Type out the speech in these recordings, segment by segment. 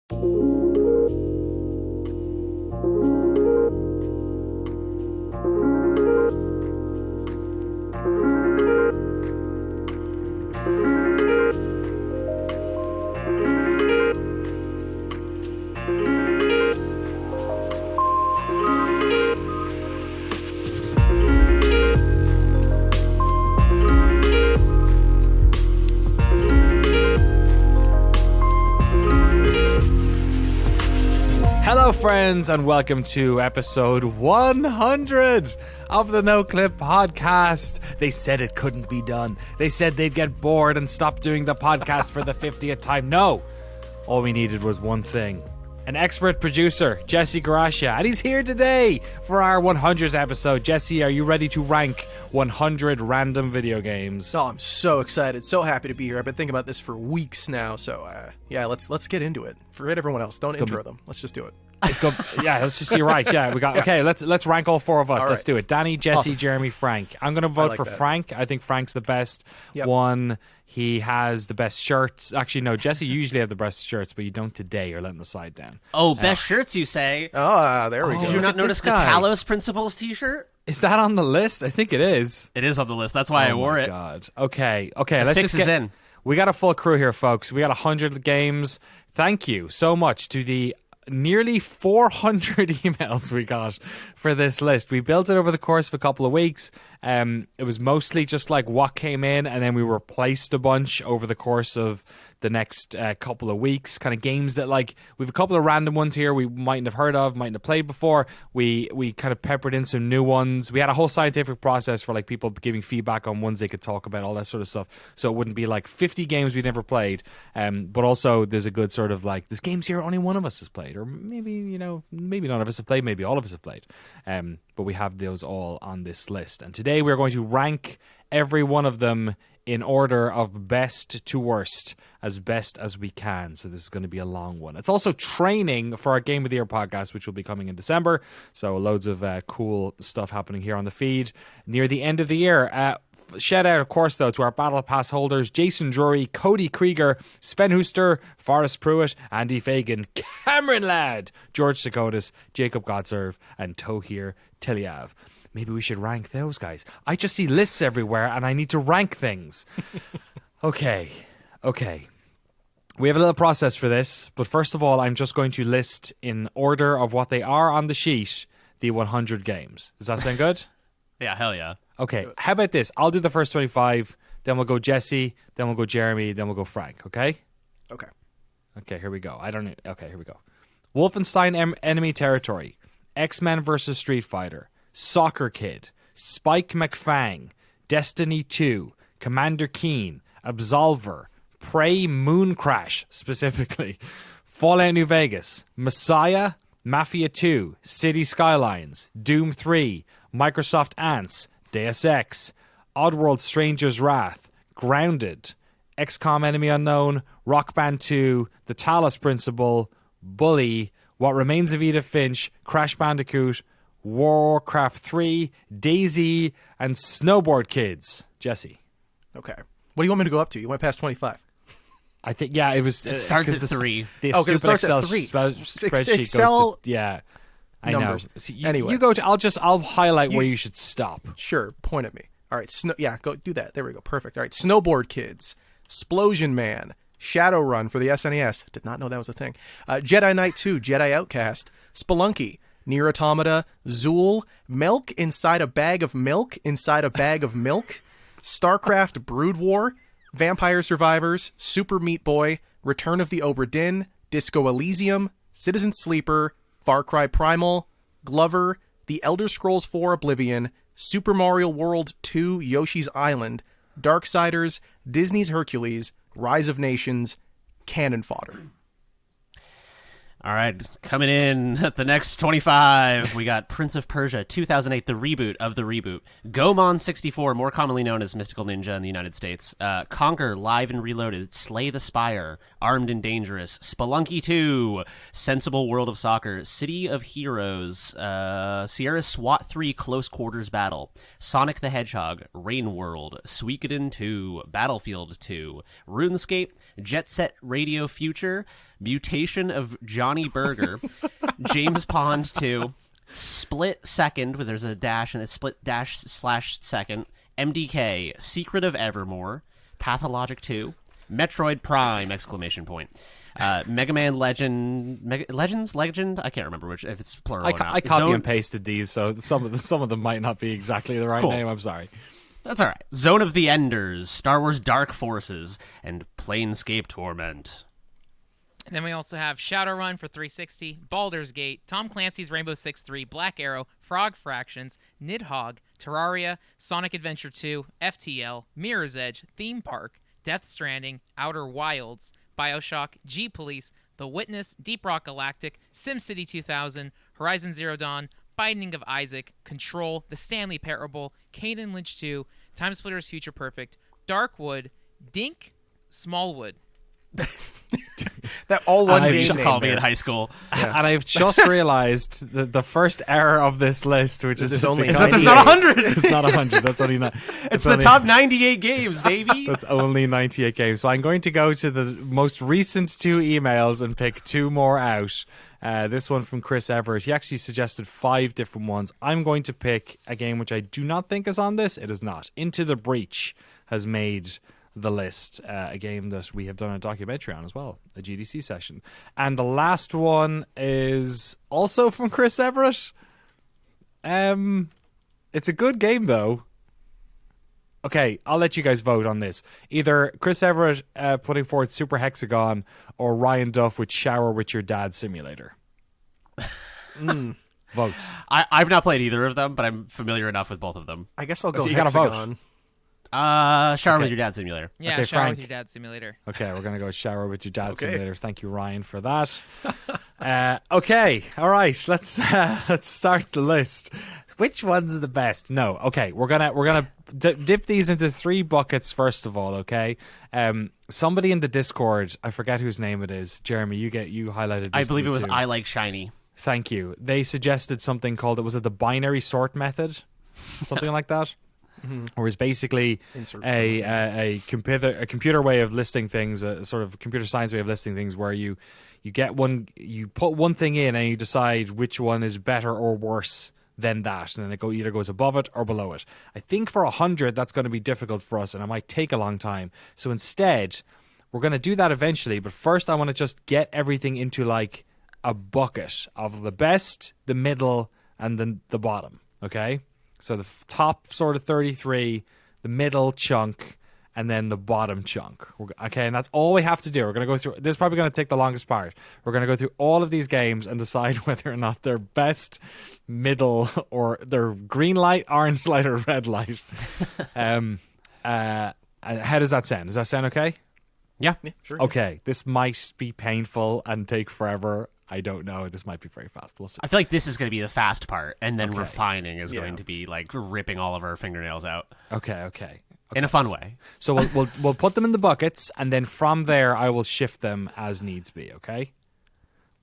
Hello, friends, and welcome to episode 100 of the Noclip podcast. They said it couldn't be done. They said they'd get bored and stop doing the podcast for the 50th time. No, all we needed was one thing. An expert producer, Jesse Garasha, and he's here today for our 100th episode. Jesse, are you ready to rank 100 random video games? Oh, I'm so excited, so happy to be here. I've been thinking about this for weeks now, so yeah, let's get into it. Forget everyone else. Don't intro them. Let's just do it. Let's go. Yeah, let's just. You're right. Yeah, we got. Okay, let's rank all four of us. All let's right. do it. Danny, Jesse, Awesome. Jeremy, Frank. I'm gonna vote like for that. Frank. I think Frank's the best Yep. one. He has the best shirts. Actually, no, Jesse, you usually have the best shirts, but you don't today. You're letting the side down. Oh, best shirts, you say? There we Oh, go. Did you look not at notice this the guy. Talos Principles t-shirt? Is that on the list? I think it is. It is on the list. That's why I Oh wore my it. God. Okay. Let's fix just is get in. We got a full crew here, folks. We got 100 games. Thank you so much to the nearly 400 emails we got for this list. We built it over the course of a couple of weeks. It was mostly just like what came in, and then we replaced a bunch over the course of the next couple of weeks. Kind of games that, like, we have a couple of random ones here we mightn't have heard of, mightn't have played before. We kind of peppered in some new ones. We had a whole scientific process for like people giving feedback on ones they could talk about, all that sort of stuff. So it wouldn't be like 50 games we'd never played. But also there's a good sort of like, there's games here only one of us has played, or maybe maybe none of us have played, maybe all of us have played. But we have those all on this list. And today we're going to rank every one of them in order of best to worst, as best as we can. So this is going to be a long one. It's also training for our Game of the Year podcast, which will be coming in December. So loads of cool stuff happening here on the feed near the end of the year. Shout out, of course, though, to our Battle Pass holders: Jason Drury, Cody Krieger, Sven Huster, Forrest Pruitt, Andy Fagan, Cameron Ladd, George Sakotis, Jacob Godserve, and Tohir Tiliav. Maybe we should rank those guys. I just see lists everywhere, and I need to rank things. Okay. We have a little process for this, but first of all, I'm just going to list in order of what they are on the sheet the 100 games. Does that sound good? Yeah, hell yeah. Okay, how about this? I'll do the first 25, then we'll go Jesse, then we'll go Jeremy, then we'll go Frank, okay? Okay, here we go. Okay, here we go. Wolfenstein Enemy Territory, X-Men vs. Street Fighter, Soccer Kid, Spike McFang, Destiny 2, Commander Keen, Absolver, Prey Moon Crash, specifically, Fallout New Vegas, Messiah, Mafia 2, City Skylines, Doom 3, Microsoft Ants, Deus Ex, Oddworld Stranger's Wrath, Grounded, XCOM Enemy Unknown, Rock Band 2, The Talos Principle, Bully, What Remains of Edith Finch, Crash Bandicoot, Warcraft 3, DayZ, and Snowboard Kids. Jesse. Okay. What do you want me to go up to? You went past 25. I think, yeah, it was... It starts 'cause at 3. The Oh, 'cause it stupid starts at Excel 3. spreadsheet Excel goes to... Yeah, I numbers. know. So Anyway. You go to... I'll highlight where you should stop. Sure, point at me. All right, go do that. There we go. Perfect. All right, Snowboard Kids, Splosion Man, Shadowrun for the SNES. Did not know that was a thing. Jedi Knight 2, Jedi Outcast, Spelunky, Nier Automata, Zool, Milk Inside a Bag of Milk Inside a Bag of Milk, StarCraft Brood War, Vampire Survivors, Super Meat Boy, Return of the Obra Dinn, Disco Elysium, Citizen Sleeper, Far Cry Primal, Glover, The Elder Scrolls 4 Oblivion, Super Mario World 2 Yoshi's Island, Darksiders, Disney's Hercules, Rise of Nations, Cannon Fodder. All right, coming in at the next 25, we got Prince of Persia 2008, the reboot of the reboot. Gomon 64, more commonly known as Mystical Ninja in the United States. Conquer Live and Reloaded, Slay the Spire, Armed and Dangerous, Spelunky 2, Sensible World of Soccer, City of Heroes, Sierra SWAT 3 Close Quarters Battle, Sonic the Hedgehog, Rain World, Suikoden 2, Battlefield 2, RuneScape, Jet Set Radio Future, Mutation of Johnny Burger, James Pond 2, Split Second, where there's a dash and it's split dash slash second, MDK, Secret of Evermore, Pathologic 2, Metroid Prime, exclamation point. Mega Man Legend. I can't remember which if it's plural or not. I copy and pasted these, so some of them might not be exactly the right Cool. name. I'm sorry. That's all right. Zone of the Enders, Star Wars Dark Forces, and Planescape Torment. And then we also have Shadowrun for 360, Baldur's Gate, Tom Clancy's Rainbow Six 3, Black Arrow, Frog Fractions, Nidhogg, Terraria, Sonic Adventure 2, FTL, Mirror's Edge, Theme Park, Death Stranding, Outer Wilds, BioShock, G-Police, The Witness, Deep Rock Galactic, SimCity 2000, Horizon Zero Dawn, Binding of Isaac, Control, The Stanley Parable, Kane and Lynch 2, Time Splitters Future Perfect, Darkwood, Dink, Smallwood. That all one I game Used to name call me there. in high school. And I've just realized the first error of this list, which This is is only because There's not 100. It's not 100. That's only not. It's the top 98 games, baby. That's only 98 games. So I'm going to go to the most recent 2 emails and pick 2 more out. This one from Chris Everett. He actually suggested 5 different ones. I'm going to pick a game which I do not think is on this. It is not. Into the Breach has made the list, a game that we have done a documentary on as well, a GDC session. And the last one is also from Chris Everett. It's a good game though. Okay, I'll let you guys vote on this. Either Chris Everett putting forward Super Hexagon or Ryan Duff with Shower with Your Dad Simulator. Votes. I've not played either of them, but I'm familiar enough with both of them. I guess I'll go So you gotta vote. Hexagon. Shower Okay. with Your Dad Simulator. Yeah, Okay, Shower Frank. with Your Dad Simulator. Okay, we're going to go Shower with Your Dad Okay. Simulator. Thank you, Ryan, for that. Okay, all right. Let's start the list. Which one's the best? No. Okay, we're gonna dip these into 3 buckets first of all. Okay. Somebody in the Discord, I forget whose name it is. Jeremy, you highlighted. I this to believe me it was too. I Like Shiny. Thank you. They suggested something called was it the binary sort method, something like that. Or is basically Insert a computer way of listing things, a sort of computer science way of listing things, where you put one thing in and you decide which one is better or worse than that, and then it either goes above it or below it. I think for 100 that's going to be difficult for us, and it might take a long time. So instead, we're going to do that eventually. But first, I want to just get everything into like a bucket of the best, the middle, and then the bottom. Okay. So the top sort of 33, the middle chunk, and then the bottom chunk. Okay, and that's all we have to do. We're going to go through... This is probably going to take the longest part. We're going to go through all of these games and decide whether or not they're best, middle, or they're green light, orange light, or red light. How does that sound? Does that sound okay? Yeah. Yeah, sure. Okay, this might be painful and take forever. I don't know. This might be very fast. We'll see. I feel like this is going to be the fast part, and then Okay. refining is Yeah. going to be like ripping all of our fingernails out Okay. in a fun way. So we'll put them in the buckets, and then from there I will shift them as needs be. Okay.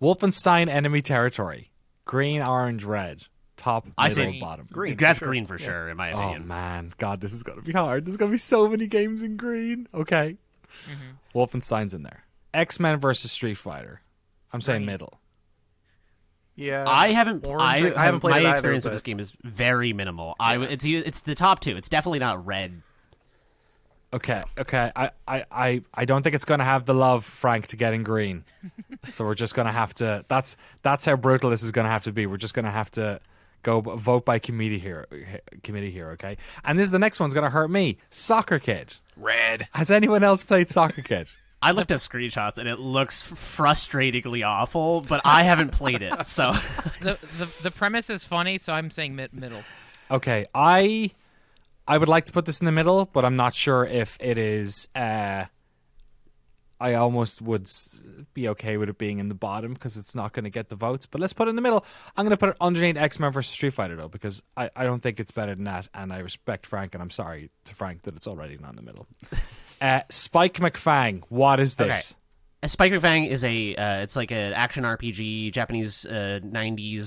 Wolfenstein Enemy Territory, green, orange, red, top, I middle, say bottom. Green. That's for sure. green for sure, in my Oh opinion. man, God, this is gonna be hard. There's gonna be so many games in green. Okay. Wolfenstein's in there. X-Men versus Street Fighter. I'm saying Green. middle. Yeah. I haven't. Orange, I haven't played my it either, experience with but- this game is very minimal. It's the top 2. It's definitely not red. Okay. I don't think it's gonna have the love, Frank, to get in green. So we're just gonna have to. That's how brutal this is gonna have to be. We're just gonna have to go vote by committee here. Okay. And this is the next one's gonna hurt me. Soccer Kid. Red. Has anyone else played Soccer Kid? I looked up screenshots and it looks frustratingly awful, but I haven't played it, so The premise is funny, so I'm saying middle. Okay, I would like to put this in the middle, but I'm not sure if it is. I almost would be okay with it being in the bottom because it's not going to get the votes. But let's put it in the middle. I'm going to put it underneath X-Men versus Street Fighter though, because I don't think it's better than that, and I respect Frank, and I'm sorry to Frank that it's already not in the middle. Spike McFang, what is this? Okay. Spike McFang is it's like an action RPG, Japanese 90s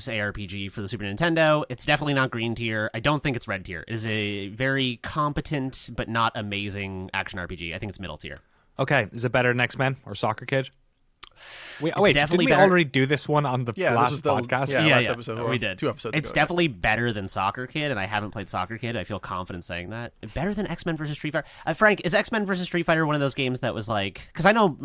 ARPG for the Super Nintendo. It's definitely not green tier. I don't think it's red tier. It is a very competent but not amazing action RPG. I think it's middle tier. Okay, is it better than X-Men or Soccer Kid? Wait, didn't we better. already do this one on the Yeah, last this was the podcast? last episode. we did. 2 episodes It's ago, definitely better than Soccer Kid, and I haven't played Soccer Kid. I feel confident saying that. Better than X-Men versus Street Fighter. Frank, is X-Men versus Street Fighter one of those games that was like? Because I know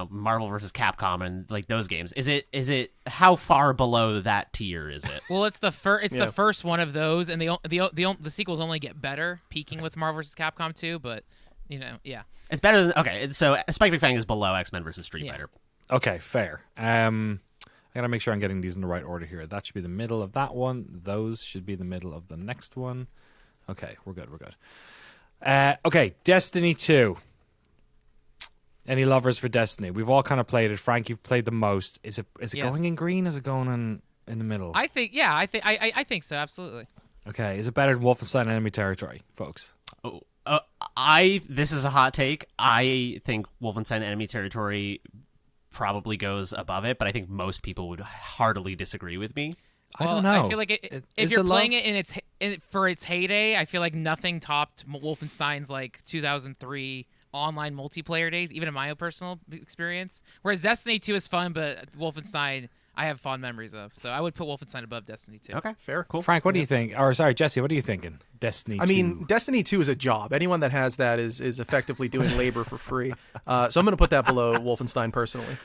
Marvel versus Capcom and like those games. Is it how far below that tier is it? Well, it's the first one of those, and the sequels only get better, peaking with Marvel vs. Capcom 2. But yeah, It's better than So Spike McFang is below X-Men versus Street Yeah. Fighter. Okay, fair. I gotta make sure I'm getting these in the right order here. That should be the middle of that one. Those should be the middle of the next one. Okay, we're good. Okay, Destiny 2. Any lovers for Destiny? We've all kind of played it. Frank, you've played the most. Is it Yes. going in green? Is it going in the middle? I think so, absolutely. Okay, is it better than Wolfenstein Enemy Territory, folks? This is a hot take. I think Wolfenstein Enemy Territory probably goes above it, but I think most people would heartily disagree with me. I don't know. I feel like if Is you're the playing love- it for its heyday, I feel like nothing topped Wolfenstein's like 2003 online multiplayer days, even in my own personal experience. Whereas Destiny 2 is fun, but Wolfenstein I have fond memories of. So I would put Wolfenstein above Destiny 2. Okay, Fair. cool. Frank, what do you think? Or sorry, Jesse, what are you thinking? Destiny 2. I mean, Destiny 2 is a job. Anyone that has that is effectively doing labor for free. So I'm going to put that below Wolfenstein personally.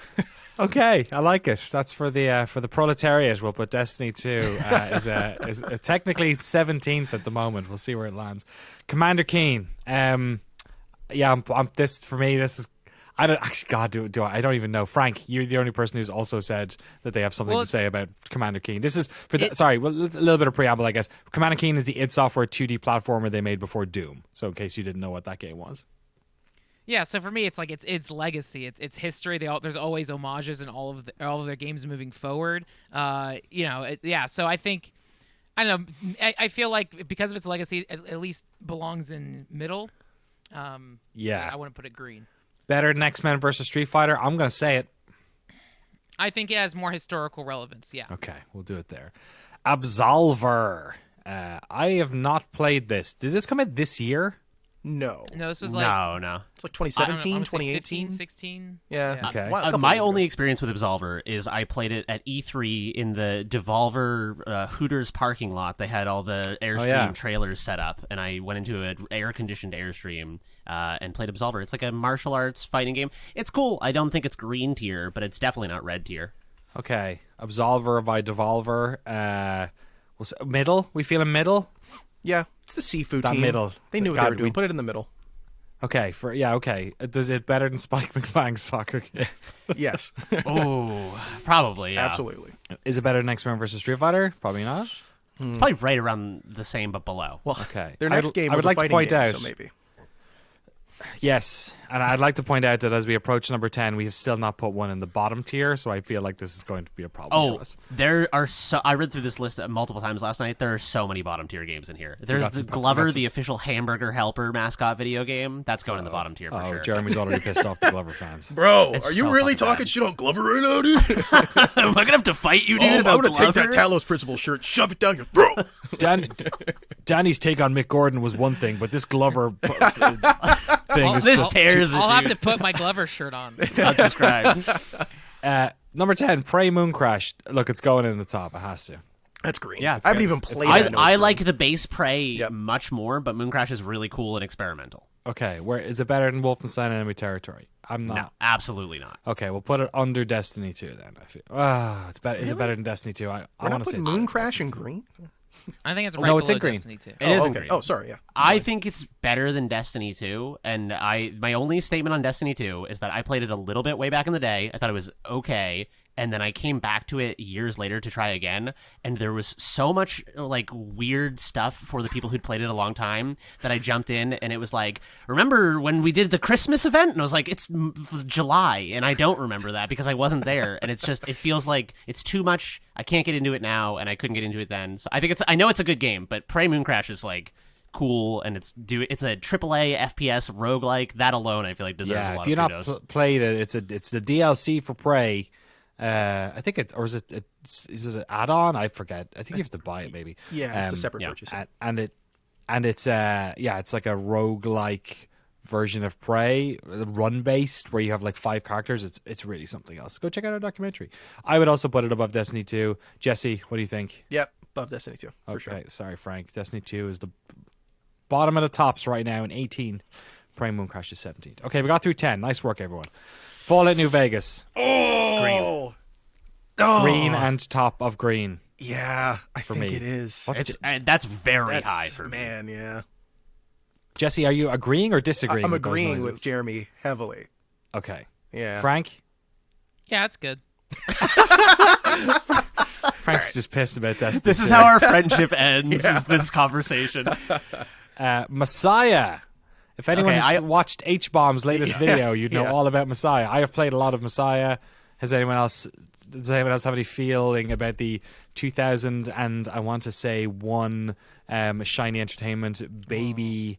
Okay, I like it. That's for the proletariat. We'll put Destiny 2 is technically 17th at the moment. We'll see where it lands. Commander Keen. Yeah, this for me. This is. I don't actually. God, do I? I don't even know. Frank, you're the only person who's also said that they have something to say about Commander Keen. This is for the. Sorry, well, a little bit of preamble, I guess. Commander Keen is the id Software 2D platformer they made before Doom. So in case you didn't know what that game was. Yeah, so for me, it's like it's legacy, it's history. There's always homages in all of their games moving forward. Yeah. So I think, I don't know. I feel like because of its legacy, it at least belongs in middle. Yeah. I wouldn't put it green. Better than X-Men versus Street Fighter. I'm gonna say it. I think it has more historical relevance. Yeah. Okay, we'll do it there. Absolver. I have not played this. Did this come out this year? No. No, this was like No. It's like I don't know, 2017, I wanna say 2018. 15, 16. Yeah. Okay. A couple My years ago. only experience with Absolver is I played it at E3 in the Devolver Hooters parking lot. They had all the Airstream trailers set up, and I went into an air-conditioned Airstream and played Absolver. It's like a martial arts fighting game. It's cool. I don't think it's green tier, but it's definitely not red tier. Okay, Absolver by Devolver. Middle. We feeling middle. Yeah, it's the seafood That team. middle. They knew what God, they were doing. we- Put it in the middle. Okay, okay. Does it better than Spike McFang's Soccer Kid? Yes, Oh, probably, yeah. absolutely. Is it better than X-Men versus Street Fighter? Probably not. It's probably right around the same, but below. Well, Okay. their next game I was would like a to fighting point game, out. so maybe. Yes, and I'd like to point out that as we approach number 10, we have still not put one in the bottom tier, so I feel like this is going to be a problem for us. There are I read through this list multiple times last night. There are so many bottom tier games in here. There's got the some- Glover, the official hamburger helper mascot video game. That's going in the bottom tier for Oh, sure. Jeremy's already pissed off the Glover fans. Bro, It's are you so really fucking talking bad. shit on Glover right now, dude? Am I gonna have to fight you, dude? I'm about gonna take that Glover? Talos Principle shirt, shove it down your throat. Danny's take on Mick Gordon was one thing, but this Glover thing is This just tears it, I'll have dude. to put my Glover shirt on. Unsubscribed. number 10, Prey Moon Crash. Look, it's going in the top. It has to. That's green. Yeah, it's I haven't good. even It's- played it. know I it's like the base Prey Yep. much more, but Mooncrash is really cool and experimental. Okay, where is it better than Wolfenstein Enemy Territory? I'm not. No, absolutely not. Okay, we'll put it under Destiny 2 then. I feel. It's better. Is it better than Destiny 2? I We're want not to say putting it's Moon better than Crash Destiny in 2. green. I think it's right no, it's below in green. Destiny 2. It is in okay. green. Oh, sorry. Yeah. I think it's better than Destiny 2, and my only statement on Destiny 2 is that I played it a little bit way back in the day. I thought it was okay, and then I came back to it years later to try again, and there was so much like weird stuff for the people who'd played it a long time that I jumped in, and it was like, remember when we did the Christmas event? And I was like, it's July, and I don't remember that because I wasn't there, and it's just, it feels like it's too much. I can't get into it now, and I couldn't get into it then. So I think I know it's a good game, but Prey Mooncrash is like cool, and it's a AAA FPS roguelike. That alone, I feel like deserves a Yeah, lot if you're of not kudos. played it, it's the DLC for Prey. I think it's, or is it an add-on? I forget. I think you have to buy it maybe. Yeah, it's a separate purchase. And it's it's like a roguelike version of Prey, run based, where you have like 5 characters. It's really something else. Go check out our documentary. I would also put it above Destiny 2. Jesse, what do you think? Yep, above Destiny 2 for Okay, sure. sorry, Frank. Destiny 2 is the bottom of the tops right now in 18. Prey Moon Crash is 17. Okay, we got through 10. Nice work, everyone. Fallout New Vegas. Green. Green and top of green. Yeah, I think me. it is. That's very That's high for me. man. Yeah, Jesse, are you agreeing or disagreeing? I'm with those agreeing noises? with Jeremy heavily. Okay. Yeah, Frank? Yeah, it's good. Frank's just pissed about Destiny. This is 2. how our friendship ends. Is this conversation? Messiah. If anyone Okay, has watched H-Bomb's latest video, you'd know Yeah. all about Messiah. I have played a lot of Messiah. Does anyone else have any feeling about the 2000 and I want to say one Shiny Entertainment baby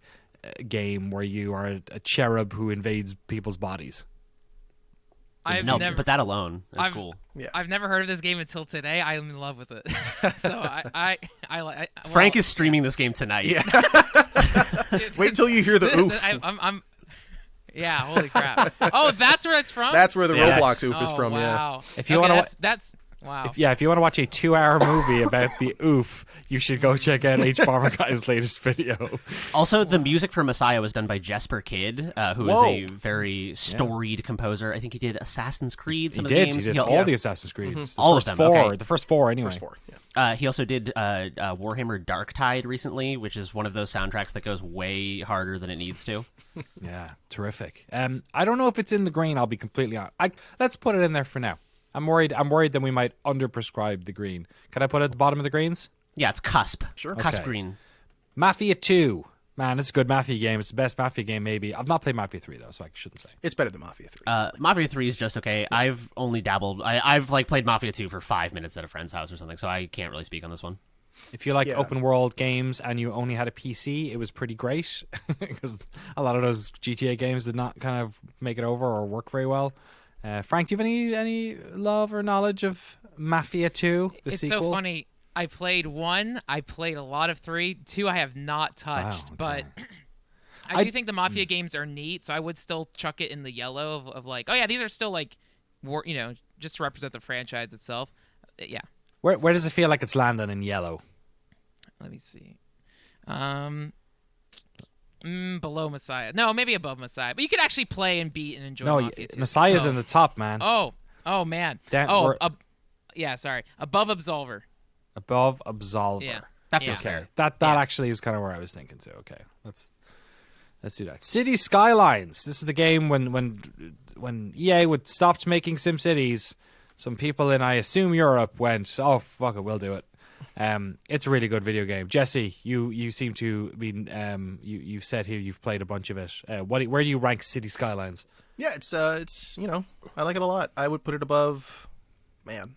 game where you are a cherub who invades people's bodies? No, but that alone is I've- cool. yeah. I've never heard of this game until today. I'm in love with it. So I Frank is streaming this game tonight. Yeah. Wait till you hear the oof. I'm yeah, holy crap. Oh, that's where it's from? That's where the Yes. Roblox oof is Oh, from. Yeah. wow. If you Okay, wanna that's wow. If you want to watch a 2-hour movie about the oof, you should go check out H-Bomber Guy's latest video. Also, the music for Messiah was done by Jesper Kidd, who is Whoa. a very storied composer. I think he did Assassin's Creed. He Some of did. the He games. did He all al- the Assassin's Creeds. The All of first them, 4. okay. The first 4, anyway. First 4. Yeah. He also did Warhammer Darktide recently, which is one of those soundtracks that goes way harder than it needs to. Yeah, terrific. I don't know if it's in the green. I'll be completely honest. Let's put it in there for now. I'm worried that we might underprescribe the green. Can I put it at the bottom of the greens? Yeah, it's Cusp. Sure. Cusp Okay. Green. Mafia 2. Man, it's a good Mafia game. It's the best Mafia game, maybe. I've not played Mafia 3, though, so I shouldn't say. It's better than Mafia 3. Mafia 3 is just okay. I've only dabbled. I've like played Mafia 2 for 5 minutes at a friend's house or something, so I can't really speak on this one. If you like Yeah. open world games and you only had a PC, it was pretty great because a lot of those GTA games did not kind of make it over or work very well. Frank, do you have any love or knowledge of Mafia 2, the It's sequel? so funny. I played 1. I played a lot of 3. 2 I have not touched, Wow, but okay. I do think the Mafia games are neat, so I would still chuck it in the yellow of like, oh yeah, these are still like, just to represent the franchise itself. Yeah. Where does it feel like it's landing in yellow? Let me see. Below Messiah. No, maybe above Messiah. But you could actually play and beat and enjoy No, Mafia 2. Messiah's Oh. in the top, man. Oh man. We're- Yeah, sorry. Above Absolver. Above Absolver. Yeah. That Yeah. feels fair. That actually is kind of where I was thinking too. Okay, let's do that. City Skylines. This is the game when EA would stopped making Sim Cities. Some people in, I assume, Europe went, "Oh fuck it, we'll do it." It's a really good video game. Jesse, you seem to be you've said here you've played a bunch of it. Where do you rank City Skylines? Yeah, it's I like it a lot. I would put it above. Man,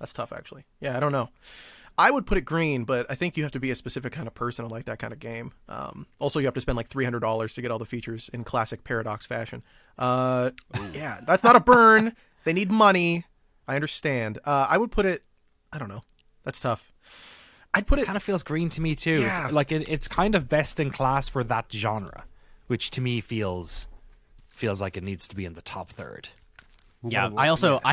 that's tough actually. Yeah, I don't know. I would put it green, but I think you have to be a specific kind of person to like that kind of game. Also, you have to spend like $300 to get all the features in classic Paradox fashion. Yeah, that's not a burn. They need money. I understand. I would put it. I don't know. That's tough. I'd put It it. kind of feels green to me too. Yeah. It's, like it's kind of best in class for that genre, which to me feels like it needs to be in the top third. Yeah, I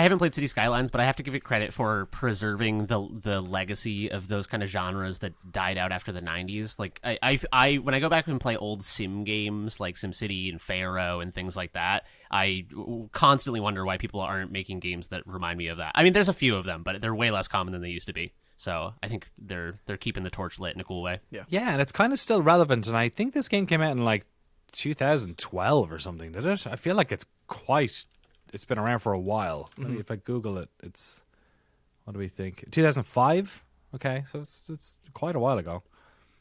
haven't played City Skylines, but I have to give it credit for preserving the legacy of those kind of genres that died out after the 90s. Like I when I go back and play old sim games like SimCity and Pharaoh and things like that, I constantly wonder why people aren't making games that remind me of that. I mean, there's a few of them, but they're way less common than they used to be. So I think they're keeping the torch lit in a cool way. Yeah, and it's kind of still relevant. And I think this game came out in like 2012 or something, did it? I feel like it's been around for a while. Maybe if I Google it, it's, what do we think? 2005? Okay, so it's quite a while ago.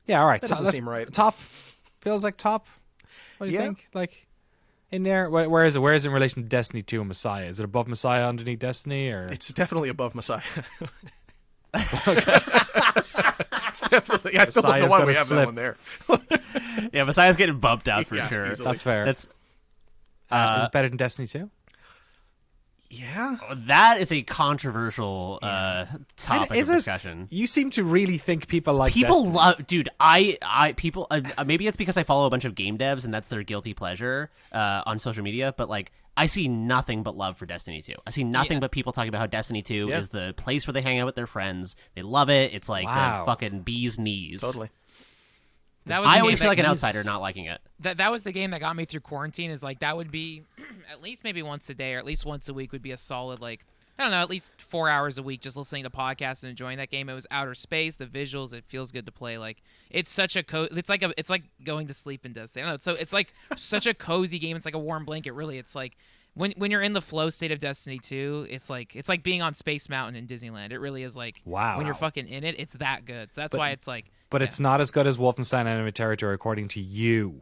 Yeah, all right. That doesn't seem right. Top feels like top. What do you Yeah. think? Like in there, where is it? Where is it in relation to Destiny 2 and Messiah? Is it above Messiah, underneath Destiny, or It's definitely above Messiah. It's definitely. I still don't know Messiah's why gonna we have slip. that one there. Yeah, Messiah's getting bumped out for Yes, sure. easily. that's fair? That's Is it better than Destiny 2? Yeah. That is a controversial topic of Is it? discussion. You seem to really think people like People Destiny. love, dude. People. Maybe it's because I follow a bunch of game devs and that's their guilty pleasure on social media. But like, I see nothing but love for Destiny 2. I see nothing but people talking about how Destiny 2 is the place where they hang out with their friends. They love it. It's like the fucking bee's knees. Totally. That was I the always game feel like that- an outsider not liking it. That was the game that got me through quarantine. Is like that would be at least maybe once a day or at least once a week would be a solid like I don't know at least 4 hours a week just listening to podcasts and enjoying that game. It was outer space, the visuals, it feels good to play. Like it's such a it's like going to sleep in Destiny. I don't know. So it's like such a cozy game. It's like a warm blanket. Really, it's like. When you're in the flow state of Destiny 2, it's like being on Space Mountain in Disneyland. It really is like when you're fucking in it, it's that good. That's why it's like. But it's not as good as Wolfenstein Enemy Territory, according to you.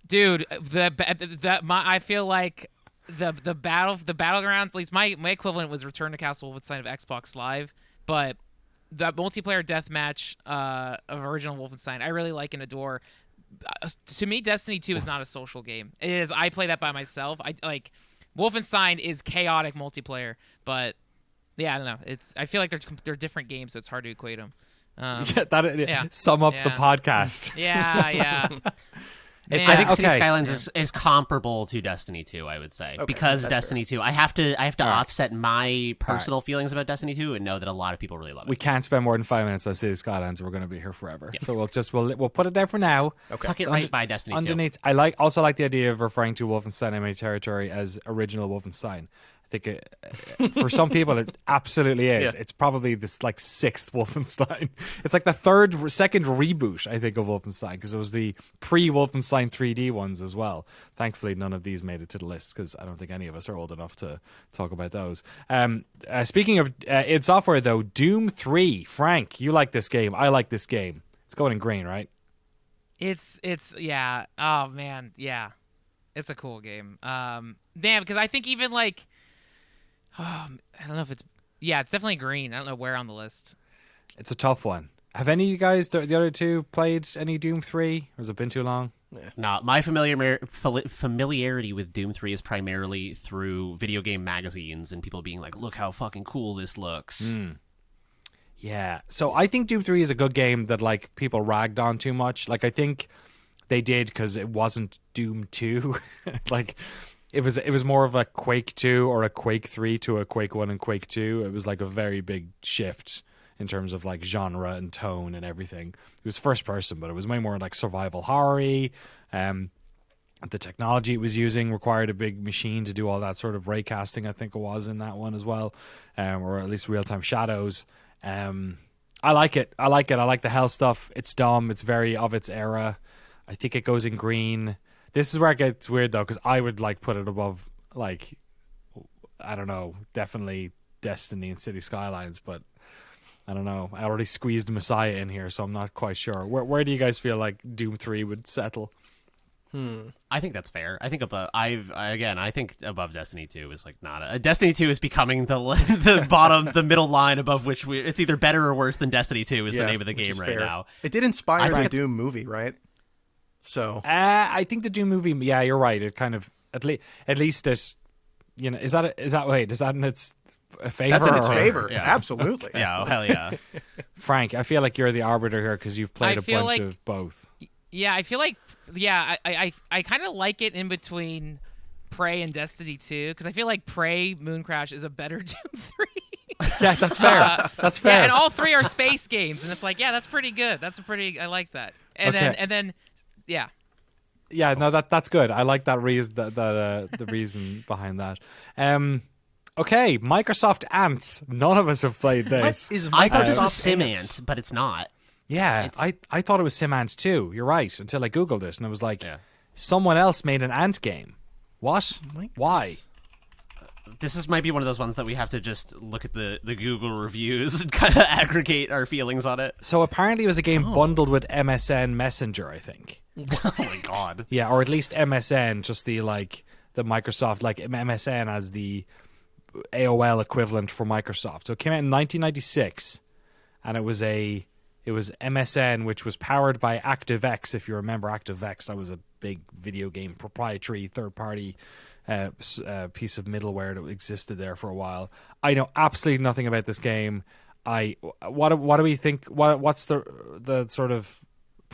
Dude, I feel like the battleground. At least my equivalent was Return to Castle Wolfenstein of Xbox Live, but the multiplayer deathmatch of original Wolfenstein, I really like and adore. To me, Destiny 2 is not a social game. It is. I play that by myself. I like. Wolfenstein is chaotic multiplayer, but yeah, I don't know. I feel like they're different games, so it's hard to equate them. Sum up the podcast. Yeah. I think City Skylines is comparable to Destiny 2, I would say, because Destiny 2. I have to offset my personal feelings about Destiny 2 and know that a lot of people really love it. We can't spend more than 5 minutes on City Skylines. We're going to be here forever. Yeah. So we'll put it there for now. Okay. Tuck it right by Destiny 2. Underneath, I also like the idea of referring to Wolfenstein Enemy Territory as original Wolfenstein. I think for some people it absolutely is. Yeah. It's probably this like sixth Wolfenstein. It's like the second reboot, I think, of Wolfenstein, because it was the pre-Wolfenstein 3D ones as well. Thankfully, none of these made it to the list because I don't think any of us are old enough to talk about those. Speaking of id Software, though, Doom 3. Frank, you like this game. I like this game. It's going in green, right? It's yeah. Oh man, yeah. It's a cool game. Damn, because I think even like. I don't know if it's definitely green. I don't know where on the list. It's a tough one. Have any of you guys, the other two, played any Doom 3? Or has it been too long? Yeah. No, my familiarity with Doom 3 is primarily through video game magazines and people being like, look how fucking cool this looks. Yeah. So I think Doom 3 is a good game that like people ragged on too much. Like I think they did because it wasn't Doom 2. Like it was more of a Quake 2 or a Quake 3 to a Quake 1 and Quake 2. It was like a very big shift in terms of like genre and tone and everything. It was first person, but it was way more like survival horror-y. The technology it was using required a big machine to do all that sort of raycasting, I think it was in that one as well, or at least real-time shadows. I like it. I like the hell stuff. It's dumb. It's very of its era. I think it goes in green. This is where it gets weird, though, because I would like put it above, like, I don't know, definitely Destiny and City Skylines, but I don't know. I already squeezed Messiah in here, so I'm not quite sure. Where do you guys feel like Doom 3 would settle? I think that's fair. I think I think above Destiny 2 is like not a Destiny 2 is becoming the bottom, the middle line above which it's either better or worse than Destiny 2 is the name of the game right now. It did inspire the Doom movie, right? So I think the Doom movie, yeah, you're right. It kind of at least it, you know, is that in its favor? That's in its favor. Yeah. Absolutely. Yeah, hell yeah. Frank, I feel like you're the arbiter here because you've played a bunch of both. Yeah, I feel like I kind of like it in between Prey and Destiny 2 because I feel like Prey Mooncrash is a better Doom 3. Yeah, that's fair. That's fair. Yeah, and all three are space games, and it's like, yeah, that's pretty good. I like that. And then. Yeah. Yeah, no, that's good. I like that reason. The reason behind that. Okay, Microsoft Ants. None of us have played this. What is I thought this was Microsoft SimAnt, but it's not. Yeah, I thought it was SimAnt too. You're right. Until I googled it, and I was like, someone else made an ant game. What? Why? This might be one of those ones that we have to just look at the Google reviews and kind of aggregate our feelings on it. So apparently it was a game bundled with MSN Messenger, I think. Oh my god. Yeah, or at least MSN, just the Microsoft, like MSN as the AOL equivalent for Microsoft. So it came out in 1996, and it was MSN, which was powered by ActiveX. If you remember ActiveX, that was a big video game proprietary third-party piece of middleware that existed there for a while. I know absolutely nothing about this game. What do we think? What's the sort of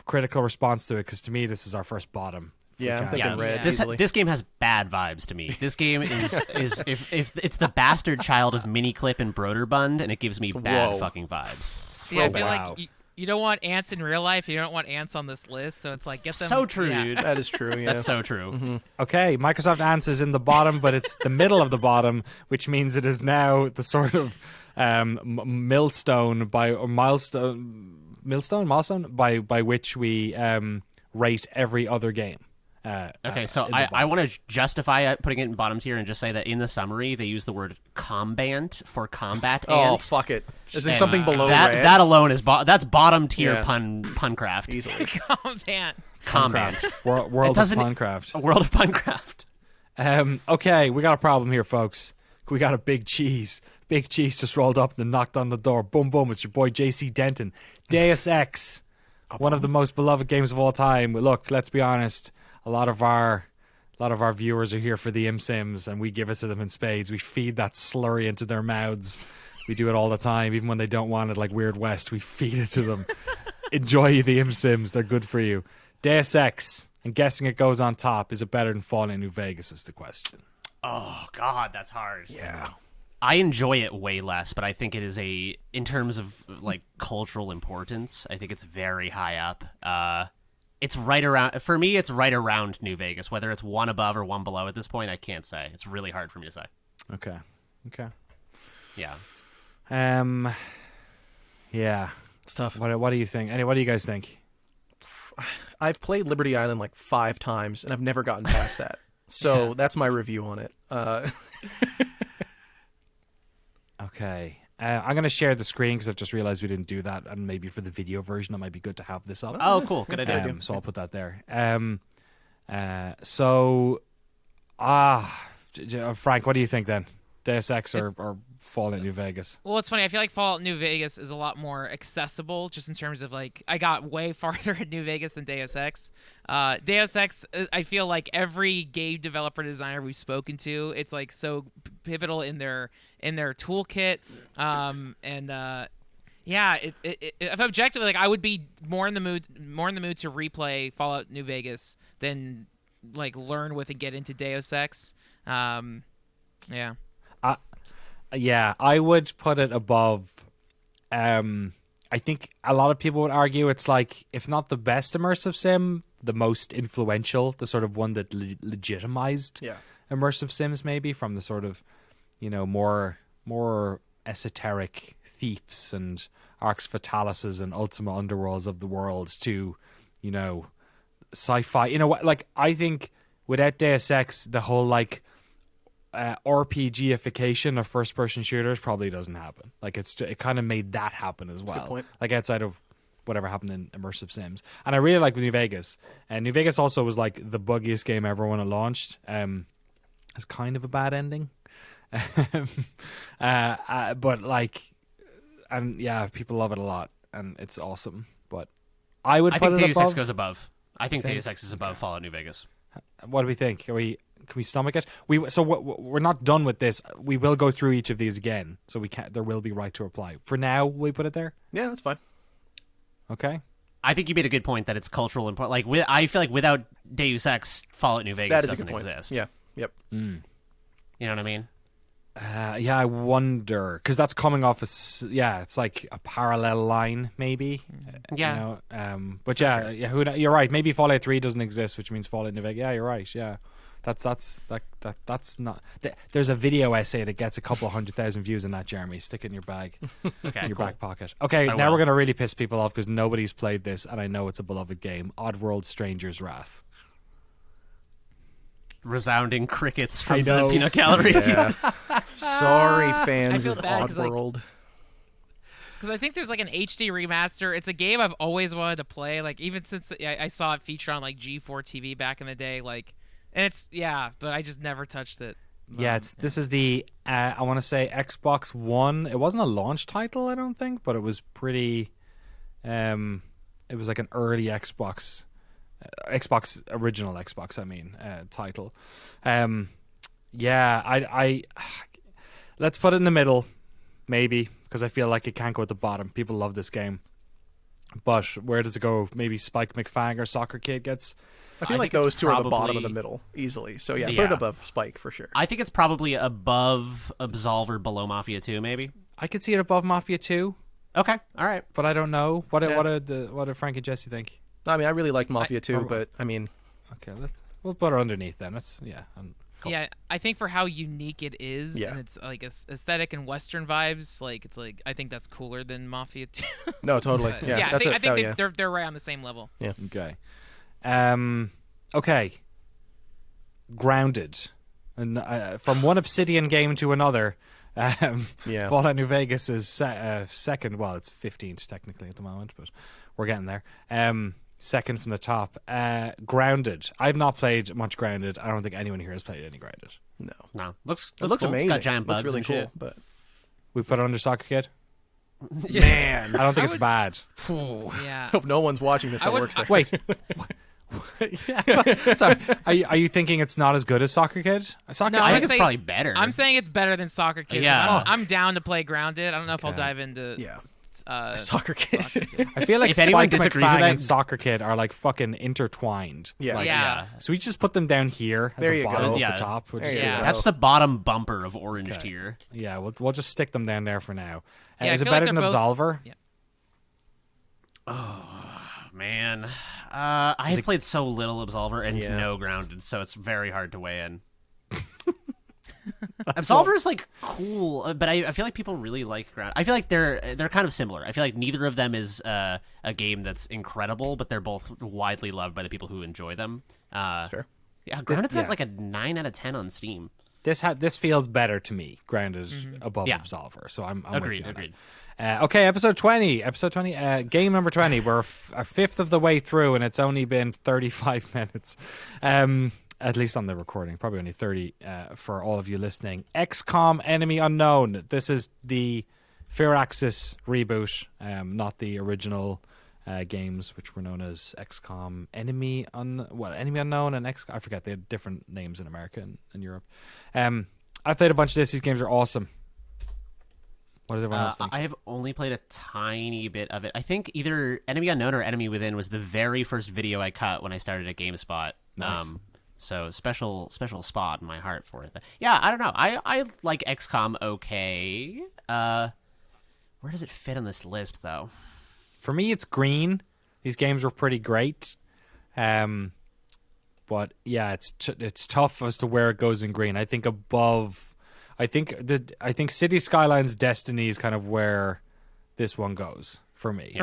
critical response to it? Because to me, this is our first bottom. Yeah, I'm thinking red. This easily. this game has bad vibes to me. This game is if it's the bastard child of Miniclip and Broderbund, and it gives me bad Whoa. fucking vibes. See, I feel Wow. like you don't want ants in real life. You don't want ants on this list. So it's like, get them. So true, yeah. dude. That is true. Yeah. That's so true. Okay, Microsoft Ants is in the bottom, but it's the middle of the bottom, which means it is now the sort of milestone by which we rate every other game. Okay, so in the I bottom. want to justify putting it in bottom tier and just say that in the summary they use the word combant for combat Oh, ant. fuck it. Is there And something below that? red? That alone is that's bottom tier Yeah. puncraft. Easily. Combat. Combat. World of doesn't- Minecraft. A world of puncraft. Okay, we got a problem here, folks. We got a big cheese. Big cheese just rolled up and knocked on the door. Boom, boom. It's your boy JC Denton. Deus Ex, one of the most beloved games of all time. Look, let's be honest. A lot of our viewers are here for the Sims, and we give it to them in spades. We feed that slurry into their mouths. We do it all the time, even when they don't want it, like Weird West. We feed it to them. Enjoy the Sims. They're good for you. Deus Ex, I'm guessing it goes on top. Is it better than Fallout New Vegas is the question. Oh God, that's hard. Yeah. I enjoy it way less, but I think it is in terms of like cultural importance, I think it's very high up. It's right around, for me, it's right around New Vegas. Whether it's one above or one below at this point, I can't say. It's really hard for me to say. Okay. Yeah. Yeah. It's tough. What do you think? What do you guys think? I've played Liberty Island like 5 times, and I've never gotten past that. So that's my review on it. Okay. I'm going to share the screen because I've just realized we didn't do that, and maybe for the video version it might be good to have this up. Oh, cool. Good idea. So I'll put that there. Frank, what do you think then? Deus Ex or Fallout New Vegas? Well, it's funny. I feel like Fallout New Vegas is a lot more accessible, just in terms of like I got way farther in New Vegas than Deus Ex. Deus Ex, I feel like every game developer designer we've spoken to, it's like so pivotal in their toolkit. Yeah, if objectively, like I would be more in the mood to replay Fallout New Vegas than like learn with and get into Deus Ex. Yeah. Yeah, I would put it above. I think a lot of people would argue it's like, if not the best immersive sim, the most influential, the sort of one that legitimized immersive sims, maybe from the sort of, more esoteric thieves and arcs fatalises and ultima underworlds of the world to, sci-fi. Like I think without Deus Ex, the whole like RPGification of first-person shooters probably doesn't happen. Like it kind of made that happen as well. Good point. Like outside of whatever happened in immersive sims, and I really like New Vegas. And New Vegas also was like the buggiest game ever when it launched. It's kind of a bad ending, but like, and yeah, people love it a lot, and it's awesome. But I would I put think it Deus above. Ex goes above. I think Think? Deus Ex is above Fallout New Vegas. What do we think? Can we stomach it? We're not done with this. We will go through each of these again, so we can. There will be right to reply. For now, we put it there. Yeah, that's fine. Okay. I think you made a good point that it's cultural important. Like, I feel like without Deus Ex, Fallout New Vegas That is a doesn't good point. exist. Yeah. Yep. You know what I mean? Yeah, I wonder because that's coming off. It's like a parallel line, maybe. Yeah. But yeah, you're right. Maybe Fallout 3 doesn't exist, which means Fallout New Vegas. Yeah, you're right. Yeah, that's not. There's a video essay that gets a couple 100,000 views in that. Jeremy, stick it in your bag, Okay, in your cool. back pocket. Okay, I now will. we're gonna really piss people off because nobody's played this, and I know it's a beloved game. Oddworld: Stranger's Wrath. Resounding crickets from I the know. peanut gallery. Yeah. Sorry, fans feel of bad 'cause, like, Oddworld. Because I think there's like an HD remaster. It's a game I've always wanted to play. Like even since I saw it feature on like G4 TV back in the day. Like, and but I just never touched it. Yeah, this is the I want to say Xbox One. It wasn't a launch title, I don't think, but it was pretty. It was like an early Xbox original Xbox. I mean, title. Yeah, I let's put it in the middle, maybe, because I feel like it can't go at the bottom. People love this game, but where does it go? Maybe Spike McFang or Soccer Kid gets. I feel I like think those it's two are the bottom of the probably- middle easily. So yeah, put Yeah. it above Spike for sure. I think it's probably above Absolver, below Mafia 2, maybe. I could see it above Mafia 2, Okay, all right. but I don't know. What Yeah. what did Frank and Jesse think? I mean, I really like Mafia 2, or- but I mean, Okay, we'll put her underneath then. Cool. Yeah, I think for how unique it is, Yeah. and it's like aesthetic and Western vibes, like it's like I think that's cooler than Mafia 2. no, totally. Yeah, I that's think, it. I think Oh, they- yeah. they're right on the same level. Okay. Okay. Grounded, and from one Obsidian game to another. Yeah. Fallout New Vegas is second. Well, it's 15th technically at the moment, but we're getting there. Second from the top. Grounded. I've not played much Grounded. I don't think anyone here has played any Grounded. No, No, looks it looks cool. amazing. It's got giant bugs looks really and cool, shit. but We put it under Soccer Kid. man, I don't think it's bad. Yeah. hope no one's watching this that would- works there. Wait. Yeah. Sorry. Are you thinking it's not as good as Soccer Kid? Soccer No, I I'm think it's saying- probably better. I'm saying it's better than Soccer Kid. 'cause Yeah. I'm down to play Grounded. I don't know if I'll Okay. dive into. Yeah. Soccer Soccer Kid. Kid. I feel like If anyone Spike disagrees with McFang that- and Soccer Kid are like fucking intertwined. Yeah. Like, Yeah. So we just put them down here at There the you bottom go. of Yeah. the top. We'll There just you do go. that. That's the bottom bumper of orange Okay. tier. Yeah, we'll just stick them down there for now. Yeah, I is it feel like better than they're both- Absolver? Yeah. Man, I have played so little Absolver and Yeah. no Grounded, so it's very hard to weigh in. Absolver is like cool, but I feel like people really like Grounded. I feel like they're kind of similar. I feel like neither of them is a game that's incredible, but they're both widely loved by the people who enjoy them. That's fair. Yeah, Grounded's yeah. got like a 9 out of 10 on Steam. This feels better to me. Grounded above Yeah. Absolver. So I'm with Agreed, you on agreed. that. Okay, episode 20. Game number 20. We're a fifth of the way through, and it's only been 35 minutes. At least on the recording. Probably only 30 for all of you listening. XCOM Enemy Unknown. This is the Firaxis reboot, not the original games, which were known as XCOM Enemy Unknown and XCOM. I forget. They had different names in America and Europe. I've played a bunch of this. These games are awesome. What does everyone else think? I have only played a tiny bit of it. I think either Enemy Unknown or Enemy Within was the very first video I cut when I started at GameSpot. Nice. So special spot in my heart for it. But yeah, I don't know. I like XCOM okay. Where does it fit on this list though? For me, it's green. These games were pretty great. But yeah, it's tough as to where it goes in green. I think above. I think City Skylines Destiny is kind of where this one goes for me.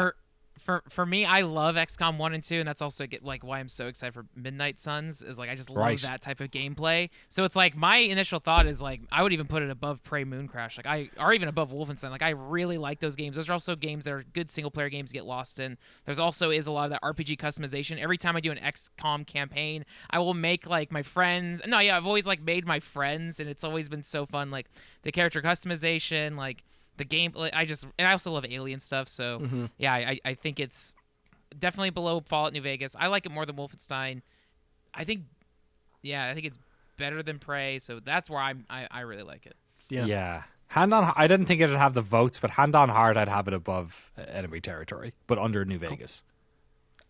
For me, I love XCOM 1 and 2, and that's also why I'm so excited for Midnight Suns is like I just love Right. that type of gameplay. So it's like my initial thought is like I would even put it above Prey Mooncrash, or even above Wolfenstein. Like I really like those games. Those are also games that are good single player games to get lost in. There's also is a lot of that RPG customization. Every time I do an XCOM campaign, I will make like my friends. No, yeah, I've always like made my friends, and it's always been so fun. Like the character customization, like the game. I also love alien stuff. So yeah, I think it's definitely below Fallout New Vegas. I like it more than Wolfenstein. I think it's better than Prey. So that's where I really like it. Yeah. Hand on. I didn't think it'd have the votes, but hand on heart, I'd have it above Enemy Territory, but under New Vegas.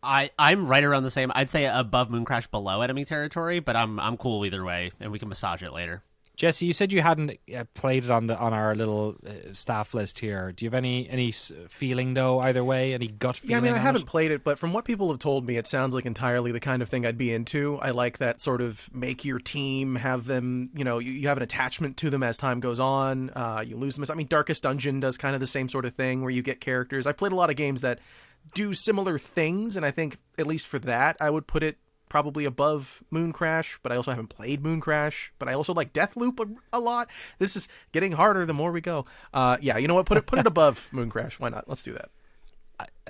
I'm right around the same. I'd say above Mooncrash, below Enemy Territory, but I'm cool either way, and we can massage it later. Jesse, you said you hadn't played it on our little staff list here. Do you have any feeling though either way? Any gut feeling? Yeah, I mean, I on haven't it? played it, but from what people have told me, it sounds like entirely the kind of thing I'd be into. I like that sort of make your team, have them, you have an attachment to them as time goes on. You lose them. I mean, Darkest Dungeon does kind of the same sort of thing where you get characters. I've played a lot of games that do similar things, and I think, at least for that, I would put it probably above Mooncrash, but I also haven't played Mooncrash, but I also like Deathloop a lot. This is getting harder the more we go. Yeah, you know what? Put it above Mooncrash. Why not? Let's do that.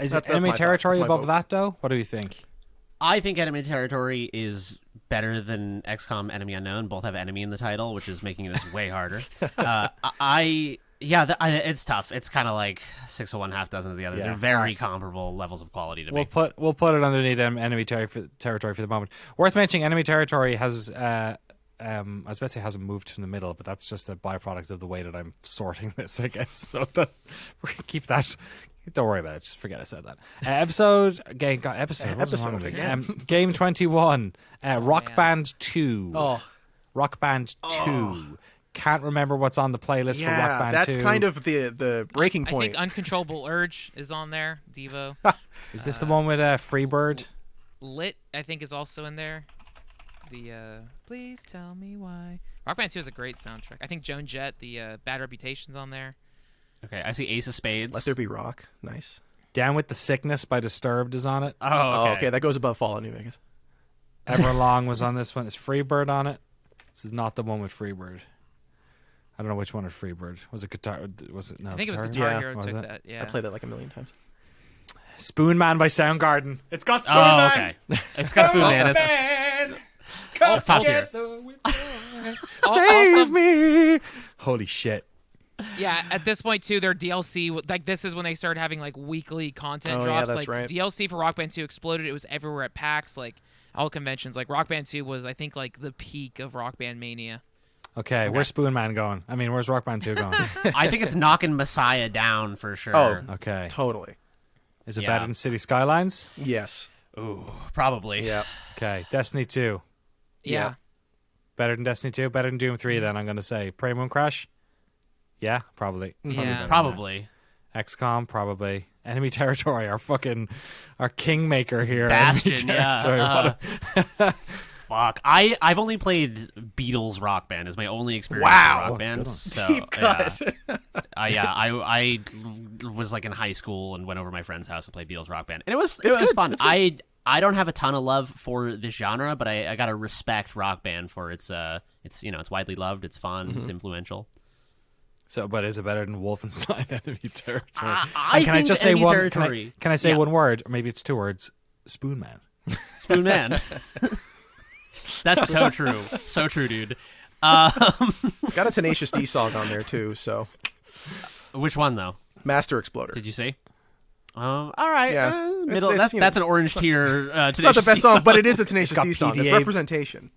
Is That's it Enemy my thought. Territory That's my above vote. that though? What do you think? I think Enemy Territory is better than XCOM Enemy Unknown. Both have enemy in the title, which is making this way harder. It's tough. It's kind of like 6 of one, half dozen of the other. Yeah. They're very comparable levels of quality to me. We'll put it underneath Enemy Territory for the moment. Worth mentioning, Enemy Territory has I was about to say hasn't moved from the middle, but that's just a byproduct of the way that I'm sorting this, I guess. So we're gonna keep that. Don't worry about it. Just forget I said that. Episode game 21. Rock Band 2. Oh, Rock Band 2. Can't remember what's on the playlist for Rock Band 2. that's kind of the breaking I point. think Uncontrollable Urge is on there. Devo. Is this the one with Freebird? Lit, I think, is also in there. The Please Tell Me Why. Rock Band 2 is a great soundtrack. I think Joan Jett, the Bad Reputation's on there. Okay, I see Ace of Spades. Let There Be Rock. Nice. Down with the Sickness by Disturbed is on it. Oh, okay. Okay, that goes above Fallout New Vegas. Everlong was on this one. Is Freebird on it? This is not the one with Freebird. I don't know which one is Freebird. Was it guitar? Was it? No, I think it was Guitar Guitar Yeah. Hero Was took it? that. Yeah. I played that like a million times. Spoon Man by Soundgarden. It's got Spoon Oh, Man. okay. It's got Spoon Man. It's top tier. Save me. Holy shit. Yeah, at this point too, their DLC, like this is when they started having like weekly content Oh, yeah, drops. that's Like right. DLC for Rock Band 2 exploded. It was everywhere at PAX, like all conventions. Like Rock Band 2 was, I think, like the peak of Rock Band mania. Okay, where's Spoon Man going? I mean, where's Rock Band 2 going? I think it's knocking Messiah down for sure. Oh, Okay. totally. Is it Yeah. better than City Skylines? Yes. Ooh, probably. Yeah. Okay. Destiny 2. Yeah. Better than Destiny 2? Better than Doom 3 then, I'm going to say. Prey Moon Crash? Yeah, probably. Yeah. better than Probably. that. XCOM, probably. Enemy Territory, our kingmaker here. Bastion, Enemy Territory, yeah. what Fuck. I've only played Beatles Rock Band as my only experience Wow. with Rock That's a Band. good one. So, Deep cut. I was like in high school and went over to my friend's house and played Beatles Rock Band. And it was good. fun. It's good. I don't have a ton of love for this genre, but I gotta respect Rock Band for it's widely loved, it's fun, it's influential. So, but is it better than Wolfenstein Enemy Territory? I And can I think just say Enemy one? Territory- Can I say Yeah. one word, or maybe it's two words? Spoon Man. Spoon Man. That's so true. So true, dude. It's got a Tenacious D song on there too. So Which one though? Master Exploder. Did you see? All right. Yeah. Middle. It's, you know, that's an orange tier. It's not the best song, but it is a Tenacious got D song. It's PDA. representation.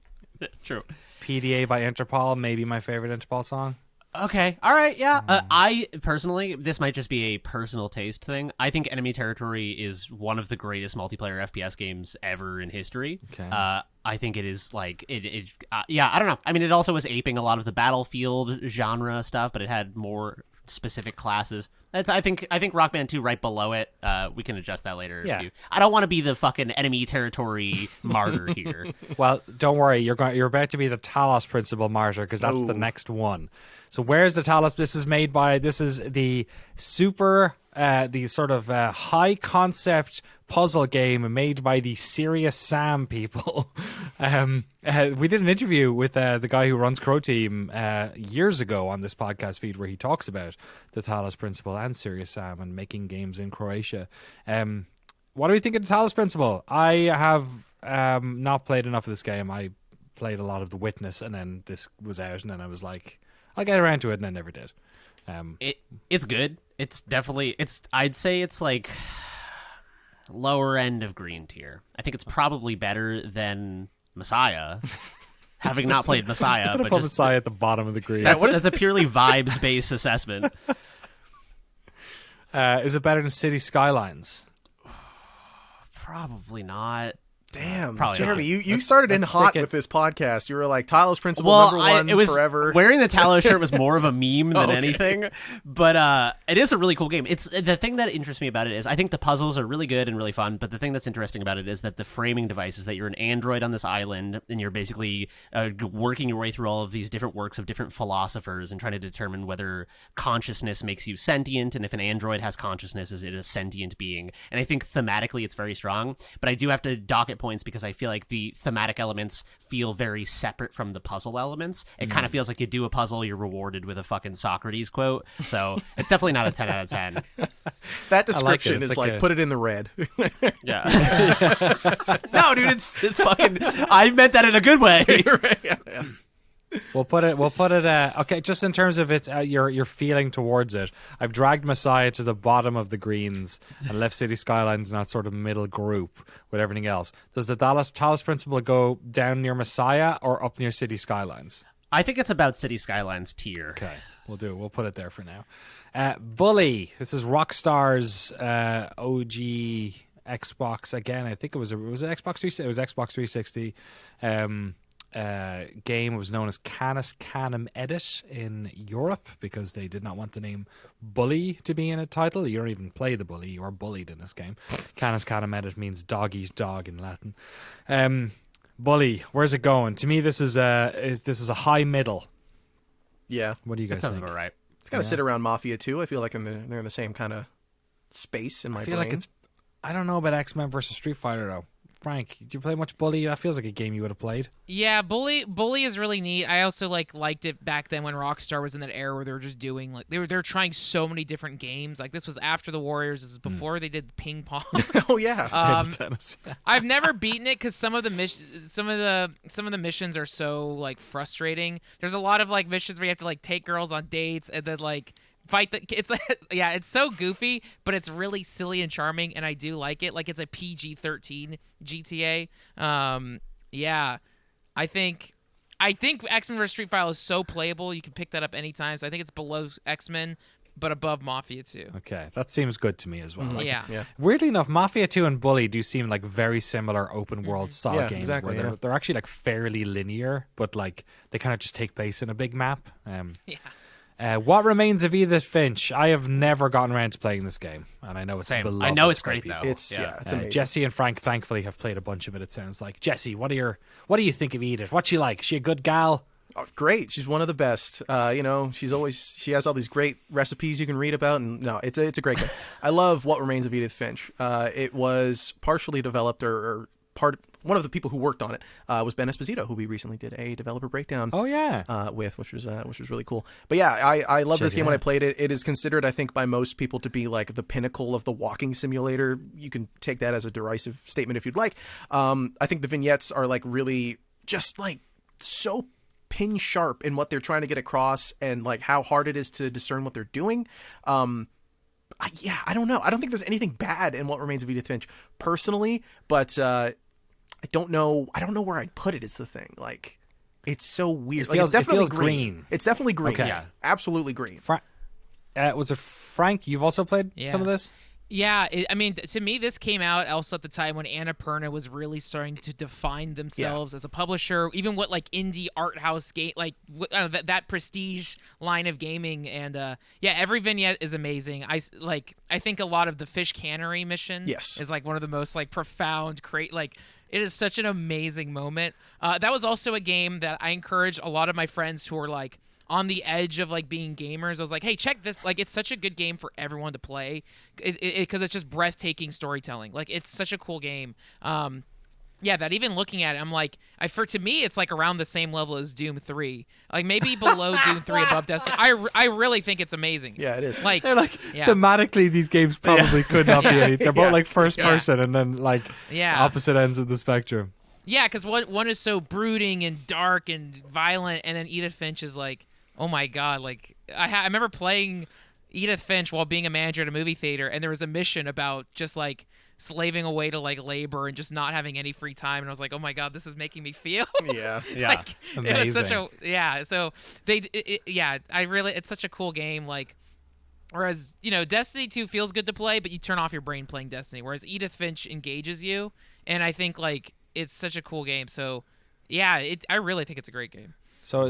True. PDA by Interpol, maybe my favorite Interpol song. Okay. All right. Yeah. I personally, this might just be a personal taste thing. I think Enemy Territory is one of the greatest multiplayer FPS games ever in history. Okay. I think it is like it. Yeah. I don't know. I mean, it also was aping a lot of the Battlefield genre stuff, but it had more specific classes. I think Rock Band 2 right below it. We can adjust that later. Yeah. I don't want to be the fucking Enemy Territory martyr here. Well, don't worry. You're about to be the Talos Principle martyr because that's the Ooh. next one. So where's the Talos? This is the super, the sort of high concept puzzle game made by the Serious Sam people. We did an interview with the guy who runs Crow Team years ago on this podcast feed where he talks about the Talos Principle and Serious Sam and making games in Croatia. What do we think of the Talos Principle? I have not played enough of this game. I played a lot of The Witness, and then this was out, and then I was like, I'll get around to it, and I never did. It's good. It's definitely I'd say it's like lower end of green tier. I think it's probably better than Messiah. Having not played Messiah, I'm gonna but put just Messiah at the bottom of the green. that's a purely vibes based assessment. Is it better than City Skylines? Probably not. Damn, Probably Jeremy, not. you started in let's hot stick it- with this podcast. You were like Talos Principle Well, number one it was forever. wearing the Talos shirt was more of a meme than Okay. anything, but it is a really cool game. It's the thing that interests me about it is I think the puzzles are really good and really fun, but the thing that's interesting about it is that the framing device is that you're an android on this island and you're basically working your way through all of these different works of different philosophers and trying to determine whether consciousness makes you sentient, and if an android has consciousness, is it a sentient being? And I think thematically it's very strong, but I do have to dock it points because I feel like the thematic elements feel very separate from the puzzle elements. It kind of feels like you do a puzzle, you're rewarded with a fucking Socrates quote. So it's definitely not a 10 out of 10. that description It's is like like a- put it in the red. Yeah. No, dude, it's fucking. I meant that in a good way. Yeah. We'll put it. Okay, just in terms of its your feeling towards it. I've dragged Messiah to the bottom of the greens and left City Skylines in that sort of middle group with everything else. Does the Talos Principle go down near Messiah or up near City Skylines? I think it's about City Skylines tier. Okay, we'll do it. We'll put it there for now. Bully. This is Rockstar's OG Xbox again. I think it was Xbox 360. It was Xbox 360. Game. It was known as Canis Canem Edit in Europe because they did not want the name Bully to be in a title. You don't even play the bully, you are bullied in this game. Canis Canem Edit means dog eat dog in Latin. Bully, where's it going? To me, this is a high middle. Yeah. What do you guys That sounds think? about right. It's got to sit around Mafia 2. I feel like they're in the same kind of space in my I feel brain. like it's. I don't know about X-Men versus Street Fighter though. Frank, did you play much Bully? That feels like a game you would have played. Yeah, Bully is really neat. I also liked it back then when Rockstar was in that era where they were just doing they were trying so many different games. Like this was after the Warriors. This is before they did ping pong. Oh yeah. Table tennis. I've never beaten it because some of the missions are so frustrating. There's a lot of missions where you have to take girls on dates and then fight it's yeah, it's so goofy, but it's really silly and charming, and I do like it. It's a PG-13 GTA. Yeah, I think X-Men vs Street Fighter is so playable. You can pick that up anytime. So I think it's below X-Men, but above Mafia 2. Okay, that seems good to me as well. Yeah. Weirdly enough, Mafia 2 and Bully do seem like very similar open world style Yeah, games exactly, where they're actually fairly linear, but they kind of just take place in a big map. Yeah. What remains of Edith Finch? I have never gotten around to playing this game, and I know it's Same. beloved I know it's by great people. though. It's it's amazing. Jesse and Frank thankfully have played a bunch of it. It sounds like. Jesse, what do you think of Edith? What's she like? She a good gal? Oh, great. She's one of the best. She has all these great recipes you can read about, and no, it's a great game. I love What Remains of Edith Finch. It was partially developed one of the people who worked on it was Ben Esposito, who we recently did a developer breakdown. Oh yeah, with which was really cool. But yeah, I love this game when I played it. It is considered, I think, by most people to be the pinnacle of the walking simulator. You can take that as a derisive statement if you'd like. I think the vignettes are really just so pin sharp in what they're trying to get across and how hard it is to discern what they're doing. I don't know. I don't think there's anything bad in What Remains of Edith Finch personally, but I don't know where I'd put it is the thing. It's so weird. It Definitely feels green. It's definitely green. Okay. Yeah. Absolutely green. Was it Frank? You've also played some of this? Yeah, to me, this came out also at the time when Annapurna was really starting to define themselves as a publisher, even what indie art house game, that prestige line of gaming, and every vignette is amazing. I think a lot of the fish cannery mission is one of the most profound, it is such an amazing moment. That was also a game that I encourage a lot of my friends who are on the edge of being gamers. I was like, hey, check this. It's such a good game for everyone to play because it's just breathtaking storytelling. It's such a cool game. That even looking at it, I'm to me, it's around the same level as Doom 3. Maybe below Doom 3, above Destiny. I really think it's amazing. Yeah, it is. They're thematically, these games probably could not be anything. They're both first person and then opposite ends of the spectrum. Yeah, because one is so brooding and dark and violent, and then Edith Finch is oh my god, I remember playing Edith Finch while being a manager at a movie theater, and there was a mission about just slaving away to labor and just not having any free time, and I was like, oh my god, this is making me feel. Yeah. It was such a so it's such a cool game. Whereas Destiny 2 feels good to play, but you turn off your brain playing Destiny, whereas Edith Finch engages you, and I think it's such a cool game. So yeah, I really think it's a great game. So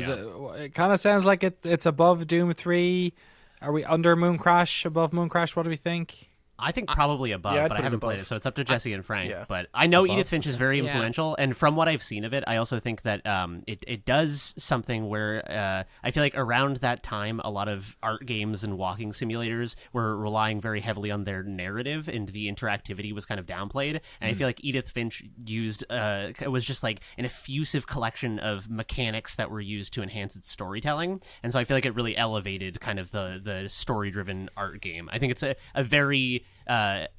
it kind of sounds like it's above Doom 3. Are we under Moon Crash, above Moon Crash? What do we think? I think probably above, I'd but put I it haven't played above. it, so it's up to Jesse and Frank. Yeah. But I know Above? Edith Finch is very influential, and from what I've seen of it, I also think that it does something where I feel like around that time, a lot of art games and walking simulators were relying very heavily on their narrative, and the interactivity was kind of downplayed. And I feel like Edith Finch used it was just an effusive collection of mechanics that were used to enhance its storytelling, and so I feel like it really elevated kind of the story-driven art game. I think it's a very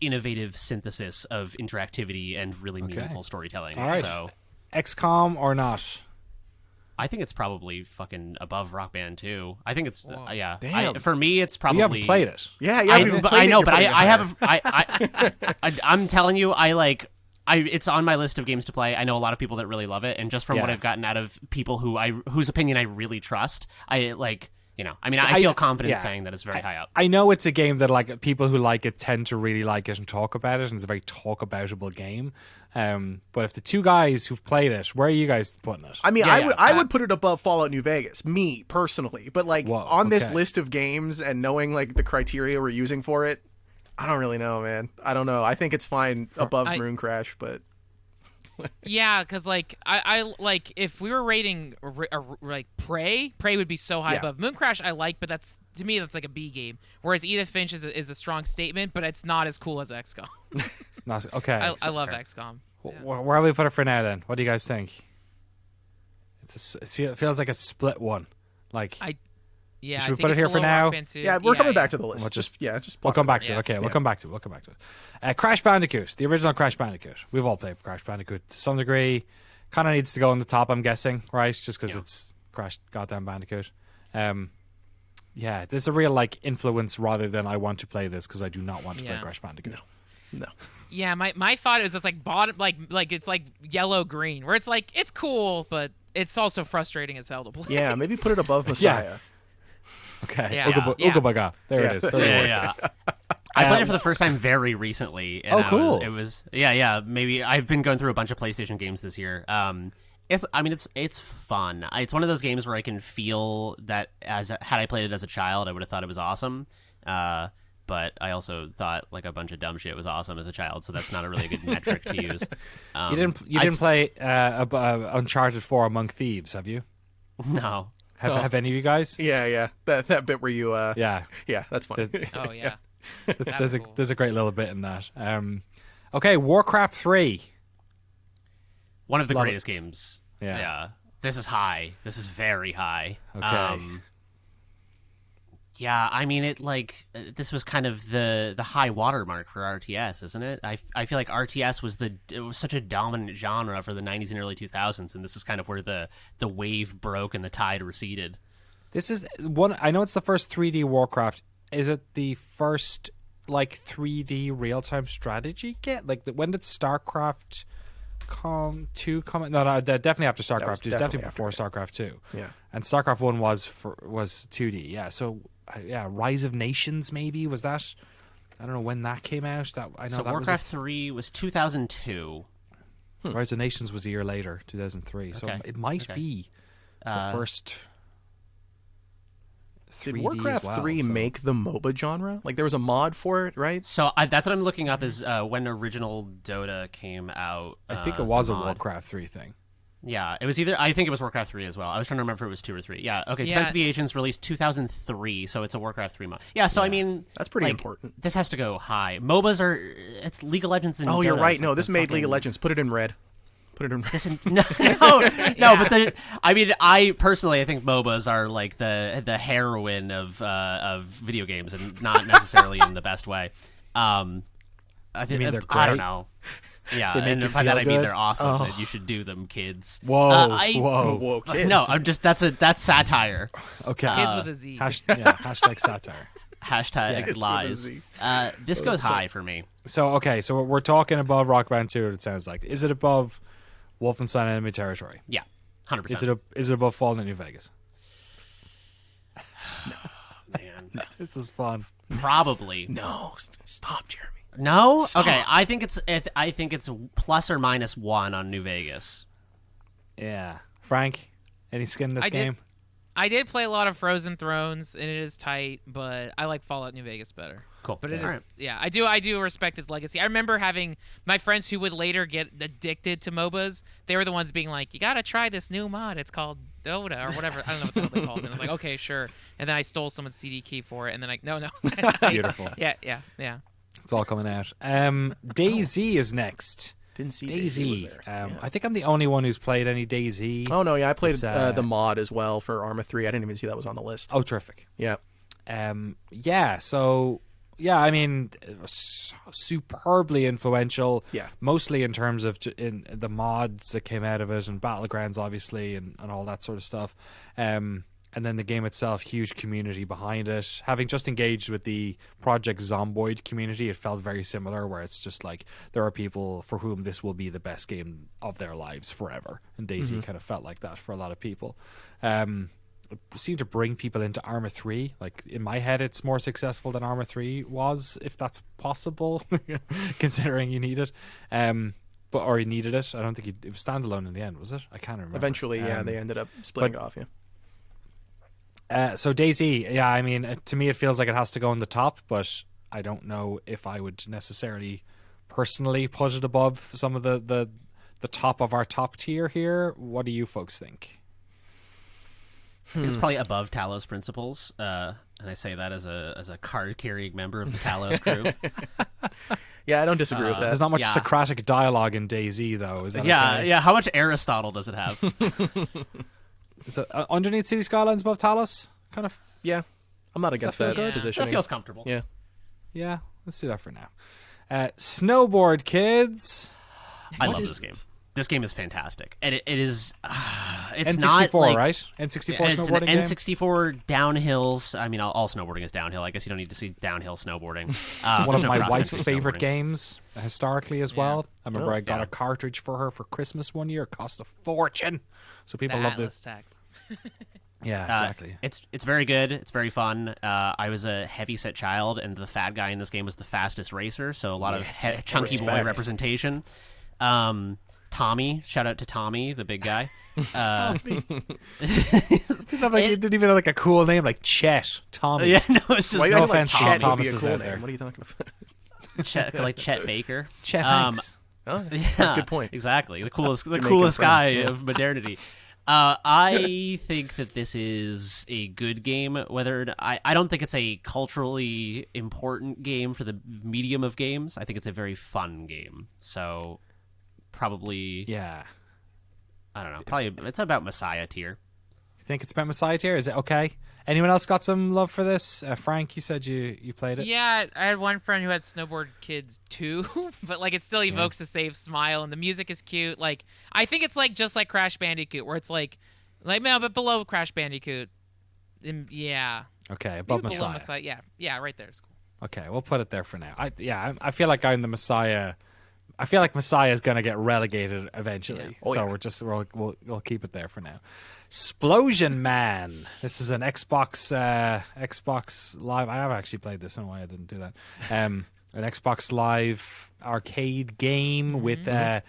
innovative synthesis of interactivity and really meaningful storytelling. All right. So, XCOM or not? I think it's probably fucking above Rock Band 2. I think it's yeah. Damn. For me, it's probably. You haven't played it. Yeah, you haven't even played I it, know, you're but putting it I higher. have. I'm telling you, it's on my list of games to play. I know a lot of people that really love it, and just from what Yeah. I've gotten out of people whose opinion I really trust, I like. I mean, I feel confident saying that it's very high up. I know it's a game that like people who like it tend to really like it and talk about it, and it's a very talk aboutable game. But if the two guys who've played it, where are you guys putting it? I mean, Yeah, I would put it above Fallout New Vegas, me personally. But like Whoa, on this okay. list of games and knowing like the criteria we're using for it, I don't really know, man. I don't know. I think it's fine above Moon Crash, but Yeah, because like I like if we were rating like Prey would be so high Yeah. above Moon Crash. I like, but that's to me that's like a B game. Whereas Edith Finch is a strong statement, but it's not as cool as XCOM. Okay. I love XCOM. Where will we put it for now then? What do you guys think? It feels like a split one. Like Yeah, Should we I think put it it's here for below now? Rock Band 2. yeah, we're coming back to the list. We'll just we'll come back to Yeah. it. Okay, Yeah. we'll come back to it. Crash Bandicoot, the original Crash Bandicoot. We've all played Crash Bandicoot to some degree. Kind of needs to go on the top, I'm guessing, right? Just because it's Crash goddamn Bandicoot. Yeah, there's a real like influence rather than I want to play this because I do not want to play Yeah. Crash Bandicoot. No. Yeah, my thought is it's like bottom like it's like yellow green where it's like it's cool, but it's also frustrating as hell to play. Yeah, maybe put it above Messiah. Okay, Yeah. Ooga Booga. There Yeah. it is. There it is. Yeah. I played it for the first time very recently. And cool. It was maybe I've been going through a bunch of PlayStation games this year. It's fun. It's one of those games where I can feel that had I played it as a child, I would have thought it was awesome. But I also thought like a bunch of dumb shit was awesome as a child, so that's not a really good metric to use. You didn't play Uncharted 4 Among Thieves, have you? No. Have any of you guys? Yeah. That bit where you Yeah. yeah, that's funny. Oh yeah. cool. There's a great little bit in that. Okay, Warcraft 3. One of the Love greatest games. Yeah. Yeah. This is high. This is very high. Okay. Yeah, I mean, this was kind of the high watermark for RTS, isn't it? I feel like RTS was such a dominant genre for the 90s and early 2000s, and this is kind of where the wave broke and the tide receded. This is one. I know it's the first 3D Warcraft. Is it the first like 3D real time strategy game? Like when did StarCraft 2 come in? No, definitely after StarCraft 2. It's definitely before StarCraft 2. Yeah. And StarCraft 1 was 2D. Yeah. So Rise of Nations maybe was that? I don't know when that came out. I know So that Warcraft 3 was 2002. Rise of Nations was a year later, 2003. So Okay. it might be the first. Did 3D Warcraft as well, 3 so- make the MOBA genre? Like there was a mod for it, right? So that's what I'm looking up is when original Dota came out. I think it was a mod. Warcraft 3 thing. Yeah, it was I think it was Warcraft 3 as well. I was trying to remember if it was 2 or 3. Yeah, okay. Yeah. Defense of the Agents released 2003, so it's a Warcraft 3 mod. Yeah, so I mean... That's pretty like, important. This has to go high. MOBAs are... It's League of Legends and Oh, you're Dota, right. so No, the this made League of fucking- Legends. Put it in red. Put it in red. This in, no, but I mean, I personally, I think MOBAs are like the heroine of video games, and not necessarily in the best way. I think mean they're I don't great? know. Yeah, They make and you by that feel I mean good? they're awesome, and you should do them, kids. Whoa, Whoa, kids. No, I'm just that's satire. Okay. Kids with a Z. Hashtag satire. Hashtag Kids with a lies. Z. This goes high for me. So okay, we're talking above Rock Band 2. It sounds like. Is it above Wolfenstein Enemy Territory? Yeah, 100%. Is it above Fallout New Vegas? Man, This is fun. probably. No, stop, Jeremy. No? Stop. Okay, I think it's plus or minus 1 on New Vegas. Yeah, Frank, any skin in this I game? I did play a lot of Frozen Thrones, and it is tight, but I like Fallout New Vegas better. Cool. But it is, Alright. yeah, I do respect his legacy. I remember having my friends who would later get addicted to MOBAs. They were the ones being like, "You gotta try this new mod. It's called Dota or whatever." I don't know what the hell they called it. And I was like, "Okay, sure." And then I stole someone's CD key for it, and then no. Beautiful. Yeah. It's all coming out. DayZ is next. Didn't see DayZ was DayZ. there. Yeah. I think I'm the only one who's played any DayZ. Oh no, yeah, I played It's, the mod as well for Arma 3. I didn't even see that was on the list. Oh, terrific. Yeah. Yeah. So yeah, I mean, it was superbly influential. Yeah. Mostly in terms of in the mods that came out of it and Battlegrounds, obviously, and all that sort of stuff. And then the game itself, huge community behind it. Having just engaged with the Project Zomboid community, it felt very similar, where it's just like there are people for whom this will be the best game of their lives forever. And DayZ kind of felt like that for a lot of people. It seemed to bring people into Arma 3. Like, in my head, it's more successful than Arma 3 was, if that's possible, considering you need it. Or you needed it. I don't think it was standalone in the end, was it? I can't remember. Eventually, yeah, they ended up splitting it off, yeah. So DayZ, yeah, I mean, to me it feels like it has to go on the top, but I don't know if I would necessarily personally put it above some of the top of our top tier here. What do you folks think? I think it's probably above Talos Principles, and I say that as a card-carrying member of the Talos crew. Yeah, I don't disagree with that. There's not much Socratic dialogue in DayZ, though. Is that okay? Yeah. How much Aristotle does it have? Is it underneath City Skylines above Talos? Kind of. Yeah, I'm not against that positioning. That feels comfortable. Yeah. Yeah, let's do that for now. Snowboard Kids. I love this game. This game is fantastic, and it is. It's N64, not like, right? N64 it's snowboarding an game? N64 downhills. I mean, all snowboarding is downhill. I guess you don't need to see downhill snowboarding. One of there's no my cross wife's country favorite snowboarding. games historically as well. I remember I got yeah. a cartridge for her for Christmas one year. It cost a fortune. So people The love Atlas this. tax. Yeah, exactly. It's very good. It's very fun. I was a heavy-set child, and the fat guy in this game was the fastest racer, so a lot of chunky boy respect. representation. Tommy, shout out to Tommy, the big guy. You didn't even have like a cool name like Chet, Tommy. Yeah, no, it's just Why no no offense to Chet would be a Thomases cool out name. there. What are you talking about? like Chet Baker. Chet Hanks. Oh, Yeah, good point. Exactly, the coolest Jamaican guy friend. of modernity. I think that this is a good game. I don't think it's a culturally important game for the medium of games. I think it's a very fun game. So probably, Yeah. I don't know. Probably it's about Messiah tier. You think it's about Messiah tier? Is it okay? Anyone else got some love for this? Frank, you said you played it. Yeah, I had one friend who had Snowboard Kids too, but like it still evokes a safe smile, and the music is cute. Like I think it's like just like Crash Bandicoot, where it's like no, but below Crash Bandicoot. Yeah. Okay, above Maybe below Messiah. Yeah, right there is cool. Okay, we'll put it there for now. I feel like I'm the Messiah. I feel like Messiah is going to get relegated eventually. Yeah. We'll keep it there for now. Splosion Man. This is an Xbox Live. I have actually played this. I don't know why I didn't do that. An Xbox Live arcade game with a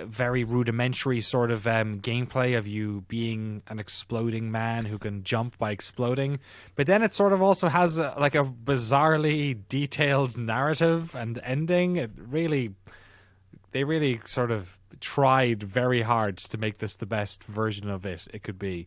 very rudimentary sort of gameplay of you being an exploding man who can jump by exploding. But then it sort of also has a bizarrely detailed narrative and ending. They really sort of tried very hard to make this the best version of it could be.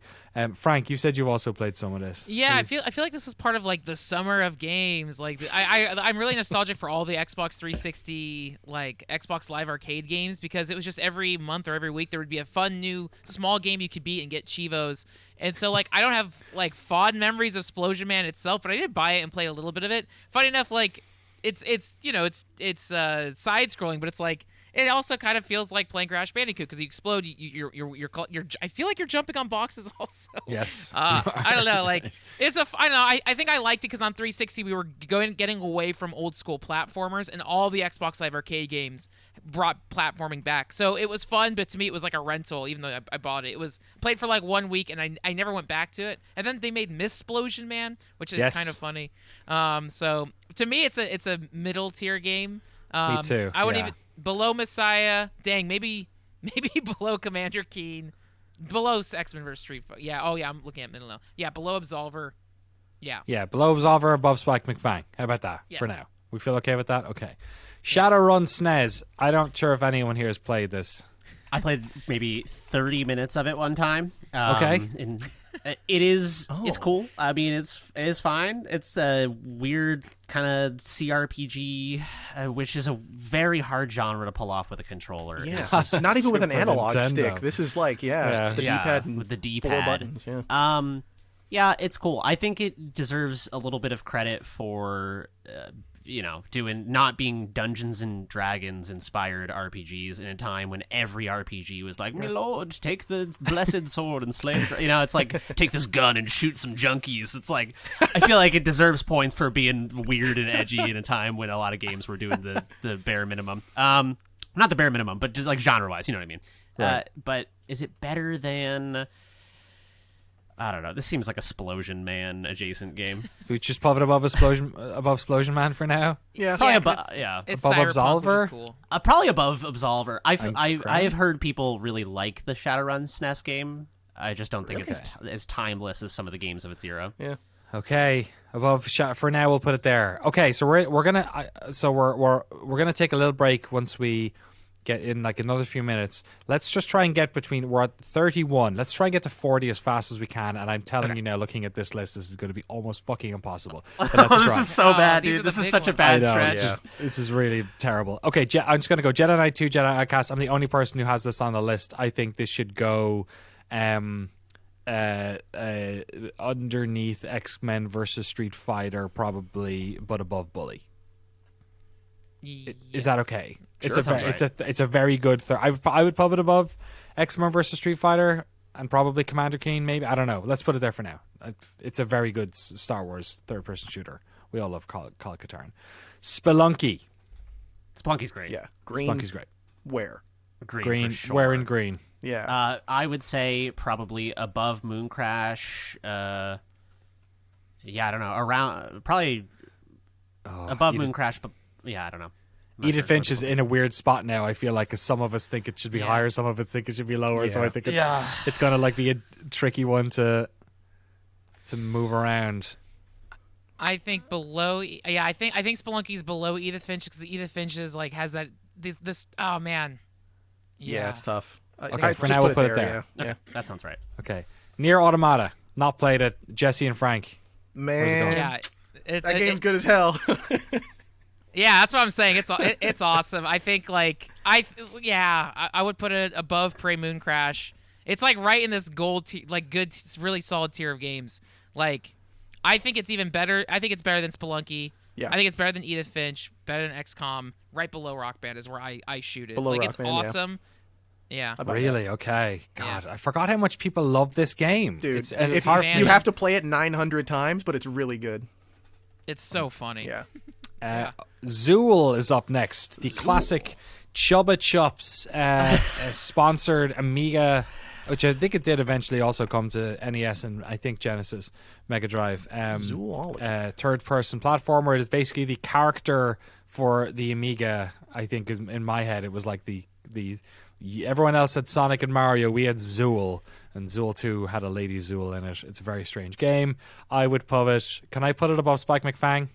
Frank, you said you've also played some of this. Yeah, I feel like this was part of like the summer of games. Like I'm really nostalgic for all the Xbox 360 like Xbox Live arcade games, because it was just every month or every week there would be a fun new small game you could beat and get Chivos. And so like I don't have like fond memories of Splosion Man itself, but I did buy it and play a little bit of it. Funny enough, like it's side scrolling, but it's like it also kind of feels like playing Crash Bandicoot because you explode. You're I feel like you're jumping on boxes also. Yes. I don't know. Like I don't know. I think I liked it because on 360 we were getting away from old school platformers, and all the Xbox Live arcade games brought platforming back. So it was fun, but to me it was like a rental. Even though I bought it, it was played for like 1 week, and I never went back to it. And then they made Missplosion Man, which is kind of funny. So to me it's a middle tier game. Me too. I would yeah. even below Messiah. Dang, maybe below Commander Keen, below X-Men vs. Street Fighter. Yeah. Oh yeah, I'm looking at middle now. Yeah, below Absolver. Yeah. Yeah, below Absolver, above Spike McFang. How about that for Yes. now? We feel okay with that? Okay. Shadowrun SNES. I'm not sure if anyone here has played this. I played maybe 30 minutes of it one time. Okay. And it's cool. I mean, it is fine. It's a weird kind of CRPG, which is a very hard genre to pull off with a controller. Yeah, not even with an Super analog Nintendo. stick. This is like just the D-pad and with the D-pad. 4 buttons. Yeah. Yeah, it's cool. I think it deserves a little bit of credit for, not being Dungeons and Dragons inspired RPGs in a time when every RPG was like, "My lord, take the blessed sword and slay." It's like, take this gun and shoot some junkies. It's like, I feel like it deserves points for being weird and edgy in a time when a lot of games were doing the bare minimum. Not the bare minimum, but just like genre wise, you know what I mean? Right. But is it better than? I don't know. This seems like a Splosion Man adjacent game. We just pop it above Explosion Man for now. Yeah. Probably Yeah, 'cause it's Above Cyberpunk, which Absolver? is cool. Probably above Absolver. I Graham? have heard people really like the Shadowrun SNES game. I just don't think it's as timeless as some of the games of its era. Yeah. Okay, above shot for now. We'll put it there. Okay, so we're gonna take a little break once we get in like another few minutes. Let's just try and get we're at 31. Let's try and get to 40 as fast as we can. And I'm telling you now, looking at this list, this is going to be almost fucking impossible. But let's This try. is so bad, these are dude. the This is big such a ones. bad I know, stretch. this is really terrible. Okay, I'm just going to go Jedi Knight 2, Jedi Outcast. I'm the only person who has this on the list. I think this should go underneath X-Men versus Street Fighter, probably, but above Bully. Is that okay? Sure, It's a very good. I would put it above X-Men versus Street Fighter and probably Commander Keen. Maybe, I don't know. Let's put it there for now. It's a very good Star Wars third-person shooter. We all love Call of Cthulhu. Spelunky. Splunky's great. Yeah. Green. Spelunky's great. Where? Green. for sure. Wearing green. Yeah. I would say probably above Mooncrash. I don't know. Around probably above Mooncrash, but yeah, I don't know. I'm not Edith sure. Finch is in a weird spot now. I feel like 'cause some of us think it should be higher, some of us think it should be lower. So Yeah. I think it's gonna like be a tricky one to move around. I think below. Yeah, I think Spelunky's below Edith Finch because Edith Finch is like has that this. Oh man. yeah. It's tough. Okay, for now we'll put it there. Yeah. Okay, that sounds right. Okay, Near Automata. Not played it. Jesse and Frank. Man. Yeah. That game's good as hell. Yeah, that's what I'm saying. It's awesome. I think like I would put it above Prey Moon Crash. It's like right in this gold like good really solid tier of games. Like I think it's even better. I think it's better than Spelunky. Yeah. I think it's better than Edith Finch, better than XCOM. Right below Rock Band is where I shoot it. Below like Rock it's Band, yeah. awesome. Yeah. About Really? Okay. God, I forgot how much people love this game. Dude, it's if hard. man. you have to play it 900 times, but it's really good. It's so funny. Yeah. Zool is up next. The classic Chubba Chups sponsored Amiga, which I think it did eventually also come to NES and I think Genesis, Mega Drive. Zoology. Third-person platformer. It is basically the character for the Amiga. I think is in my head it was like the everyone else had Sonic and Mario. We had Zool, and Zool 2 had a Lady Zool in it. It's a very strange game. I would put it. Can I put it above Spike McFang?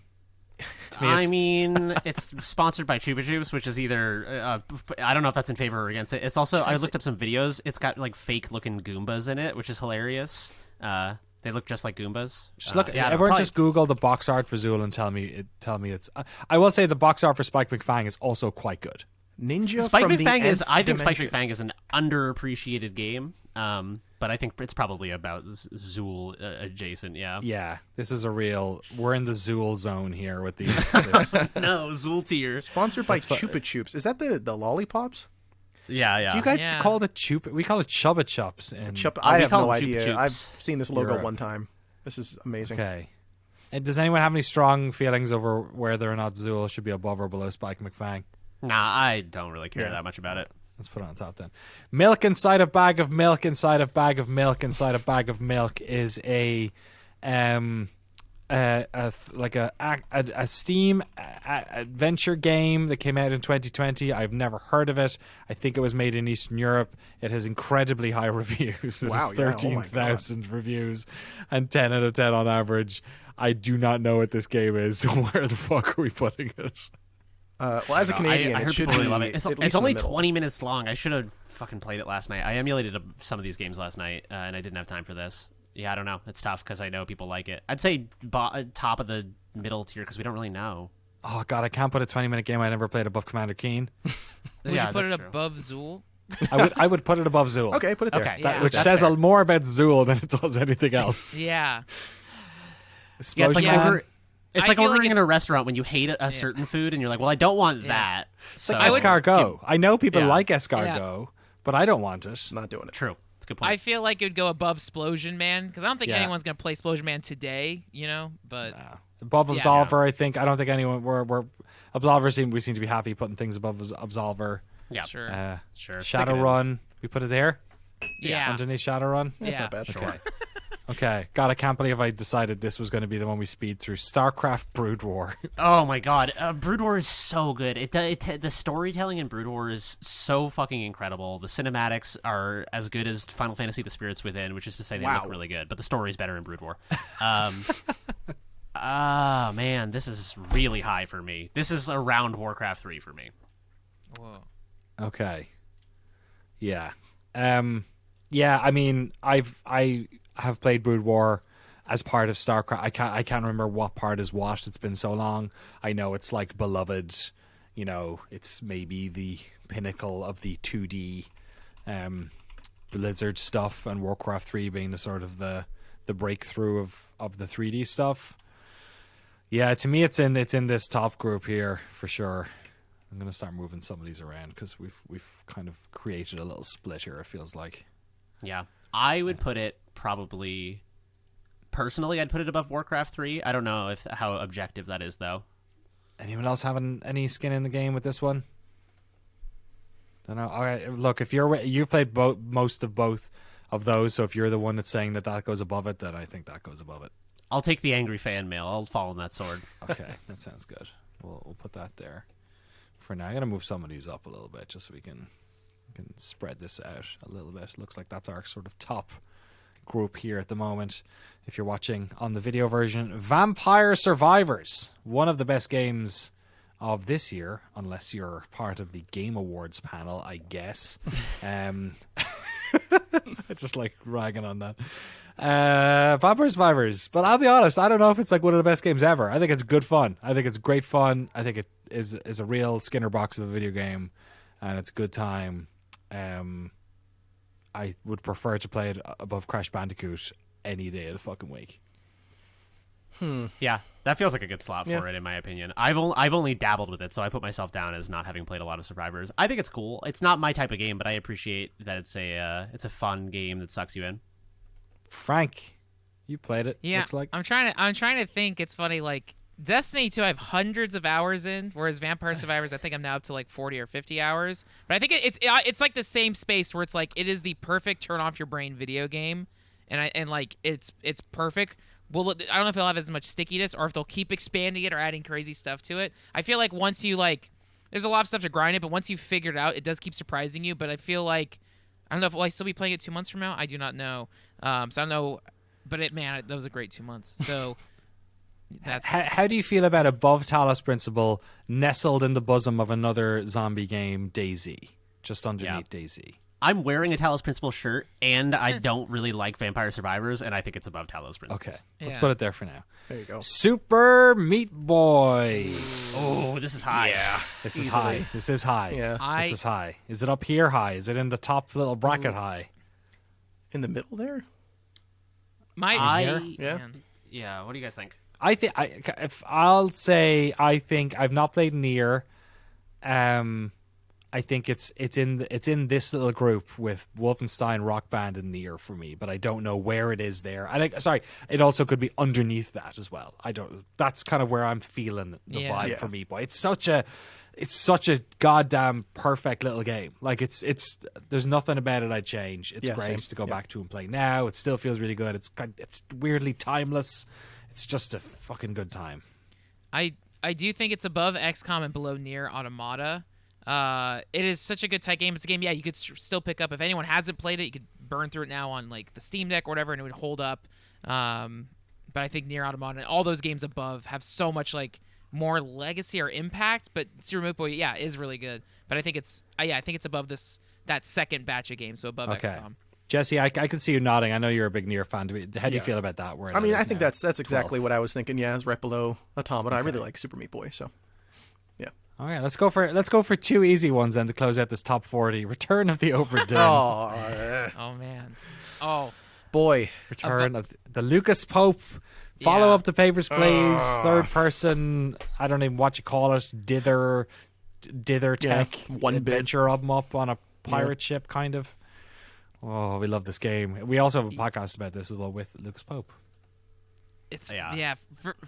To me, I mean, it's sponsored by Chupa Chups, which is either I don't know if that's in favor or against it. It's also I looked up some videos. It's got like fake looking Goombas in it, which is hilarious. They look just like Goombas. Just look. Yeah, everyone probably- just Google the box art for Zool and tell me it's. I will say the box art for Spike McFang is also quite good. Ninja Spike from McFang the is. Nth I think Spike Dimension. McFang is an underappreciated game. But I think it's probably about Zool adjacent. Yeah. Yeah, this is a real. We're in the Zool zone here with these. No, Zool tier. Sponsored by Chupa Chups. Is that the lollipops? Yeah, yeah. Do you guys Yeah. call it Chupa? We call it Chubba Chups. And I we have call no them Chupa idea. Chups. I've seen this logo You're a- one time. This is amazing. Okay. And does anyone have any strong feelings over whether or not Zool should be above or below Spike McFang? Nah, I don't really care Yeah. that much about it. Let's put it on top then. Milk inside a bag of milk inside a bag of milk inside a bag of milk is a Steam adventure game that came out in 2020. I've never heard of it. I think it was made in Eastern Europe. It has incredibly high reviews. It Wow, has yeah. Oh my 13,000 reviews and 10 out of 10 on average. I do not know what this game is. Where the fuck are we putting it? Well, as a Canadian, I it heard should people really be love it. at It's least only in the middle. 20 minutes long. I should have fucking played it last night. I emulated some of these games last night, and I didn't have time for this. Yeah, I don't know. It's tough because I know people like it. I'd say top of the middle tier because we don't really know. Oh god, I can't put a 20-minute game I never played above Commander Keen. Would Yeah, you put it that's true. above Zool? I would put it above Zool. Okay, put it there. Okay. That, Yeah, which that's says fair. more about Zool than it does anything else. Yeah. Yeah, it's like Yeah. it's I like feel like ordering in it's- a restaurant when you hate a certain food and you're like, well, I don't want that. So Escargot. I know people Yeah. like escargot, but I don't want it. Not doing it. True. It's a good point. I feel like it would go above Splosion Man because I don't think Yeah. anyone's gonna play Splosion Man today, But Above Yeah. Absolver, I think. I don't think anyone. We're Absolver. We seem to be happy putting things above Absolver. yeah. sure. Sure. Stick it in. Shadowrun. We put it there Yeah. underneath Shadowrun. That's Yeah. not bad. Okay. Okay. God, I can't believe I decided this was going to be the one we speed through. StarCraft Brood War. Oh my god, Brood War is so good. The storytelling in Brood War is so fucking incredible. The cinematics are as good as Final Fantasy: The Spirits Within, which is to say they Wow. look really good, but the story's better in Brood War. Ah, man, this is really high for me. This is around Warcraft 3 for me. Whoa. Okay. Yeah. Yeah. I mean, I have played Brood War as part of StarCraft. I can't remember what part is what. It's been so long. I know it's like beloved. It's maybe the pinnacle of the 2D Blizzard stuff, and Warcraft 3 being the sort of the breakthrough of the 3D stuff. Yeah, to me, it's in this top group here for sure. I'm gonna start moving some of these around because we've kind of created a little split here. It feels like. Yeah, I would put it probably. Personally, I'd put it above Warcraft 3. I don't know how objective that is, though. Anyone else having any skin in the game with this one? Don't know. All right, look, if you've played most of both of those, so if you're the one that's saying that goes above it, then I think that goes above it. I'll take the angry fan mail. I'll fall on that sword. Okay, that sounds good. We'll put that there for now. I'm gonna move some of these up a little bit just so we can spread this out a little bit. Looks like that's our sort of top group here at the moment. If you're watching on the video version, Vampire Survivors, one of the best games of this year, unless you're part of the Game Awards panel, I guess. I just like ragging on that. Vampire Survivors, but I'll be honest, I don't know if it's like one of the best games ever. I think it's good fun. I think it's great fun. I think it is a real Skinner box of a video game, and it's good time. I would prefer to play it above Crash Bandicoot any day of the fucking week. Yeah, that feels like a good slot for Yeah. it, in my opinion. I've only dabbled with it, so I put myself down as not having played a lot of Survivors. I think it's cool. It's not my type of game, but I appreciate that it's a fun game that sucks you in. Frank, you played it. Yeah, looks like. I'm trying to think. It's funny, like Destiny 2, I have hundreds of hours in, whereas Vampire Survivors, I think I'm now up to like 40 or 50 hours. But I think it's like the same space where it's like it is the perfect turn off your brain video game, and like it's perfect. I don't know if it'll have as much stickiness or if they'll keep expanding it or adding crazy stuff to it. I feel like once you there's a lot of stuff to grind it, but once you figure it out, it does keep surprising you. But I feel like I don't know if will I still be playing it 2 months from now. I do not know. So I don't know. But that was a great 2 months. So that's How do you feel about above Talos Principle, nestled in the bosom of another zombie game, Daisy, just underneath Daisy? I'm wearing a Talos Principle shirt, and I don't really like Vampire Survivors, and I think it's above Talos Principles. Okay, let's Yeah. put it there for now. There you go. Super Meat Boy. Oh, this is high. Yeah. This is Easily. high. This is high. Yeah. This is high. Is it up here high? Is it in the top little bracket high? In the middle there? Yeah. Yeah. What do you guys think? I think I think I've not played Nier. I think it's in this little group with Wolfenstein, Rock Band, and Nier for me, but I don't know where it is there. It also could be underneath that as well. I don't. That's kind of where I'm feeling the vibe Yeah. for Meat Boy. It's such a goddamn perfect little game. Like it's there's nothing about it I'd change. It's Yeah, great same. to go Yeah. back to and play now. It still feels really good. It's weirdly timeless. It's just a fucking good time. I do think it's above XCOM and below Nier Automata. It is such a good tight game. It's a game, you could still pick up. If anyone hasn't played it, you could burn through it now on like the Steam Deck or whatever, and it would hold up. But I think Nier Automata and all those games above have so much like more legacy or impact. But Super Meat Boy, is really good. But I think it's above that second batch of games, so above Okay. XCOM. Jesse, I can see you nodding. I know you're a big Nier fan. How do you Yeah. feel about that? Where I mean, that I is think now? that's exactly 12th. what I was thinking. Yeah, it's right below Automata. I really like Super Meat Boy, so yeah. All right, let's go for two easy ones then to close out this top 40. Return of the Oberdin. Oh man. Oh. Boy. Return of the Lucas Pope. Follow up to Papers, Please. Third person. I don't even what you call it. Dither tech. One bit. Adventure up on a pirate ship, kind of. Oh, we love this game. We also have a podcast about this as well with Lucas Pope. It's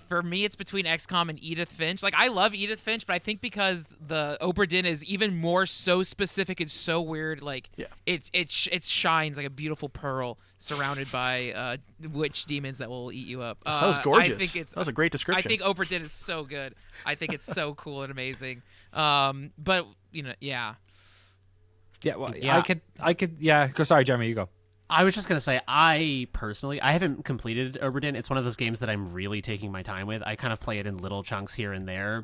for me it's between XCOM and Edith Finch. Like I love Edith Finch, but I think because the Oberdin is even more so specific and so weird, like it shines like a beautiful pearl surrounded by witch demons that will eat you up. That was gorgeous. I think that was a great description. I think Oberdin is so good. I think it's so cool and amazing. But Yeah, well, I could. Yeah, go. Sorry, Jeremy, you go. I was just going to say, I haven't completed Oberdin. It's one of those games that I'm really taking my time with. I kind of play it in little chunks here and there.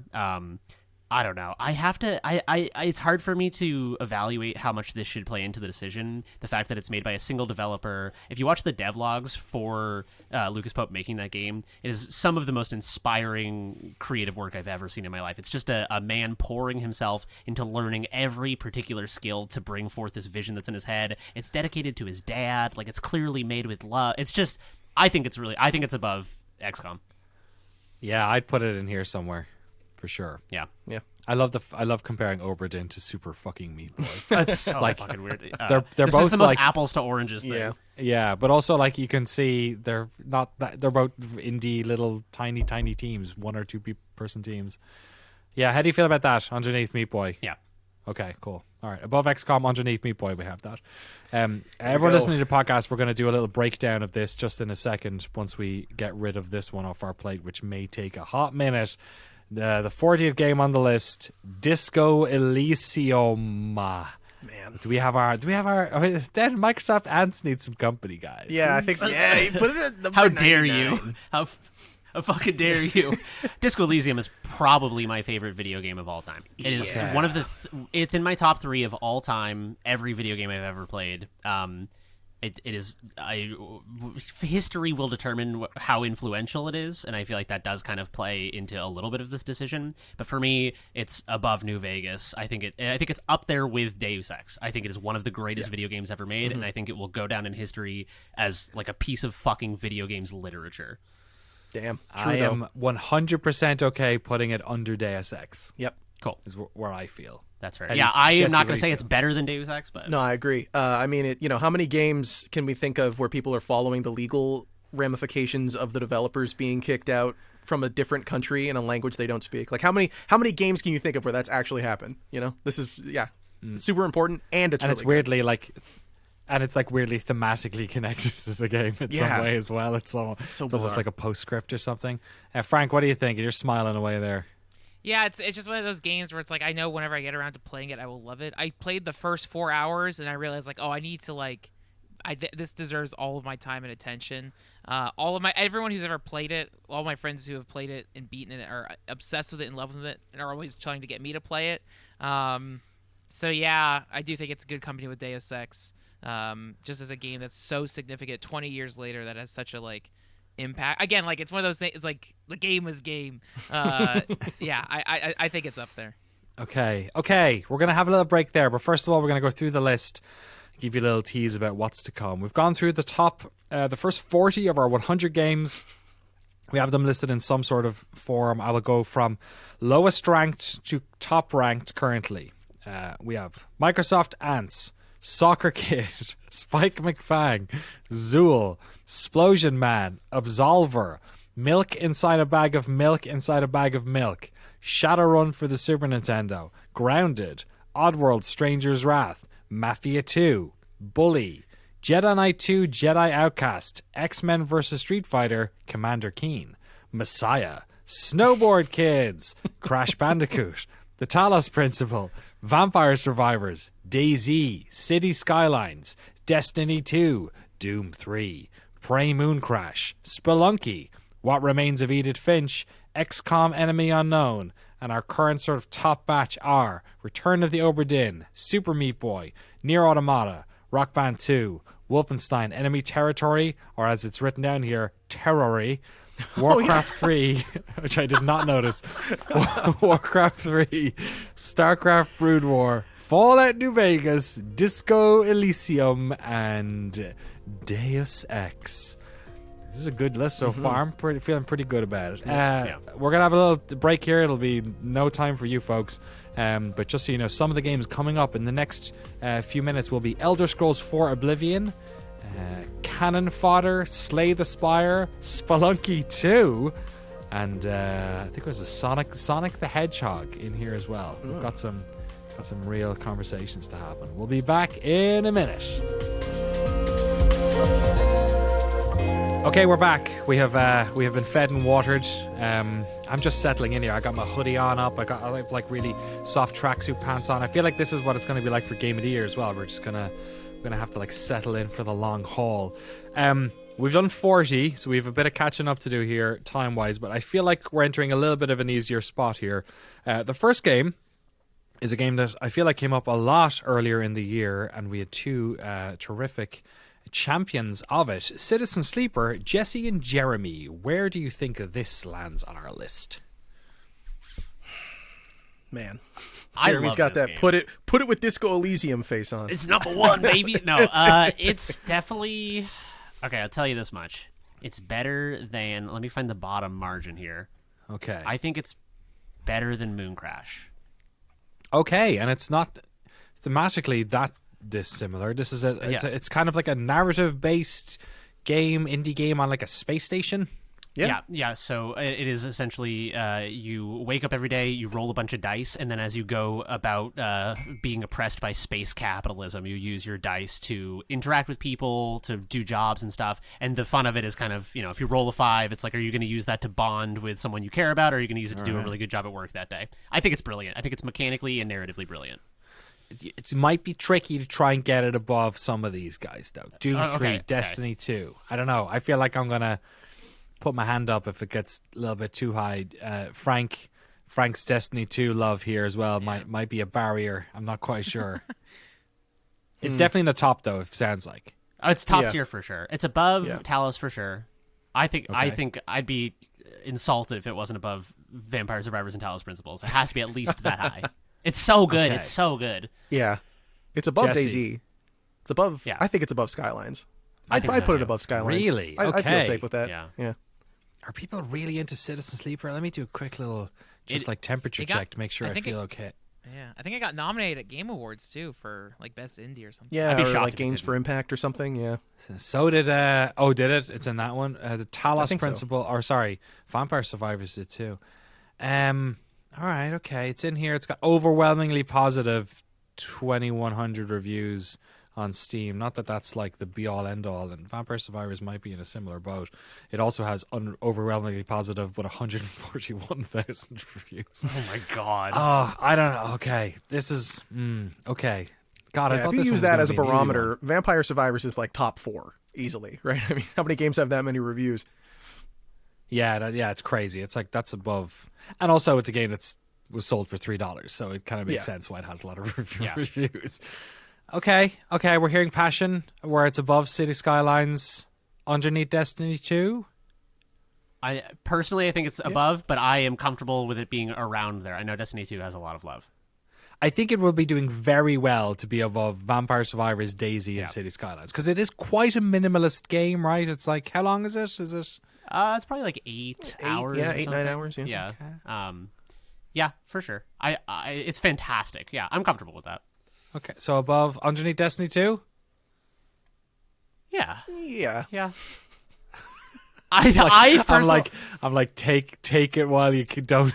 I don't know. I have to. It's hard for me to evaluate how much this should play into the decision. The fact that it's made by a single developer. If you watch the devlogs for Lucas Pope making that game, it is some of the most inspiring creative work I've ever seen in my life. It's just a man pouring himself into learning every particular skill to bring forth this vision that's in his head. It's dedicated to his dad. Like it's clearly made with love. It's just. I think it's above XCOM. Yeah, I'd put it in here somewhere. For sure. Yeah. I love comparing Oberdin to Super fucking Meat Boy. That's so fucking weird. They're this both is the most like apples to oranges thing. Yeah, but also like you can see they're both indie little tiny teams, 1 or 2 person teams. Yeah, how do you feel about that underneath Meat Boy? Yeah. Okay, cool. All right, above XCOM, underneath Meat Boy, we have that. Everyone listening to the podcast, we're going to do a little breakdown of this just in a second once we get rid of this one off our plate, which may take a hot minute. The 40th game on the list, Disco Elysium. Man, Do we have our? Then Microsoft Ants need some company, guys. Yeah, I think so. Yeah, you put it at number How dare 99. you? How fucking dare you? Disco Elysium is probably my favorite video game of all time. It is one of the. It's in my top 3 of all time. Every video game I've ever played. It is. History will determine how influential it is, and I feel like that does kind of play into a little bit of this decision. But for me, it's above New Vegas. I think it's up there with Deus Ex. I think it is one of the greatest video games ever made, and I think it will go down in history as like a piece of fucking video games literature. Damn, I am 100% okay putting it under Deus Ex. Yep. Cool. Is where I feel. That's fair. How do Yeah, you- I am Jesse, not what going do to say you it's feel? better than Deus Ex, but No, I agree. I mean, how many games can we think of where people are following the legal ramifications of the developers being kicked out from a different country in a language they don't speak? Like, how many games can you think of where that's actually happened? This is super important, and it's And really it's weirdly like. And it's like weirdly thematically connected to the game in some way as well. It's almost bizarre. like a postscript or something. Frank, what do you think? You're smiling away there. Yeah, it's just one of those games where it's like I know whenever I get around to playing it, I will love it. I played the first 4 hours and I realized like, I need to this deserves all of my time and attention. Everyone who's ever played it, all my friends who have played it and beaten it are obsessed with it and love with it and are always trying to get me to play it. So yeah, I do think it's a good company with Deus Ex. Just as a game that's so significant 20 years later that has such a impact. Again, it's one of those things. It's like the game is game. Yeah, I think it's up there. Okay. We're going to have a little break there. But first of all, we're going to go through the list, give you a little tease about what's to come. We've gone through the first 40 of our 100 games. We have them listed in some sort of form. I will go from lowest ranked to top ranked currently. We have Microsoft Ants, Soccer Kid, Spike McFang, Zool, Splosion Man, Absolver, Milk Inside a Bag of Milk Inside a Bag of Milk, Shadowrun for the Super Nintendo, Grounded, Oddworld Stranger's Wrath, Mafia 2, Bully, Jedi Knight 2, Jedi Outcast, X-Men vs. Street Fighter, Commander Keen, Messiah, Snowboard Kids, Crash Bandicoot, The Talos Principle, Vampire Survivors, DayZ, City Skylines, Destiny 2, Doom 3, Prey Moon Crash, Spelunky, What Remains of Edith Finch, XCOM Enemy Unknown, and our current sort of top batch are Return of the Oberdin, Super Meat Boy, Nier Automata, Rock Band 2, Wolfenstein Enemy Territory, or as it's written down here, Terrory, Warcraft 3, which I did not notice. Warcraft 3, StarCraft Brood War, Fallout New Vegas, Disco Elysium, and Deus Ex. This is a good list so far. I'm feeling pretty good about it. We're going to have a little break here. It'll be no time for you folks. But just so you know, some of the games coming up in the next few minutes will be Elder Scrolls 4 Oblivion, Cannon Fodder, Slay the Spire, Spelunky 2, and I think there's a Sonic the Hedgehog in here as well. We've got some real conversations to happen. We'll be back in a minute. Okay, we're back. We have been fed and watered. I'm just settling in here. I got my hoodie on up. I have like really soft tracksuit pants on. I feel like this is what it's going to be like for Game of the Year as well. We're gonna have to like settle in for the long haul. We've done 40, so we have a bit of catching up to do here time wise. But I feel like we're entering a little bit of an easier spot here. The first game is a game that I feel like came up a lot earlier in the year, and we had two terrific champions of it. Citizen Sleeper, Jesse and Jeremy. Where do you think this lands on our list? Man, I Jeremy's love got this that game. put it with Disco Elysium face on. It's number one, baby. No, it's definitely... Okay, I'll tell you this much. It's better than... Let me find the bottom margin here. Okay. I think it's better than Moon Crash. Okay, and it's not thematically that dissimilar. This is it's kind of like a narrative-based game, indie game on like a space station. Yeah. So it is essentially you wake up every day, you roll a bunch of dice, and then as you go about being oppressed by space capitalism, you use your dice to interact with people, to do jobs and stuff. And the fun of it is kind of, if you roll a 5, it's like, are you going to use that to bond with someone you care about, or are you going to use it to do a really good job at work that day? I think it's brilliant. I think it's mechanically and narratively brilliant. It might be tricky to try and get it above some of these guys, though. Doom 3, okay. Destiny 2. I don't know. I feel like I'm going to put my hand up if it gets a little bit too high. Frank's Destiny 2 love here as well might be a barrier. I'm not quite sure. It's definitely in the top, though, it sounds like. Oh, it's top tier for sure. It's above Yeah. Talos for sure. I think I'd be insulted if it wasn't above Vampire Survivors and Talos Principles. It has to be at least that high. It's so good. Okay. It's so good. Yeah, it's above Jesse. DayZ. It's above. Yeah. I think it's above Skylines. I I'd think probably so, put it too. above Skylines. Really? I feel Okay. safe with that. Yeah. Are people really into Citizen Sleeper? Let me do a quick little temperature it got- check to make sure I I think feel okay. Yeah, I think I got nominated at Game Awards too for like best indie or something. Yeah, I'd be or shocked like if it Games didn't. for Impact or something. Yeah. So did did it? It's in that one. The Talos think so. Principle, or sorry, Vampire Survivors did too. All right, okay, it's in here. It's got overwhelmingly positive 2,100 reviews on Steam. Not that that's like the be all end all, and Vampire Survivors might be in a similar boat. It also has overwhelmingly positive, but 141,000 reviews. Oh my god. Oh, I don't know. Okay, this is okay. God, I Yeah, thought if you this use was that gonna as a be an easy barometer, one. Vampire Survivors is like top 4 easily, right? I mean, how many games have that many reviews? Yeah, it's crazy. It's like that's above, and also it's a game was sold for $3, so it kind of makes sense why it has a lot of reviews. Okay, we're hearing Passion, where it's above City Skylines, underneath Destiny 2. I think it's above, but I am comfortable with it being around there. I know Destiny 2 has a lot of love. I think it will be doing very well to be above Vampire Survivors, DayZ, and City Skylines, because it is quite a minimalist game, right? It's like, how long is it? Is it? It's probably like 8 hours. Yeah, or 8-9 something. hours. Yeah. Yeah. Yeah, for sure. It's fantastic. Yeah, I'm comfortable with that. Okay, so above, underneath Destiny 2? Yeah. Yeah. Yeah. I'm like, take it while you can. Don't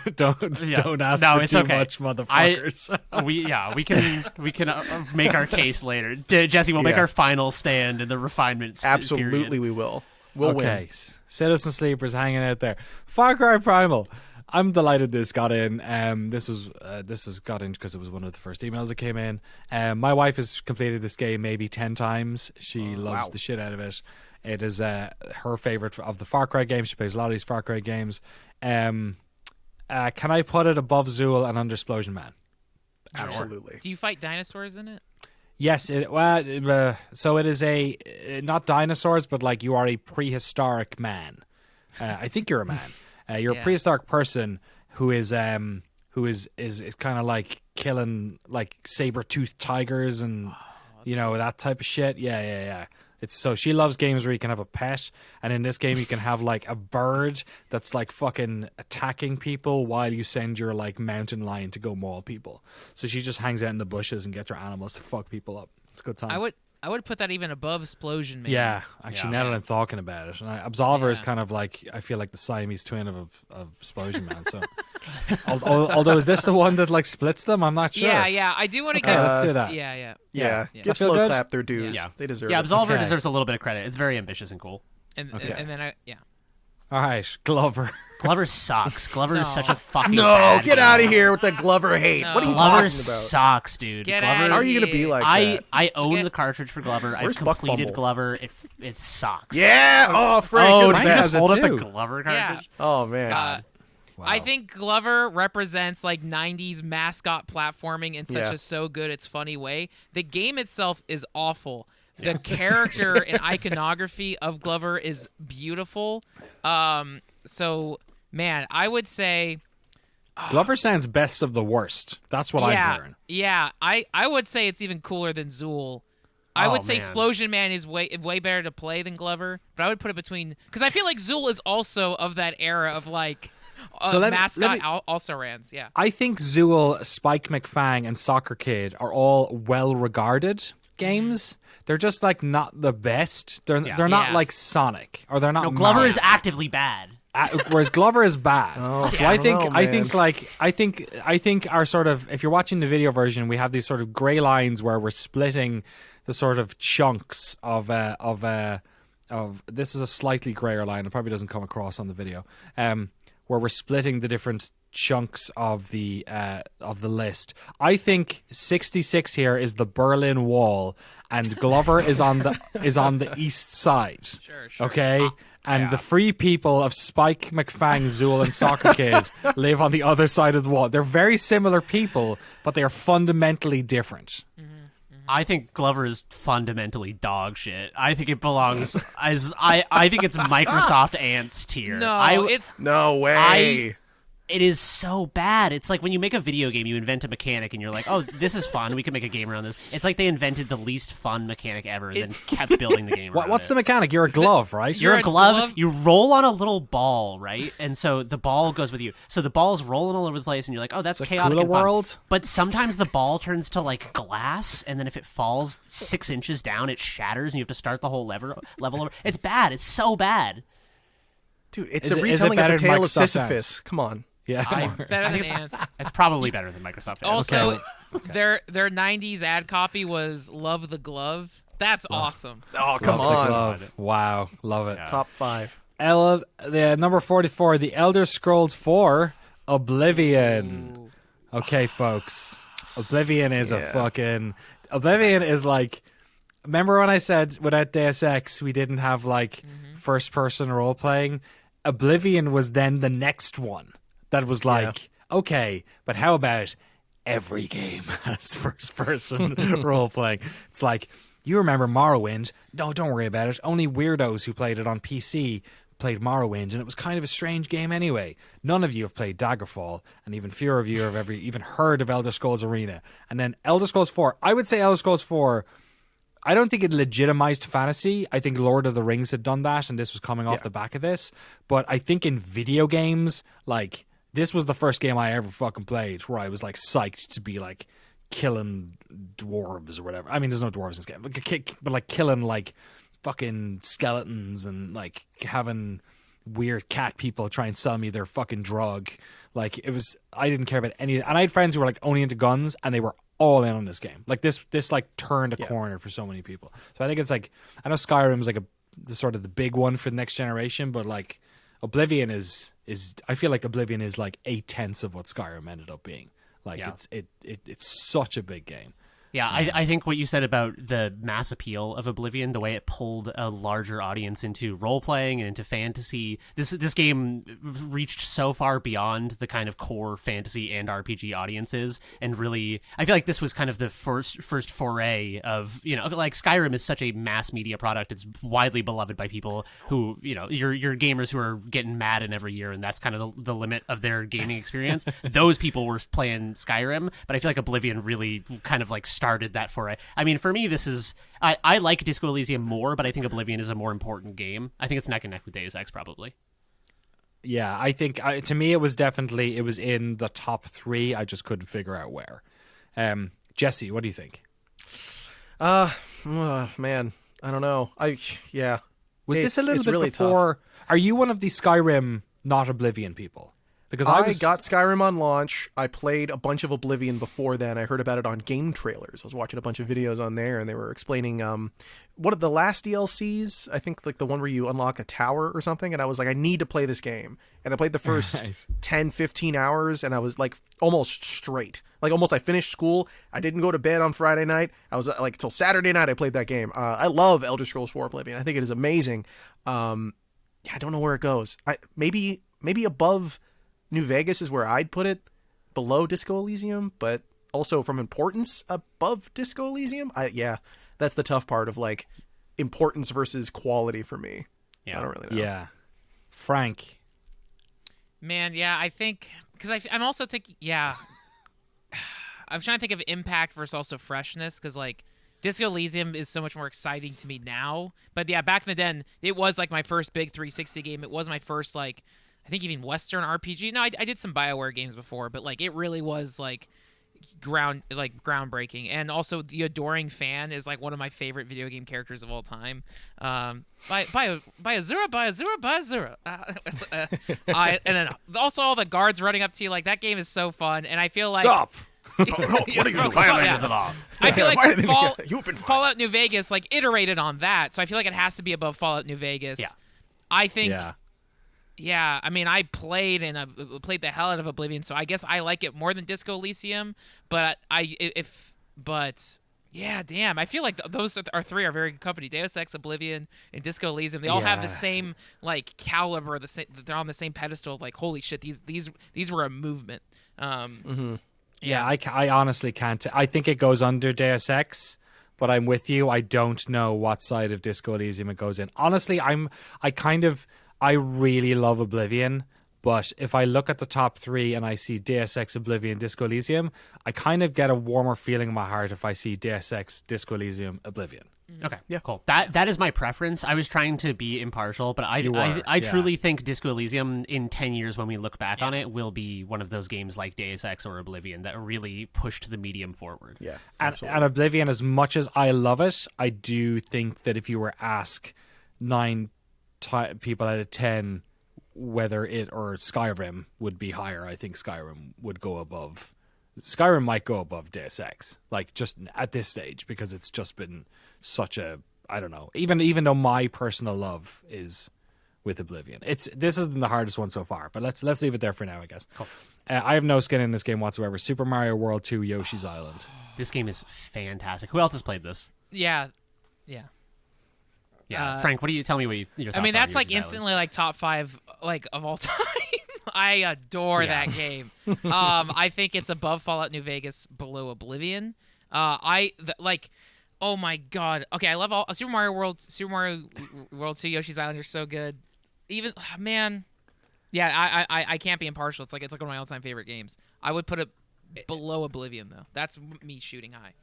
ask No, for it's too okay. much, motherfuckers. We can make our case later. Jesse, we'll make Yeah. our final stand in the refinement. Absolutely, period. we will. We'll Okay, win. Citizen Sleepers hanging out there. Far Cry Primal. I'm delighted this got in. This was got in because it was one of the first emails that came in. My wife has completed this game maybe 10 times. She loves wow. the shit out of it. It is her favorite of the Far Cry games. She plays a lot of these Far Cry games. Can I put it above Zool and under Explosion Man? Absolutely. Do you fight dinosaurs in it? Yes, so it is not dinosaurs, but like you are a prehistoric man. I think you're a man. You're a Yeah. prehistoric person who is kind of like killing like saber-toothed tigers and that type of shit. Yeah. It's so she loves games where you can have a pet, and in this game you can have like a bird that's like fucking attacking people while you send your like mountain lion to go maul people. So she just hangs out in the bushes and gets her animals to fuck people up. It's a good time. I would put that even above Explosion Man. Yeah, actually, now that I'm talking about it, and Absolver is Yeah. kind of like I feel like the Siamese twin of Explosion Man. So, although is this the one that like splits them? I'm not sure. Yeah. I do want to Okay, get. let's do that. Yeah. Yeah. Yeah. Give Feel good? Slowclap their dues. Yeah. They deserve Yeah, it. Absolver Okay. deserves a little bit of credit. It's very ambitious and cool. And Okay. and then All right, Glover. Glover sucks. Glover is No. such a fucking No, bad get game. out of here with the Glover hate. No. What are you Glover talking about? sucks, dude. Get Glover, outta How are you going to be like that? I own Forget- the cartridge for Glover. Where's I've Buck completed Bumble? Glover. It sucks. Yeah. Oh, Frank. Oh, you're did the you best. just hold up the too. Glover Yeah. cartridge? Oh, man. I Wow. think Glover represents like 90s mascot platforming in such Yeah. a so good it's funny way. The game itself is awful. The character and iconography of Glover is beautiful. So man, I would say Glover sounds best of the worst. That's what I'm yeah, hearing. yeah. I would say it's even cooler than Zool. I Oh, would say man. Explosion Man is way better to play than Glover, but I would put it between because I feel like Zool is also of that era of like So let me- mascot also rans. Yeah. I think Zool, Spike McFang, and Soccer Kid are all well-regarded games. They're just like not the best. They're not Yeah. like Sonic, or they're not. No, Glover Mario. is actively bad. Whereas Glover is bad. Oh, so I I don't think know, I man. think like I think our sort of, if you're watching the video version, we have these sort of gray lines where we're splitting the sort of chunks of this is a slightly grayer line. It probably doesn't come across on the video. Where we're splitting the different chunks of the list. I think 66 here is the Berlin Wall, and Glover is on the east side. Sure. Okay. And the free people of Spike, McFang, Zool, and Soccer Kid live on the other side of the wall. They're very similar people, but they are fundamentally different. I think Glover is fundamentally dog shit. I think it belongs as I think it's Microsoft Ants tier. No, it's No way. It is so bad. It's like when you make a video game, you invent a mechanic, and you're like, "Oh, this is fun. We can make a game around this." It's like they invented the least fun mechanic ever, and then kept building the game. around What's it. the mechanic? You're a glove, right? You're You're a a glove. glove? You roll on a little ball, right? And so the ball goes with you. So the ball's rolling all over the place, and you're like, "Oh, that's It's a chaotic Kula and fun." world? But sometimes the ball turns to like glass, and then if it falls 6 inches down, it shatters, and you have to start the whole level over. It's bad. It's so bad. Dude, it's Is a it retelling better of the than tale of Microsoft Sisyphus. Ants? Come on. Yeah. better than Ants. It's probably better than Microsoft. Ants. Also, their 90s ad copy was "Love the Glove." That's awesome. Oh, come Love the on. glove. Wow, love it. Top 5. The number 44, The Elder Scrolls 4, Oblivion. Okay, folks. Oblivion is Oblivion is like, remember when I said without Deus Ex we didn't have like first person role playing? Oblivion was then the next one that was like, okay, but how about every game has first person role playing? It's like, you remember Morrowind? No, don't worry about it. Only weirdos who played it on PC played Morrowind, and it was kind of a strange game anyway. None of you have played Daggerfall, and even fewer of you have ever even heard of Elder Scrolls Arena. And then Elder Scrolls 4, I would say Elder Scrolls 4, I don't think it legitimized fantasy. I think Lord of the Rings had done that, and this was coming off the back of this. But I think in video games, like, this was the first game I ever fucking played where I was like psyched to be like killing dwarves or whatever. I mean, there's no dwarves in this game, but like killing like fucking skeletons and like having weird cat people try and sell me their fucking drug. Like, it was, I didn't care about any, and I had friends who were like only into guns, and they were all in on this game. Like, this like turned a corner for so many people. So I think it's like, I know Skyrim's like the sort of the big one for the next generation, but like Oblivion is I feel like Oblivion is like 8/10 of what Skyrim ended up being. Like, it's such a big game. Yeah, I think what you said about the mass appeal of Oblivion, the way it pulled a larger audience into role-playing and into fantasy, this game reached so far beyond the kind of core fantasy and RPG audiences, and really, I feel like this was kind of the first foray of, like Skyrim is such a mass media product. It's widely beloved by people who, your gamers who are getting Madden every year, and that's kind of the limit of their gaming experience. Those people were playing Skyrim, but I feel like Oblivion really kind of like started that foray. I mean, for me, this is I like Disco Elysium more, but I think Oblivion is a more important game. I think it's neck and neck with Deus Ex, probably. Yeah, I think to me it was in the top 3. I just couldn't figure out where. Jesse, what do you think? Man, I don't know. Was this a little bit really before? Tough. Are you one of the Skyrim, not Oblivion people? Because I got Skyrim on launch. I played a bunch of Oblivion before then. I heard about it on game trailers. I was watching a bunch of videos on there, and they were explaining one of the last DLCs. I think like the one where you unlock a tower or something. And I was like, I need to play this game. And I played the first 10, 15 hours, and I was like almost straight. Like almost I finished school. I didn't go to bed on Friday night. I was like till Saturday night I played that game. I love Elder Scrolls 4 Oblivion. I think it is amazing. I don't know where it goes. Maybe above New Vegas is where I'd put it, below Disco Elysium, but also from importance above Disco Elysium. That's the tough part of like importance versus quality for me. Yeah. I don't really know. Yeah. Frank. Man, yeah, I think because I'm also thinking, I'm trying to think of impact versus also freshness, because like Disco Elysium is so much more exciting to me now. But yeah, back in the den, it was like my first big 360 game. It was my first like, I think even Western RPG. No, I did some BioWare games before, but like it really was like groundbreaking. And also the Adoring Fan is like one of my favorite video game characters of all time. By Azura. And then also all the guards running up to you, like that game is so fun. And I feel like Stop. What are you doing? Violated the law. I feel like Fallout New Vegas like iterated on that, so I feel like it has to be above Fallout New Vegas. Yeah. I think. Yeah, I mean, I played played the hell out of Oblivion, so I guess I like it more than Disco Elysium. But yeah, damn, I feel like those are 3 are very good company. Deus Ex, Oblivion, and Disco Elysium. They all have the same like caliber. They're on the same pedestal. Like, holy shit, these were a movement. Yeah, I honestly can't. I think it goes under Deus Ex, but I'm with you. I don't know what side of Disco Elysium it goes in. Honestly, I really love Oblivion, but if I look at the top 3 and I see Deus Ex, Oblivion, Disco Elysium, I kind of get a warmer feeling in my heart if I see Deus Ex, Disco Elysium, Oblivion. Okay, yeah, cool. That is my preference. I was trying to be impartial, but I truly think Disco Elysium in 10 years when we look back on it will be one of those games like Deus Ex or Oblivion that really pushed the medium forward. Yeah, and Oblivion, as much as I love it, I do think that if you were asked 9 people out of 10 whether it or Skyrim would be higher, I think Skyrim would go above. Skyrim might go above Deus Ex, like just at this stage, because it's just been such a, I don't know, even though my personal love is with Oblivion. This isn't the hardest one so far, but let's leave it there for now, I guess. Cool. I have no skin in this game whatsoever. Super Mario World 2 Yoshi's Island. This game is fantastic. Who else has played this? Yeah. Frank, what do you tell me? Your thoughts I mean, that's like Yoshi's instantly like top 5 like of all time. I adore that game. I think it's above Fallout New Vegas, below Oblivion. Oh my god. Okay, I love all Super Mario World 2, Yoshi's Island are so good. Even man, yeah, I can't be impartial. It's like one of my all-time favorite games. I would put it below Oblivion though. That's me shooting high.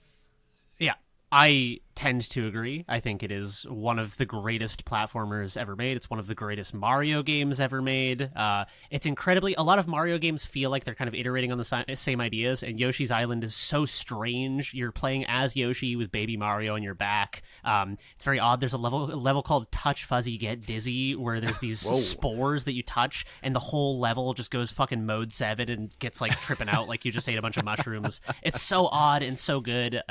Yeah. I tend to agree. I think it is one of the greatest platformers ever made. It's one of the greatest Mario games ever made. It's incredibly... A lot of Mario games feel like they're kind of iterating on the same ideas, and Yoshi's Island is so strange. You're playing as Yoshi with Baby Mario on your back. It's very odd. There's a level called Touch Fuzzy Get Dizzy, where there's these spores that you touch, and the whole level just goes fucking mode 7 and gets like tripping out like you just ate a bunch of mushrooms. It's so odd and so good.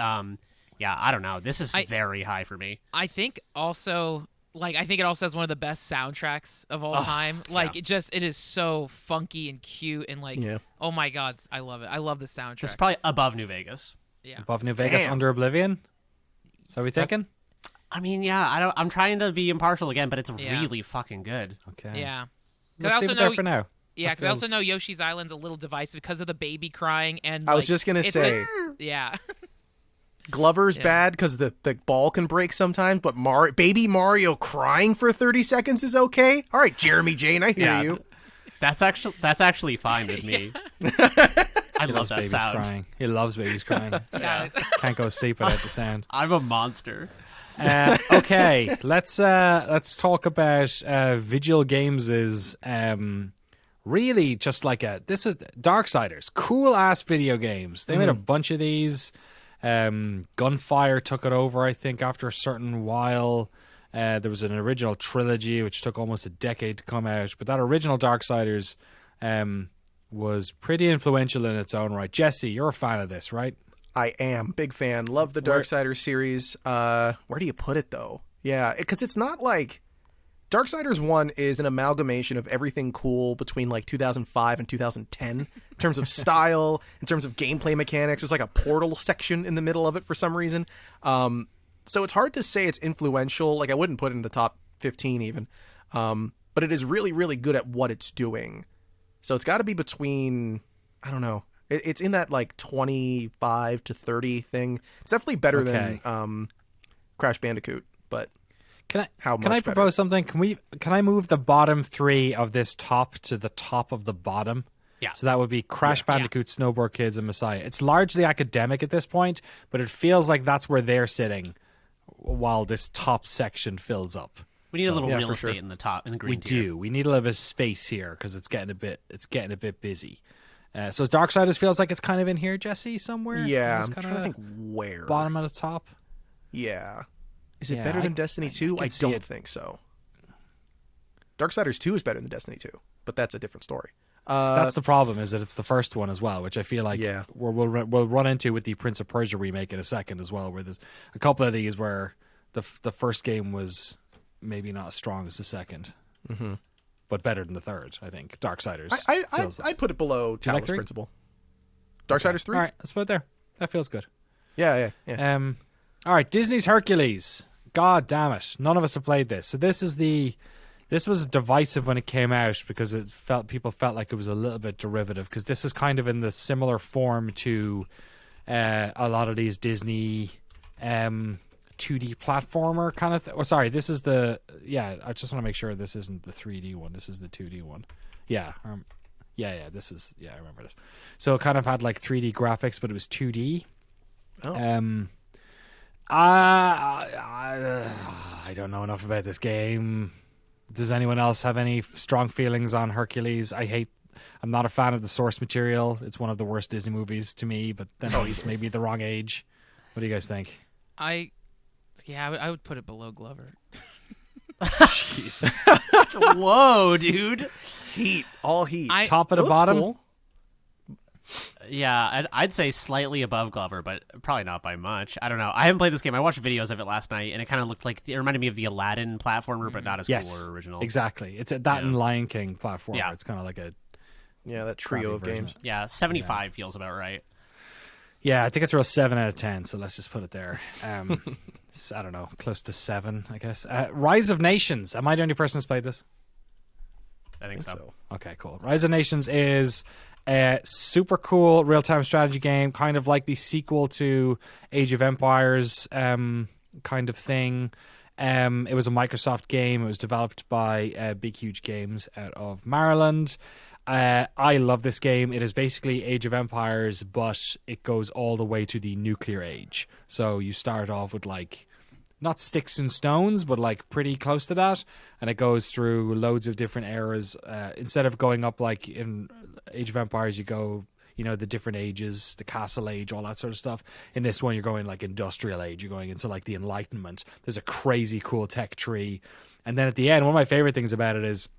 Yeah, I don't know. This is very high for me. I think also, I think it also has one of the best soundtracks of all time. It is so funky and cute and oh my god, I love it. I love the soundtrack. It's probably above New Vegas. Yeah. Above New Vegas, Damn. under Oblivion. So we thinking? I mean, yeah, I'm trying to be impartial again, but it's Yeah. really fucking good. Okay. Yeah. Let's leave it there for now. Yeah, That because I also feels- know Yoshi's Island's a little divisive because of the baby crying and. I was like, just gonna it's say. yeah. Glover's Yeah. bad because the ball can break sometimes, but baby Mario crying for 30 seconds is okay. All right, Jeremy Jane, I hear Yeah. you. That's actually fine with me. I love He loves that babies sound. crying. He loves babies crying. Yeah. Can't go to sleep without the sound. I'm a monster. Okay, let's talk about Vigil Games' really just like this is Darksiders, cool ass video games. They made a bunch of these. Gunfire took it over, I think, after a certain while. There was an original trilogy which took almost a decade to come out, but that original Darksiders was pretty influential in its own right. Jesse, you're a fan of this, right? I am big fan. Love the Darksiders series. Where do you put it though? Yeah, because it's not like Darksiders 1 is an amalgamation of everything cool between like 2005 and 2010 in terms of style, in terms of gameplay mechanics. There's like a portal section in the middle of it for some reason. So it's hard to say it's influential. Like I wouldn't put it in the top 15 even. But it is really, really good at what it's doing. So it's got to be between, I don't know. It's in that like 25 to 30 thing. It's definitely better than Crash Bandicoot, but Can I How can I much better? propose something? Can I move the bottom three of this top to the top of the bottom? Yeah. So that would be Crash Bandicoot, Snowboard Kids, and Messiah. It's largely academic at this point, but it feels like that's where they're sitting while this top section fills up. We need a little yeah, real for estate sure. in the top, in the We green tier. do. We need a little bit of space here because it's getting a bit busy. So Darksiders feels like it's kind of in here, Jesse, somewhere. yeah, It's I'm kinda trying to think where. bottom at the top. Yeah. Is it Yeah, better I- than Destiny 2? can I see don't it. think so. Darksiders 2 is better than Destiny 2, but that's a different story. That's the problem, is that it's the first one as well, which I feel like Yeah. we'll run into with the Prince of Persia remake in a second as well, where there's a couple of these where the first game was maybe not as strong as the second, but better than the third. I think Darksiders. feels like. I'd put it below you like Talos 3? Principle. Darksiders 3? All right, let's put it there. That feels good. Yeah. All right, Disney's Hercules. God damn it, none of us have played this. So this was divisive when it came out because people felt like it was a little bit derivative, because this is kind of in the similar form to a lot of these Disney 2D platformer kind of this is I just want to make sure this isn't the 3D one. This is the 2D one. Yeah. This is, I remember this. So it kind of had like 3D graphics, but it was 2D. Oh. I don't know enough about this game. Does anyone else have any strong feelings on Hercules? I'm not a fan of the source material. It's one of the worst Disney movies to me, but then at least maybe the wrong age. What do you guys think? I would put it below Glover. Jesus. Whoa, dude. Heat. All heat. Top of the Looks bottom? cool. Yeah, I'd say slightly above Glover, but probably not by much. I don't know. I haven't played this game. I watched videos of it last night, and it kind of looked like it reminded me of the Aladdin platformer, but not as Yes, cool or original. exactly. It's that and Lion King platform. Yeah. It's kind of like a Yeah, that trio crappy of version. games. Yeah, 75 feels about right. Yeah, I think it's a real 7 out of 10, so let's just put it there. I don't know, close to 7, I guess. Rise of Nations. Am I the only person who's played this? I think so. Okay, cool. Rise of Nations is a super cool real-time strategy game, kind of like the sequel to Age of Empires kind of thing. It was a Microsoft game. It was developed by Big Huge Games out of Maryland. I love this game. It is basically Age of Empires, but it goes all the way to the nuclear age. So you start off with like not sticks and stones, but like pretty close to that, and it goes through loads of different eras. Instead of going up like in Age of Empires, you go, the different ages, the Castle Age, all that sort of stuff. In this one, you're going like Industrial Age. You're going into like the Enlightenment. There's a crazy cool tech tree, and then at the end, one of my favorite things about it is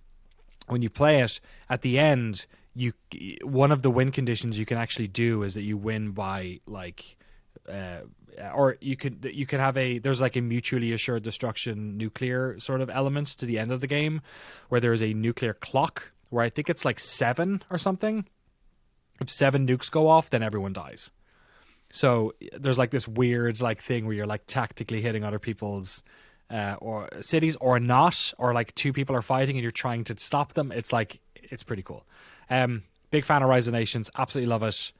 when you play it at the end, one of the win conditions you can actually do is that you win by like. Or you could have there's like a mutually assured destruction nuclear sort of elements to the end of the game, where there is a nuclear clock where I think it's like 7 or something. If 7 nukes go off, then everyone dies. So there's like this weird like thing where you're like tactically hitting other people's or cities or not, or like two people are fighting and you're trying to stop them. It's like, it's pretty cool. Big fan of Rise of Nations. Absolutely love it.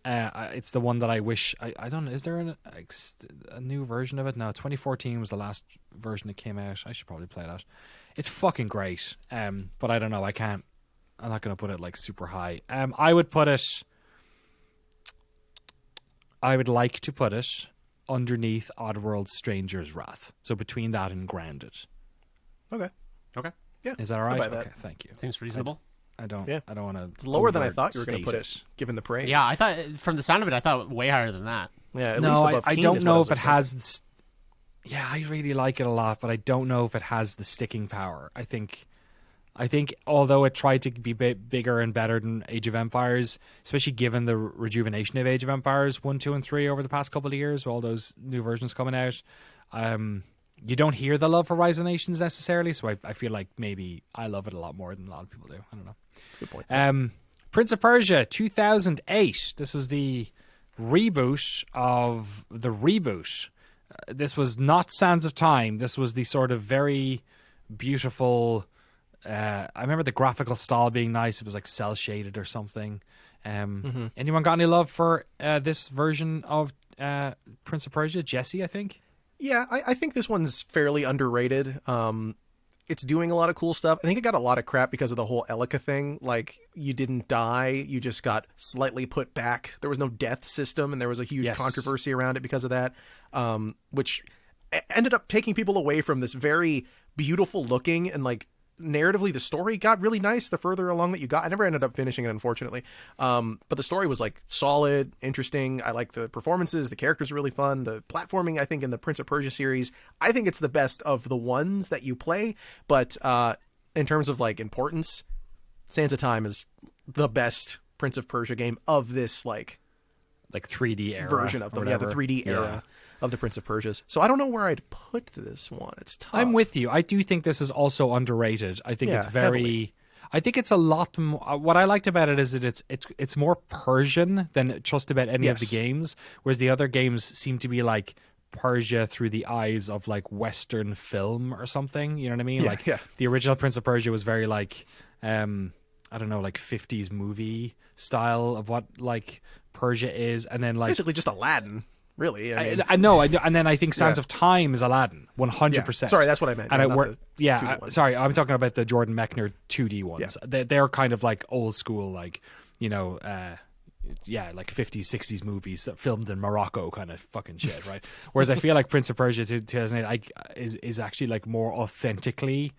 It's the one that I wish I don't know. Is there a new version of it? No, 2014 was the last version that came out. I should probably play that. It's fucking great. But I don't know. I'm not going to put it like super high. I would like to put it underneath Oddworld Stranger's Wrath. So between that and Grounded. Okay. Yeah. Is that all right? I'll buy that. Okay, thank you. Seems reasonable. I don't want to. It's lower than I thought you were going to put it, given the praise. Yeah, I thought from the sound of it, I thought way higher than that. Yeah, at No, least above I Keen don't is know what if it I was has. Yeah, I really like it a lot, but I don't know if it has the sticking power. I think although it tried to be bigger and better than Age of Empires, especially given the rejuvenation of Age of Empires 1, 2, and 3 over the past couple of years, with all those new versions coming out, you don't hear the love for Rise of Nations necessarily. So I feel like maybe I love it a lot more than a lot of people do. I don't know. That's a good point. Prince of Persia 2008. This was the reboot of the reboot. This was not Sands of Time. This was the sort of very beautiful. I remember the graphical style being nice. It was like cell shaded or something. Anyone got any love for this version of Prince of Persia? Jesse, I think. Yeah, I think this one's fairly underrated. It's doing a lot of cool stuff. I think it got a lot of crap because of the whole Elika thing. Like, you didn't die, you just got slightly put back. There was no death system, and there was a huge controversy around it because of that, which ended up taking people away from this very beautiful looking and, like, narratively the story got really nice the further along that you got. I never ended up finishing it, unfortunately, but the story was like solid, interesting. I like the performances, the characters are really fun, the platforming. I think in the Prince of Persia series, I think it's the best of the ones that you play, but in terms of like importance, Sands of Time is the best Prince of Persia game of this like 3D era version of them. Yeah, the 3D era of the Prince of Persias. So I don't know where I'd put this one. It's tough. I'm with you. I do think this is also underrated. I think it's very. Heavily. I think it's a lot more. What I liked about it is that it's more Persian than just about any of the games, whereas the other games seem to be like Persia through the eyes of like Western film or something. You know what I mean? The original Prince of Persia was very like, I don't know, like 50s movie style of what like Persia is, and then like basically just Aladdin. Really, I know, and then I think Sands of Time is Aladdin, 100%. Sorry, that's what I meant. And sorry, I'm talking about the Jordan Mechner 2D ones. Yeah. They're kind of like old school, like like 50s, 60s movies filmed in Morocco, kind of fucking shit, right? Whereas I feel like Prince of Persia 2008 is actually like more authentically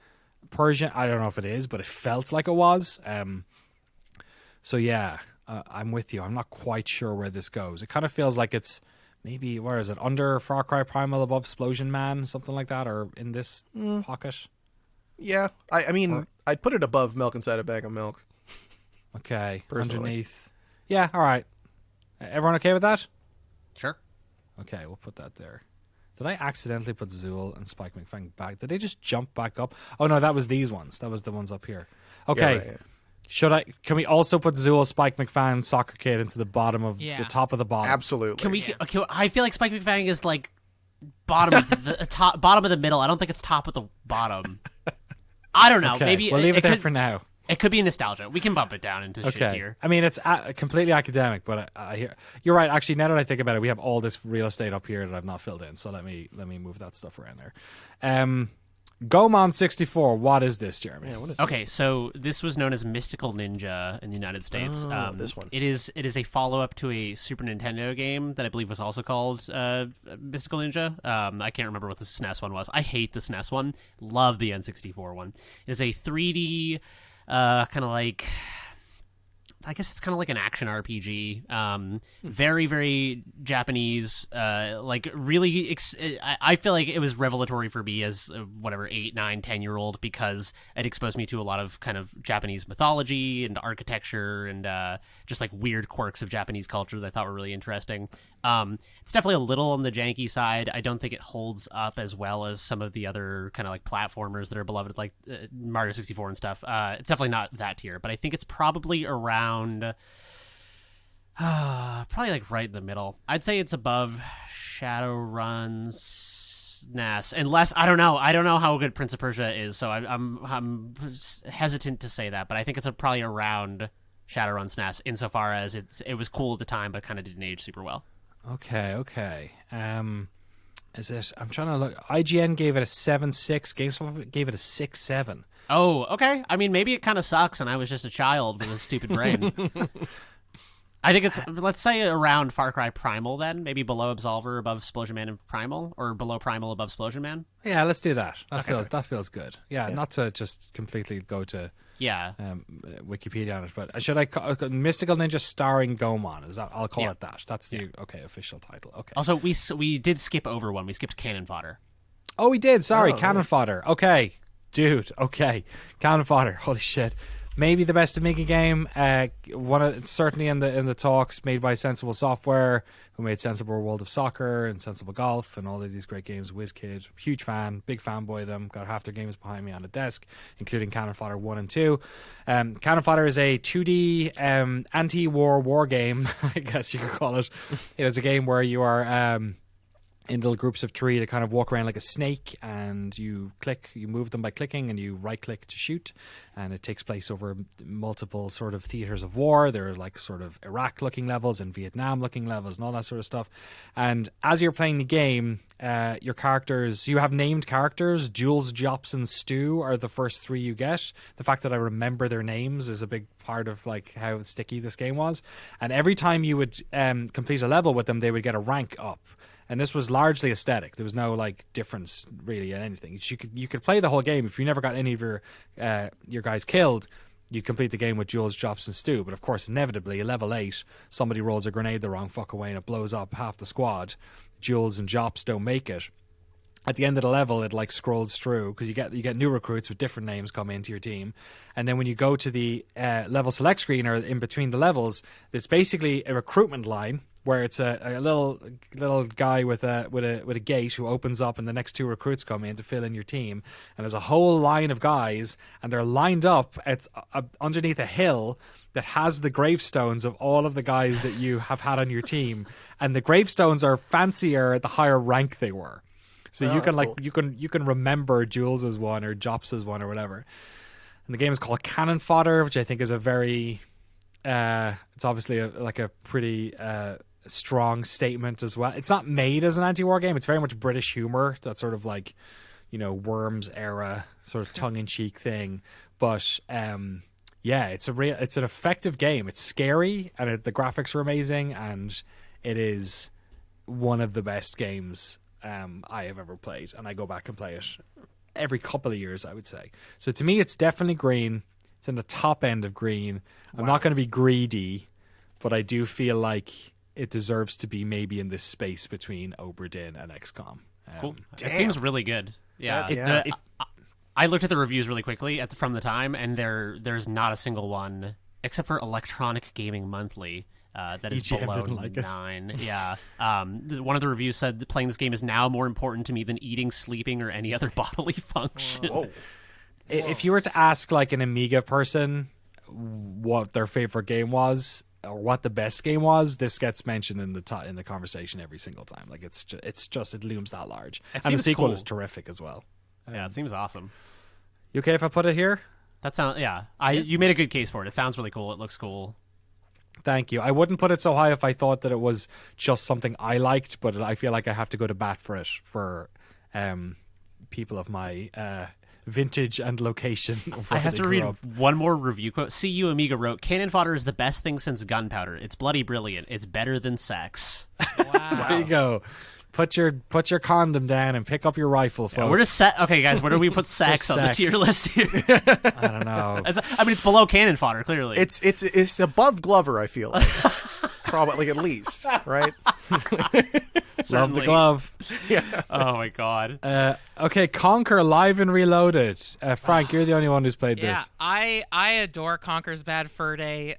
Persian. I don't know if it is, but it felt like it was. So yeah, I'm with you. I'm not quite sure where this goes. It kind of feels like it's. Maybe, where is it? Under Far Cry Primal, above Explosion Man, something like that, or in this pocket? Yeah, I mean, I'd put it above Milk Inside a Bag of Milk. Okay, personally. Underneath. Yeah, all right. Everyone okay with that? Sure. Okay, we'll put that there. Did I accidentally put Zool and Spike McFang back? Did they just jump back up? Oh, no, that was these ones. That was the ones up here. Okay. Yeah, right. Can we also put Zool, Spike McFang, Soccer Kid into the bottom of the top of the bottom? Absolutely. Can we? Okay, I feel like Spike McFang is like bottom of the top, bottom of the middle. I don't think it's top of the bottom. I don't know. Okay, Maybe we'll leave it there for now. It could be nostalgia. We can bump it down into shit tier. I mean, it's completely academic, but I hear you're right. Actually, now that I think about it, we have all this real estate up here that I've not filled in. So let me move that stuff around there. Gomon 64. What is this, Jeremy? Yeah, what is Okay, this? so this was known as Mystical Ninja in the United States. This one. It is a follow up to a Super Nintendo game that I believe was also called Mystical Ninja. I can't remember what the SNES one was. I hate the SNES one. Love the N64 one. It is a 3D kind of like. I guess it's kind of like an action RPG. Very, very Japanese. Like really, I feel like it was revelatory for me as whatever 8, 9, 10-year-old because it exposed me to a lot of kind of Japanese mythology and architecture and just like weird quirks of Japanese culture that I thought were really interesting. It's definitely a little on the janky side. I don't think it holds up as well as some of the other kind of like platformers that are beloved, like Mario 64 and stuff. It's definitely not that tier, but I think it's probably around. Probably like right in the middle. I'd say it's above Shadowrun's NAS, unless I don't know. I don't know how good Prince of Persia is, so I'm hesitant to say that. But I think it's probably around Shadowrun's NAS insofar as it was cool at the time, but kind of didn't age super well. Okay. Is it? I'm trying to look. IGN gave it a 7.6. GameSpot gave it a 6.7. Oh, okay. I mean, maybe it kind of sucks, and I was just a child with a stupid brain. I think it's, let's say, around Far Cry Primal then. Maybe below Absolver, above Splosion Man and Primal, or below Primal, above Splosion Man. Yeah, let's do that. That Okay. feels good. Yeah, not to just completely go to Yeah. Wikipedia on it, but should I call Mystical Ninja starring Gomon? Is that? I'll call Yeah. it that. That's the official title. Okay. Also, we did skip over one. We skipped Cannon Fodder. Oh, we did. Sorry, Oh, Cannon right. Fodder. Okay, dude. Okay, Cannon Fodder. Holy shit. Maybe the best Amiga game. Certainly in the talks made by Sensible Software, who made Sensible World of Soccer and Sensible Golf and all of these great games. WizKid, huge fan, big fanboy of them. Got half their games behind me on the desk, including Cannon Fodder 1 and 2. Cannon Fodder is a 2D anti-war game, I guess you could call it. It is a game where you are in little groups of three to kind of walk around like a snake, and you move them by clicking, and you right click to shoot, and it takes place over multiple sort of theaters of war. There are like sort of Iraq looking levels and Vietnam looking levels and all that sort of stuff. And as you're playing the game, your characters, you have named characters. Jules, Jops, and Stu are the first three you get. The fact that I remember their names is a big part of like how sticky this game was. And every time you would complete a level with them, they would get a rank up. And this was largely aesthetic. There was no like difference really in anything. You could play the whole game. If you never got any of your guys killed, you'd complete the game with Jules, Jops, and Stu. But of course, inevitably, at level 8, somebody rolls a grenade the wrong fuck away and it blows up half the squad. Jules and Jops don't make it. At the end of the level, it like scrolls through because you get new recruits with different names come into your team, and then when you go to the level select screen or in between the levels, there's basically a recruitment line where it's a little guy with a gate who opens up, and the next two recruits come in to fill in your team, and there's a whole line of guys, and they're lined up. It's underneath a hill that has the gravestones of all of the guys that you have had on your team, and the gravestones are fancier the higher rank they were. So you can that's cool. you can remember Jules's one or Jops's one or whatever. And the game is called Cannon Fodder, which I think is a very it's obviously a pretty strong statement as well. It's not made as an anti-war game. It's very much British humor, that sort of like, Worms era sort of tongue-in-cheek thing. But yeah, it's an effective game. It's scary, and the graphics are amazing, and it is one of the best games I have ever played, and I go back and play it every couple of years, I would say. So to me, it's definitely green. It's in the top end of green. I'm not going to be greedy, but I do feel like it deserves to be maybe in this space between Oberdin and XCOM. Cool. It Damn. seems really good. Yeah. I looked at the reviews really quickly from the time, and there's not a single one except for Electronic Gaming Monthly that is EGM below didn't like it. 9. Yeah. One of the reviews said that playing this game is now more important to me than eating, sleeping, or any other bodily function. Oh, If you were to ask like an Amiga person what their favorite game was or what the best game was, this gets mentioned in the conversation every single time. Like it looms that large. It And the seems sequel cool. is terrific as well. Yeah, it seems awesome. You okay if I put it here? That sounds you made a good case for it. It sounds really cool. It looks cool. Thank you. I wouldn't put it so high if I thought that it was just something I liked, but I feel like I have to go to bat for it for people of my vintage and location. Of I where have they to grew read up. one more review quote. CU Amiga wrote, "Cannon Fodder is the best thing since gunpowder. It's bloody brilliant. It's better than sex." There you go. Put your condom down and pick up your rifle, folks. We're just set. Okay, guys, where do we put sex on the sex. tier list here? I don't know. It's below Cannon Fodder, clearly. it's above Glover. I feel like probably at least right. Love the Certainly. glove. Oh my god. Okay, Conquer Live and Reloaded. Frank, you're the only one who's played Yeah, this. I adore Conker's Bad Fur Day.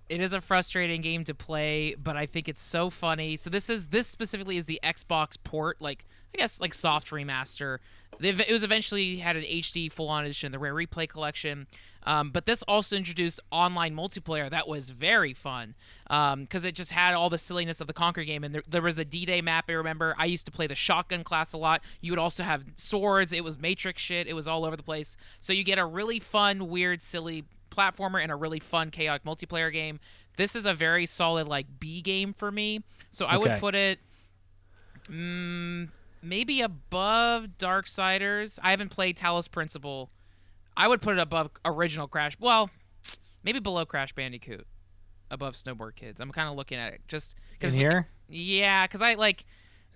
It is a frustrating game to play, but I think it's so funny. So this specifically is the Xbox port, like I guess like soft remaster. It was eventually had an HD full-on edition, the Rare Replay collection. But this also introduced online multiplayer that was very fun because it just had all the silliness of the Conquer game. And there was the D-Day map, I remember. I used to play the shotgun class a lot. You would also have swords. It was Matrix shit. It was all over the place. So you get a really fun, weird, silly platformer and a really fun, chaotic multiplayer game. This is a very solid like B game for me. So I would put it maybe above Darksiders. I haven't played Talos Principle. I would put it above original Crash. Well, maybe below Crash Bandicoot. Above Snowboard Kids. I'm kind of looking at it just In here? Yeah, because I like.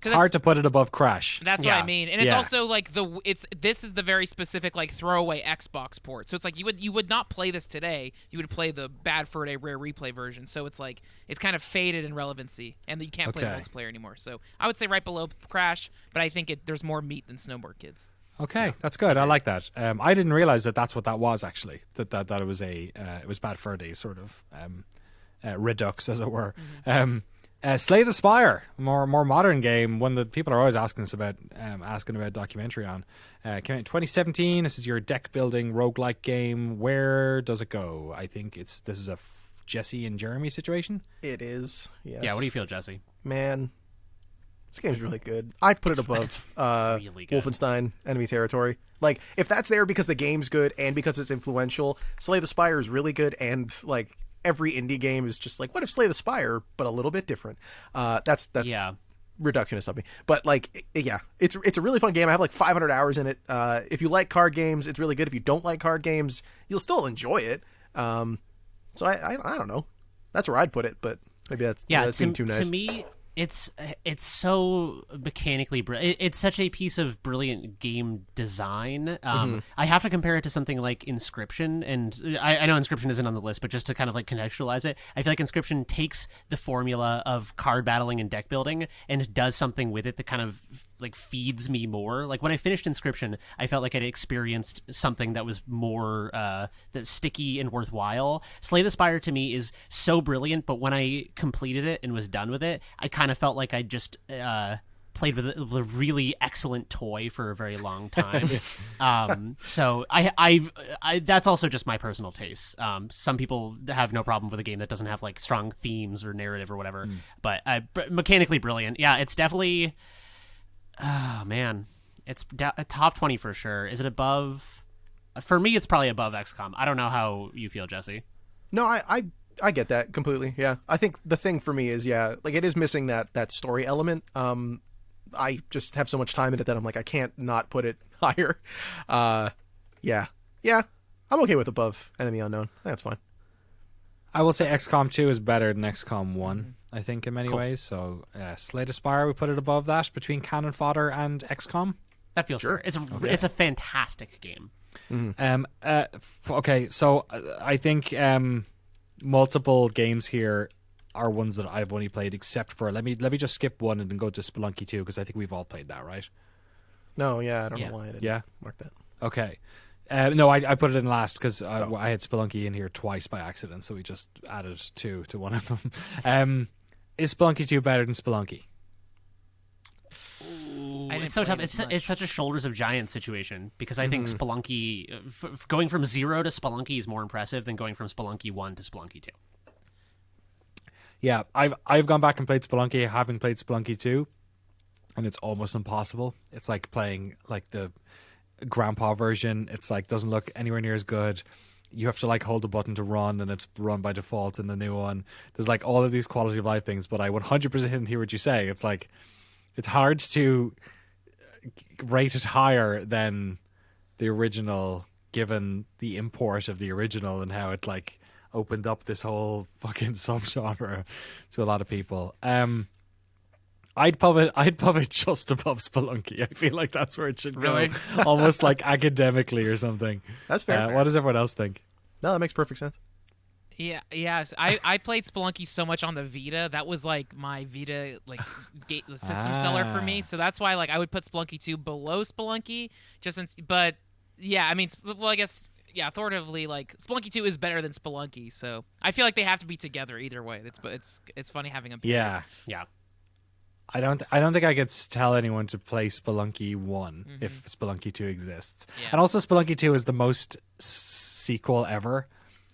It's hard to put it above Crash. That's what I mean, and it's also like this is the very specific like throwaway Xbox port. So it's like you would not play this today. You would play the bad for a rare replay version. So it's like it's kind of faded in relevancy, and you can't play multiplayer anymore. So I would say right below Crash, but I think there's more meat than Snowboard Kids. Okay, that's good. I like that. I didn't realize that's what that was actually. That it was it was Bad Fur Day sort of redux, as it were. Slay the Spire, more modern game, one that people are always asking about documentary on. Came out in 2017. This is your deck building roguelike game. Where does it go? I think this is a Jesse and Jeremy situation. It is. Yes. Yeah. What do you feel, Jesse? Man, this game's really good. I'd put it above really good. Wolfenstein Enemy Territory. Like, if that's there because the game's good and because it's influential, Slay the Spire is really good, and like every indie game is just like, what if Slay the Spire, but a little bit different? That's reductionist of me. But like, yeah, it's a really fun game. I have like 500 hours in it. If you like card games, it's really good. If you don't like card games, you'll still enjoy it. So I don't know. That's where I'd put it, but maybe that's being too nice. To me, it's so mechanically it's such a piece of brilliant game design. I have to compare it to something like Inscription, and I know Inscription isn't on the list, but just to kind of like contextualize it, I feel like Inscription takes the formula of card battling and deck building and does something with it that kind of like feeds me more. Like when I finished Inscription, I felt like I'd experienced something that was more that's sticky and worthwhile. Slay the Spire to me is so brilliant, but when I completed it and was done with it, I kind of felt like I just played with a really excellent toy for a very long time. So I that's also just my personal taste. Some people have no problem with a game that doesn't have like strong themes or narrative or whatever, but mechanically brilliant. Yeah, it's definitely. Oh man, it's a top 20 for sure. Is it above? For me, it's probably above XCOM. I don't know how you feel, Jesse. No, I get that completely. Yeah, I think the thing for me is like it is missing that story element. I just have so much time in it that I'm like I can't not put it higher. Yeah, I'm okay with above Enemy Unknown. That's fine. I will say XCOM 2 is better than XCOM 1, I think, in many ways. So, Slay the Spire, we put it above that between Cannon Fodder and XCOM. That feels fair. It's a fantastic game. Okay, so I think multiple games here are ones that I've only played, except for let me just skip one and then go to Spelunky 2 because I think we've all played that, right? No, I don't know why I didn't mark that. Okay. No, I put it in last because I had Spelunky in here twice by accident, so we just added 2 to one of them. Is Spelunky 2 better than Spelunky? It's so tough. It's such a shoulders of giants situation because I think Spelunky, going from 0 to Spelunky is more impressive than going from Spelunky 1 to Spelunky 2. Yeah, I've gone back and played Spelunky. I haven't played Spelunky 2, and it's almost impossible. It's like playing like the grandpa version. It's like doesn't look anywhere near as good. You have to like hold the button to run, and it's run by default in the new one. There's like all of these quality of life things, but I 100% hear what you say. It's like it's hard to rate it higher than the original, given the import of the original and how it like opened up this whole fucking subgenre to a lot of people. I'd put it just above Spelunky. I feel like that's where it should go. Almost like academically or something. That's fair. What does everyone else think? No, that makes perfect sense. Yeah. I played Spelunky so much on the Vita. That was like my Vita system seller for me. So that's why like I would put Spelunky 2 below Spelunky. But yeah, I mean, well, I guess authoritatively, like Spelunky 2 is better than Spelunky. So I feel like they have to be together either way. It's funny having them. Yeah. I don't think I could tell anyone to play Spelunky 1 if Spelunky 2 exists. Yeah. And also Spelunky 2 is the most sequel ever.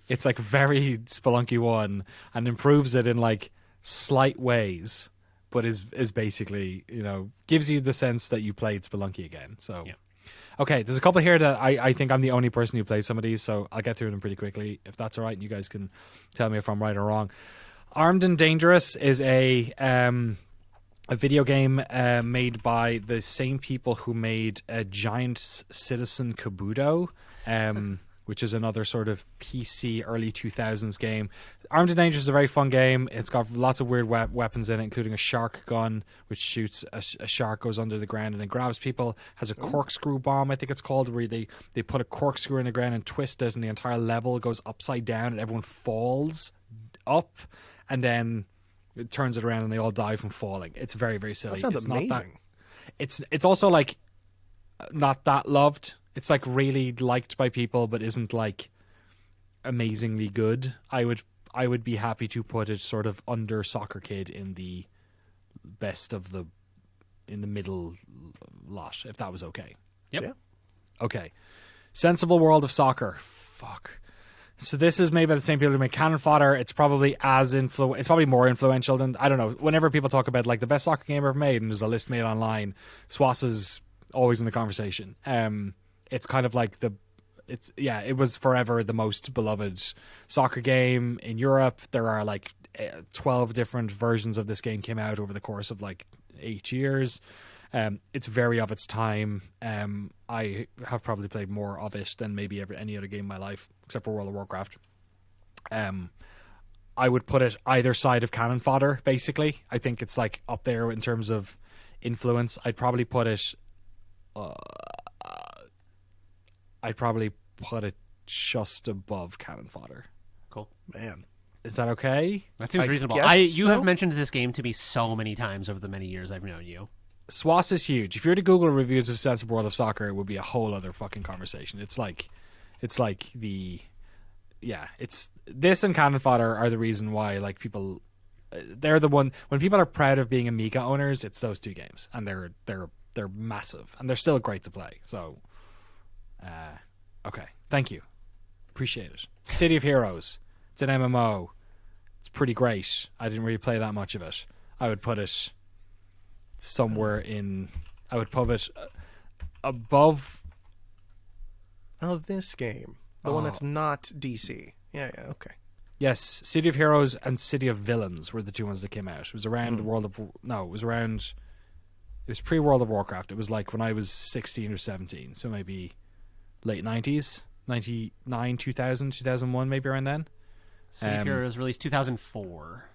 It's like very Spelunky 1 and improves it in like slight ways, but is basically, gives you the sense that you played Spelunky again. So, Yeah. Okay, there's a couple here that I think I'm the only person who played some of these, so I'll get through them pretty quickly if that's all right, and you guys can tell me if I'm right or wrong. Armed and Dangerous is a video game made by the same people who made Giant Citizen Kabuto, which is another sort of PC early 2000s game. Armed and Dangerous is a very fun game. It's got lots of weird weapons in it, including a shark gun, which shoots a shark, goes under the ground and then grabs people. Has a corkscrew bomb, I think it's called, where they put a corkscrew in the ground and twist it, and the entire level goes upside down and everyone falls up, and then it turns it around and they all die from falling. It's very, very silly. That sounds it's amazing. It's also like not that loved. It's like really liked by people, but isn't like amazingly good. I would be happy to put it sort of under Soccer Kid in the middle lot, if that was okay. Yep. Yeah. Okay. Sensible World of Soccer. Fuck. So this is made by the same people who make Cannon Fodder. It's probably it's probably more influential than, I don't know. Whenever people talk about like the best soccer game ever made, and there's a list made online, Swass is always in the conversation. It's kind of like it was forever the most beloved soccer game in Europe. There are like 12 different versions of this game came out over the course of like 8 years. It's very of its time. I have probably played more of it than maybe any other game in my life, except for World of Warcraft. I would put it either side of Cannon Fodder, basically. I think it's like up there in terms of influence. I'd probably put it just above Cannon Fodder. Cool. Man. Is that okay? That seems I reasonable. guess You so. have mentioned this game to me so many times over the many years I've known you. Swass is huge. If you were to Google reviews of Sensible World of Soccer, it would be a whole other fucking conversation. It's like it's this and Cannon Fodder are the reason why like people, they're the one when people are proud of being Amiga owners. It's those two games, and they're massive, and they're still great to play. So, okay, thank you, appreciate it. City of Heroes. It's an MMO. It's pretty great. I didn't really play that much of it. I would put it somewhere in. I would put it above. Oh, this game. The one that's not DC. Yeah, okay. Yes, City of Heroes and City of Villains were the two ones that came out. It was around it was pre-World of Warcraft. It was like when I was 16 or 17, so maybe late 90s, 99, 2000, 2001, maybe around then. City of Heroes released 2004.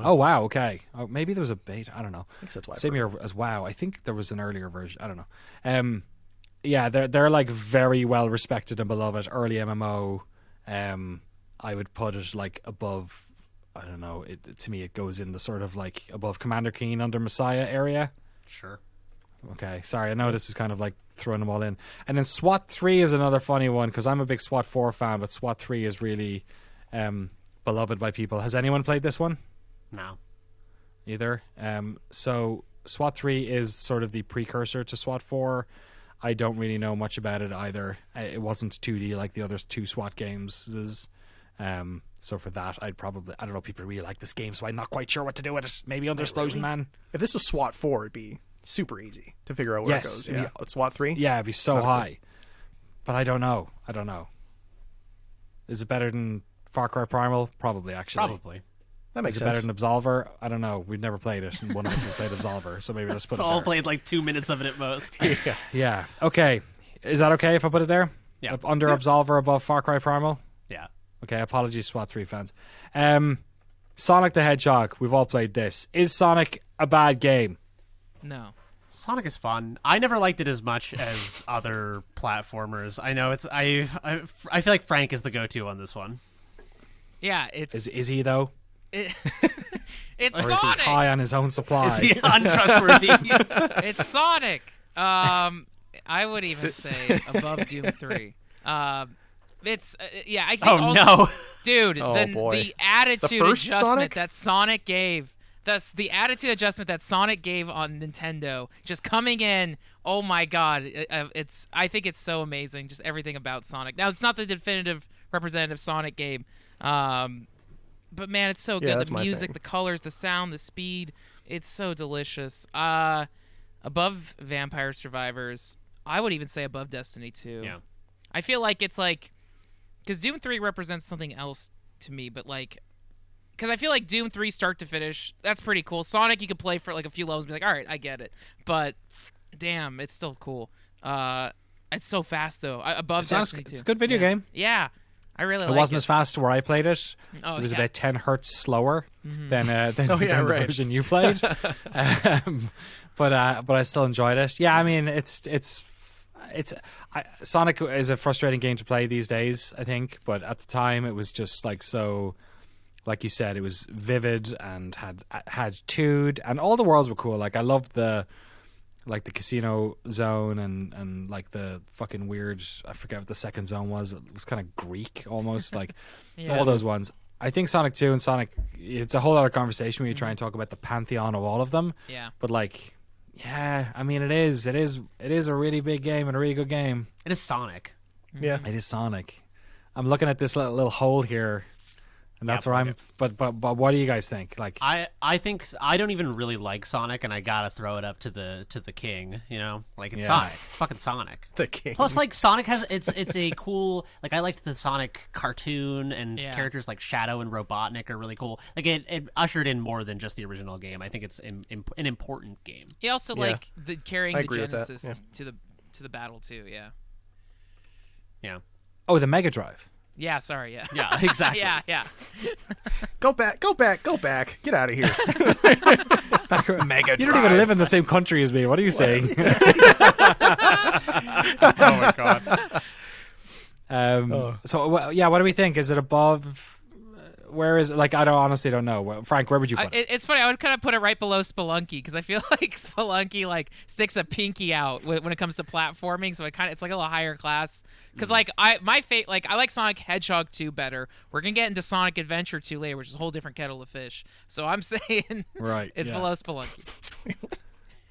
Oh, wow, okay. Oh, maybe there was a beta, I don't know. I think that's why. Same year as WoW. I think there was an earlier version, I don't know. Yeah, they're like very well respected and beloved early MMO. I would put it like above. I don't know. To me, it goes in the sort of like above Commander Keen under Messiah area. Sure. Okay, sorry. I know this is kind of like throwing them all in. And then SWAT 3 is another funny one because I'm a big SWAT 4 fan, but SWAT 3 is really beloved by people. Has anyone played this one? No. Either. So SWAT 3 is sort of the precursor to SWAT 4. I don't really know much about it either. It wasn't 2D like the other two SWAT games. So for that, I don't know, people really like this game, so I'm not quite sure what to do with it. Maybe under Explosion Man. If this was SWAT 4, it'd be super easy to figure out where it Yes, goes. Yeah, it's SWAT 3? Yeah, it'd be so Not high. But I don't know. Is it better than Far Cry Primal? Probably, actually. Probably. That makes Is it sense. better than Absolver? I don't know. We've never played it, and one of us has played Absolver, so maybe let's put it All there. played like 2 minutes of it at most. Yeah. Okay. Is that okay if I put it there? Yeah. Up under Absolver, above Far Cry Primal? Yeah. Okay, apologies, SWAT 3 fans. Sonic the Hedgehog. We've all played this. Is Sonic a bad game? No. Sonic is fun. I never liked it as much as other platformers. I know I feel like Frank is the go-to on this one. Yeah, it's Is he, though? it's Or is he Sonic. high on his own supply? Is he untrustworthy? It's Sonic. I would even say above Doom 3. It's yeah. I think Oh, also, no. dude. Oh, boy. The attitude The first adjustment Sonic? that Sonic gave. That's the attitude adjustment that Sonic gave on Nintendo. Just coming in. Oh my God. I think it's so amazing. Just everything about Sonic. Now it's not the definitive representative Sonic game. But man, it's so good. that's The my music, thing. the colors, the sound, the speed. It's so delicious. Above Vampire Survivors, I would even say above Destiny 2. Yeah. I feel like it's like, because Doom 3 represents something else to me, but like, because I feel like Doom 3 start to finish, that's pretty cool. Sonic, you could play for like a few levels and be like, all right, I get it. But damn, it's still cool. It's so fast though. Above Destiny 2. It's a good video game. Yeah, I really like it. It wasn't as fast where I played it. Oh, It was yeah. about 10 hertz slower than yeah, than the right. version you played. But I still enjoyed it. Yeah, I mean Sonic is a frustrating game to play these days, I think. But at the time, it was just like so. Like you said, it was vivid and had tude, and all the worlds were cool. Like I loved the casino zone and like the fucking weird, I forget what the second zone was. It was kind of Greek almost, like Yeah. all those ones. I think Sonic 2 and Sonic, it's a whole other conversation when you try and talk about the pantheon of all of them. Yeah. But like, yeah, I mean it is a really big game and a really good game. It is Sonic. Yeah. It is Sonic. I'm looking at this little hole here. And that's Yeah, where I'm. But what do you guys think? Like, I think I don't even really like Sonic, and I gotta throw it up to the king. You know, like it's Yeah. Sonic. It's fucking Sonic. The king. Plus, like Sonic has it's a cool. Like I liked the Sonic cartoon, and Yeah. characters like Shadow and Robotnik are really cool. Like it ushered in more than just the original game. I think it's an important game. He also Yeah. like carrying I the agree with that, Genesis to the battle too. Yeah. Yeah. oh, the Mega Drive. Yeah. Sorry. Yeah. Yeah. Exactly. Yeah. Go back. Get out of here. Mega You don't even live in the same country as me. What are you saying? Oh my god. So yeah, what do we think? Is it above? Where is it? Like, I honestly don't know. Well, Frank, where would you put it? It's funny. I would kind of put it right below Spelunky because I feel like Spelunky like sticks a pinky out when it comes to platforming. So it's like a little higher class. Because like I like Sonic Hedgehog 2 better. We're gonna get into Sonic Adventure 2 later, which is a whole different kettle of fish. So I'm saying Right, it's yeah. below Spelunky.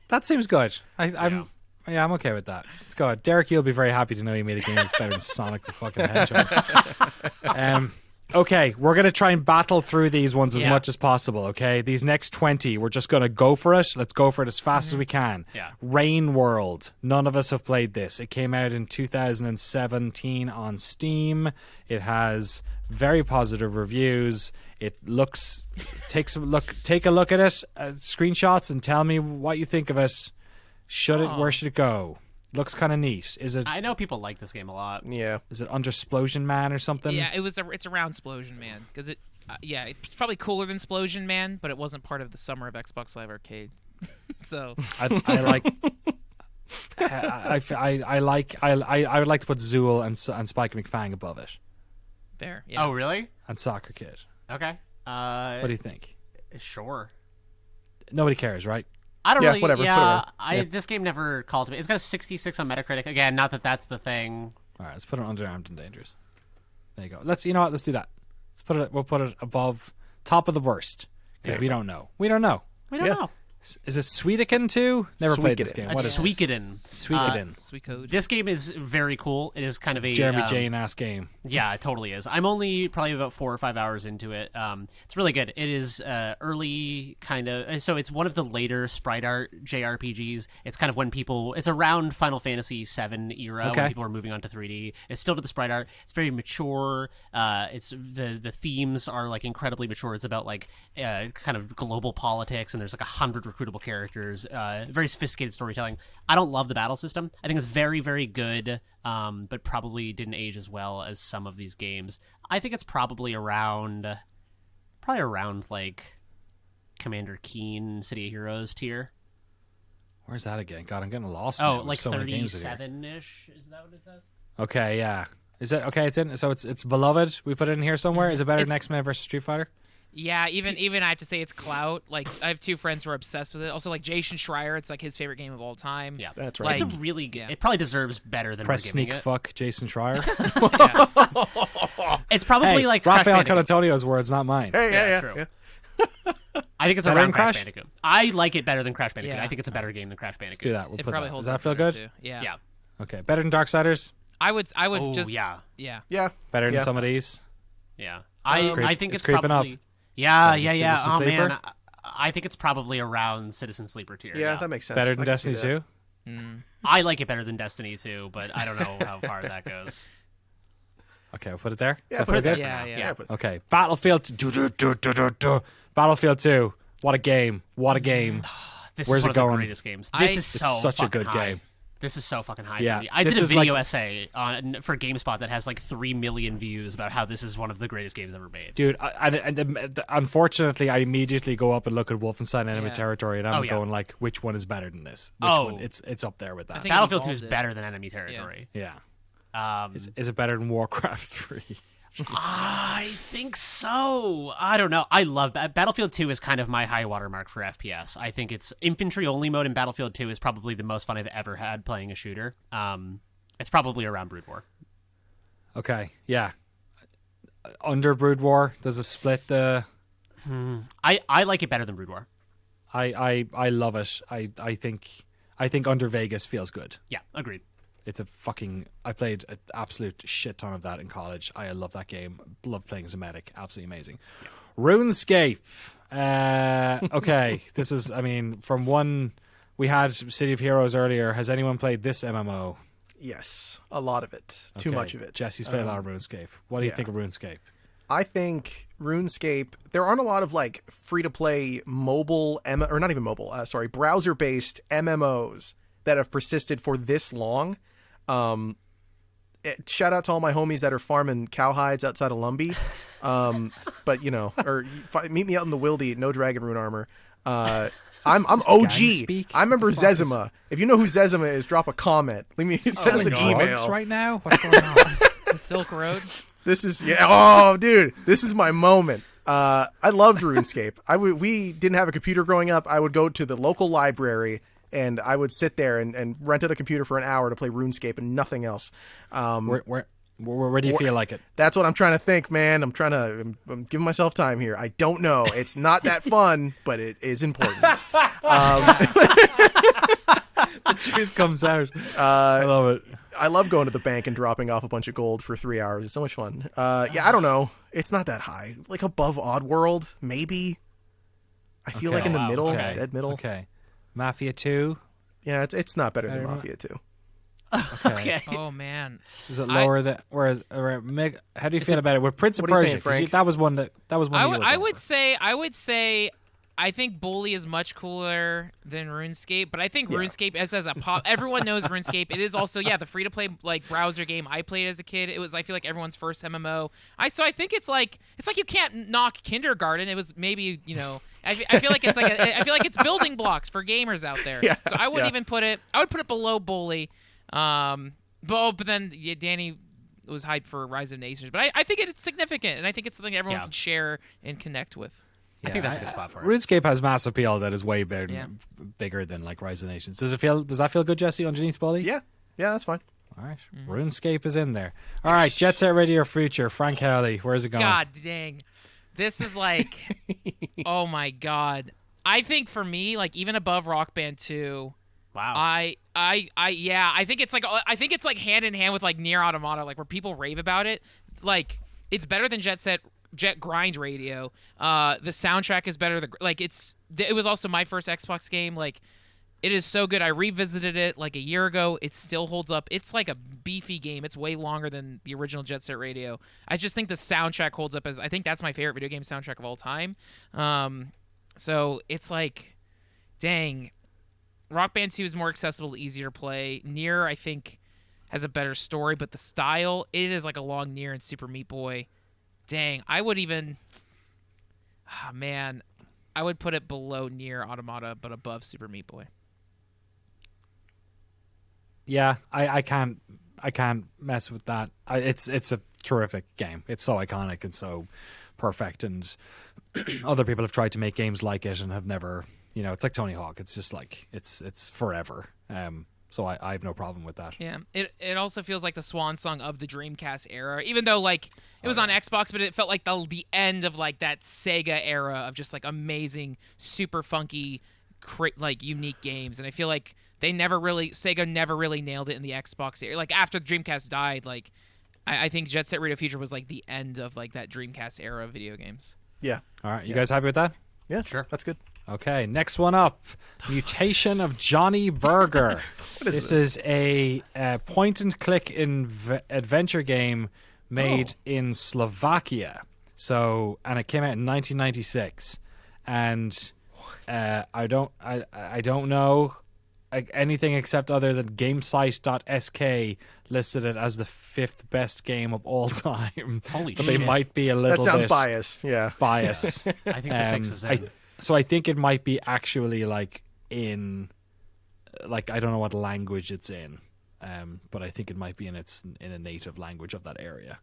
That seems good. I'm okay with that. It's good. Derek, you'll be very happy to know you made a game that's better than Sonic the fucking Hedgehog. Okay, we're going to try and battle through these ones as Yeah. much as possible, okay? These next 20, we're just going to go for it. Let's go for it as fast as we can. Yeah. Rain World. None of us have played this. It came out in 2017 on Steam. It has very positive reviews. It looks... Take a look at it, screenshots, and tell me what you think of it. Where should it go? Looks kind of neat. Is it I know people like this game a lot. Yeah. Under Splosion Man or something? Yeah, it's around Splosion Man because it's probably cooler than Splosion Man, but it wasn't part of the summer of Xbox Live Arcade. So I like. I would like to put Zool and Spike McFang above it, there. Yeah. Oh really? and Soccer Kid. Okay. What do you think? Sure. Nobody cares, right? I don't Yeah, really. whatever, Yeah, whatever. this game never called to me. It's got a 66 on Metacritic. Again, not that that's the thing. All right, let's put it under Armed and Dangerous. There you go. You know what? Let's do that. We'll put it above top of the worst because we don't know. We don't know. We don't Yeah. know. Is it Suikoden 2? Never played this Suikoden. game. It's What is it? Suikoden. Suikoden. Sweet code. This game is very cool. It is kind of a Jeremy Jane ass game. Yeah, it totally is. I'm only probably about 4 or 5 hours into it. It's really good. It is early kind of. So it's one of the later sprite art JRPGs. It's kind of when it's around Final Fantasy VII era Okay. when people are moving on to 3D. It's still to the sprite art. It's very mature. It's the themes are like incredibly mature. It's about like kind of global politics, and there's like 100 recruitable characters. Very sophisticated storytelling. I don't love the battle system. I think it's very, very good, but probably didn't age as well as some of these games. I think it's probably around like Commander Keen, City of Heroes tier. Where's that again? God, I'm getting lost. Oh, now. like so many games in here. 37-ish. Is that what it says? Okay, yeah. Is it okay? It's in. So it's beloved. We put it in here somewhere. Is it better than X-Men versus Street Fighter? Yeah, even I have to say it's clout. Like I have 2 friends who are obsessed with it. Also, like Jason Schreier, it's like his favorite game of all time. Yeah, That's right. It's Like, a really good. yeah. It probably deserves better than Press we're giving sneak it. fuck Jason Schreier. It's probably Hey, like Crash Raphael Bandicoot. Colantonio's words, not mine. Hey, yeah, true. yeah. I think it's Better around than Crash Crash? Bandicoot. I like it better than Crash Bandicoot. Yeah. I think it's a better game than Crash Let's Bandicoot. do that. We'll It put probably that. holds Does that up feel better, good? Too. Yeah. Yeah. Okay, better than Darksiders. I would Oh, just yeah. yeah. Yeah. Better than Yeah. some of these. Yeah. creep- I think it's it's creeping up. probably... Yeah, Better yeah, than yeah. Citizen Oh, Sleeper? man. I think it's probably around Citizen Sleeper tier. Yeah, that makes sense. Better I than can see Destiny that. 2? I like it better than Destiny 2, but I don't know how far that goes. Okay, we'll put it there. Yeah, Is that put it feel there. good? Yeah, Yeah. yeah. but Okay, Battlefield 2. What a game! What a game! This Where's is one it of the going? greatest games. This is It's so such a fucking good high. game. This is so fucking high. Yeah, For me. I this did a is like- video essay for GameSpot that has like 3 million views about how this is one of the greatest games ever made. Dude, unfortunately, I immediately go up and look at Wolfenstein Enemy Yeah. Territory, and I'm Oh, yeah. going like, which one is better than this? Which Oh. one? It's up there with that. think- Battlefield 2 is evolved it. better than Enemy Territory. yeah. Um, Is it better than Warcraft 3? I think so. I don't know. I love that. Battlefield 2 is kind of my high watermark for FPS. I think it's infantry only mode in Battlefield 2 is probably the most fun I've ever had playing a shooter. It's probably around Brood War. Okay, yeah. Under Brood War, does it split the? I like it better than Brood War. I love it. I think Under Vegas feels good. Yeah, agreed. It's a fucking. I played an absolute shit ton of that in college. I love that game. Love playing as a medic. Absolutely amazing. RuneScape. Okay, this is. I mean, from one, we had City of Heroes earlier. Has anyone played this MMO? Yes, a lot of it. Too Okay, much of it. Jesse's played a lot of RuneScape. What do you yeah. think of RuneScape? I think RuneScape. There aren't a lot of like free to play mobile or not even mobile. Browser based MMOs that have persisted for this long. Shout out to all my homies that are farming cowhides outside of Lumbee. But you know, or meet me out in the Wildy, no dragon rune armor. I'm OG. speak? I remember What the fuck is- Zezima. If you know who Zezima is, drop a comment. Leave me send us an Drugs email. right now. What's going on? The Silk Road. This is oh dude, this is my moment. I loved RuneScape. We didn't have a computer growing up. I would go to the local library and I would sit there and rent out a computer for an hour to play RuneScape and nothing else. Where do you feel like it? That's what I'm trying to think, man. I'm giving myself time here. I don't know. It's not that fun, but it is important. The truth comes out. I love it. I love going to the bank and dropping off a bunch of gold for 3 hours. It's so much fun. Yeah, I don't know. It's not that high. Like above Oddworld, maybe. I feel like in the Wow, middle, okay. dead middle. Okay. Mafia 2. Yeah, it's not better than Better Mafia 2. Okay. Oh man. Is it lower than? Whereas, how do you feel about it with Prince of what are you Persia? saying, 'Cause Frank? that was one that was one. I you would were I talking would about. say I think Bully is much cooler than RuneScape, but I think RuneScape as a pop everyone knows RuneScape. It is also the free to play like browser game I played as a kid. It was I feel like everyone's first MMO. I think it's like you can't knock Kindergarten. It was maybe, you know, I feel like it's I feel like it's building blocks for gamers out there. Yeah, So I wouldn't yeah. even put it I would put it below Bully. But then Danny was hyped for Rise of Nations, but I think it's significant, and I think it's something everyone Yeah. can share and connect with. I think that's a good spot for it. RuneScape has mass appeal that is way bigger, Yeah. bigger than like Rise of Nations. Does that feel good, Jesse, underneath Bully? Yeah, that's fine. All right. RuneScape is in there. All right. Jet Set Radio Future. Frank Howley. Where's it going? God dang. This is like, oh my God. I think for me, like even above Rock Band 2, Wow. I think it's like hand in hand with like Nier Automata, like where people rave about it. Like it's better than Jet Grind Radio. The soundtrack is better. It was also my first Xbox game. Like it is so good. I revisited it like a year ago. It still holds up. It's like a beefy game. It's way longer than the original Jet Set Radio. I just think the soundtrack holds up I think that's my favorite video game soundtrack of all time. So it's like, dang. Rock Band 2 is more accessible, easier to play. Nier, I think, has a better story, but the style, it is like a long Nier and Super Meat Boy. Dang, I would even... Oh, man. I would put it below Nier Automata, but above Super Meat Boy. Yeah, I can't mess with that. It's a terrific game. It's so iconic and so perfect, and other people have tried to make games like it and have never... You know, it's like Tony Hawk. It's just like it's forever. So I have no problem with that. Yeah, it also feels like the swan song of the Dreamcast era, even though like it was on Xbox, but it felt like the end of like that Sega era of just like amazing, super funky like unique games, and I feel like Sega never really nailed it in the Xbox era. Like after the Dreamcast died, like I think Jet Set Radio Future was like the end of like that Dreamcast era of video games. Yeah. All right, you guys happy with that? Yeah, Sure. That's good. Okay, next one up. Mutation of Johnny Burger. This is a point-and-click adventure game made in Slovakia. So, and it came out in 1996. And I don't know anything except other than GameSite.sk listed it as the 5th best game of all time. Holy but shit. they might be a little That sounds bit biased. Yeah. biased. I think the fix is in. So I think it might be actually like in, like I don't know what language it's in, but I think it might be in a native language of that area.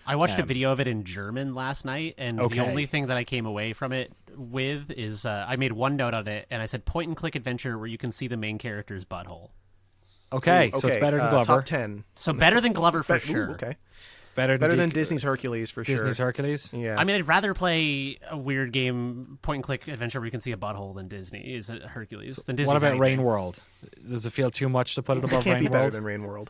I watched a video of it in German last night, and Okay. the only thing that I came away from it with is I made one note on it, and I said point-and-click adventure where you can see the main character's butthole. Okay, so it's better than Glover. Top 10. So better than Glover for Ooh, sure. okay. Better Than Disney's Hercules for sure. Disney's Hercules. Yeah. I mean, I'd rather play a weird game, point-and-click adventure where you can see a butthole than Disney. Is it Hercules? Than Disney's What about anything. Rain World? Does it feel too much to put it it above can't Rain be better World? than Rain World.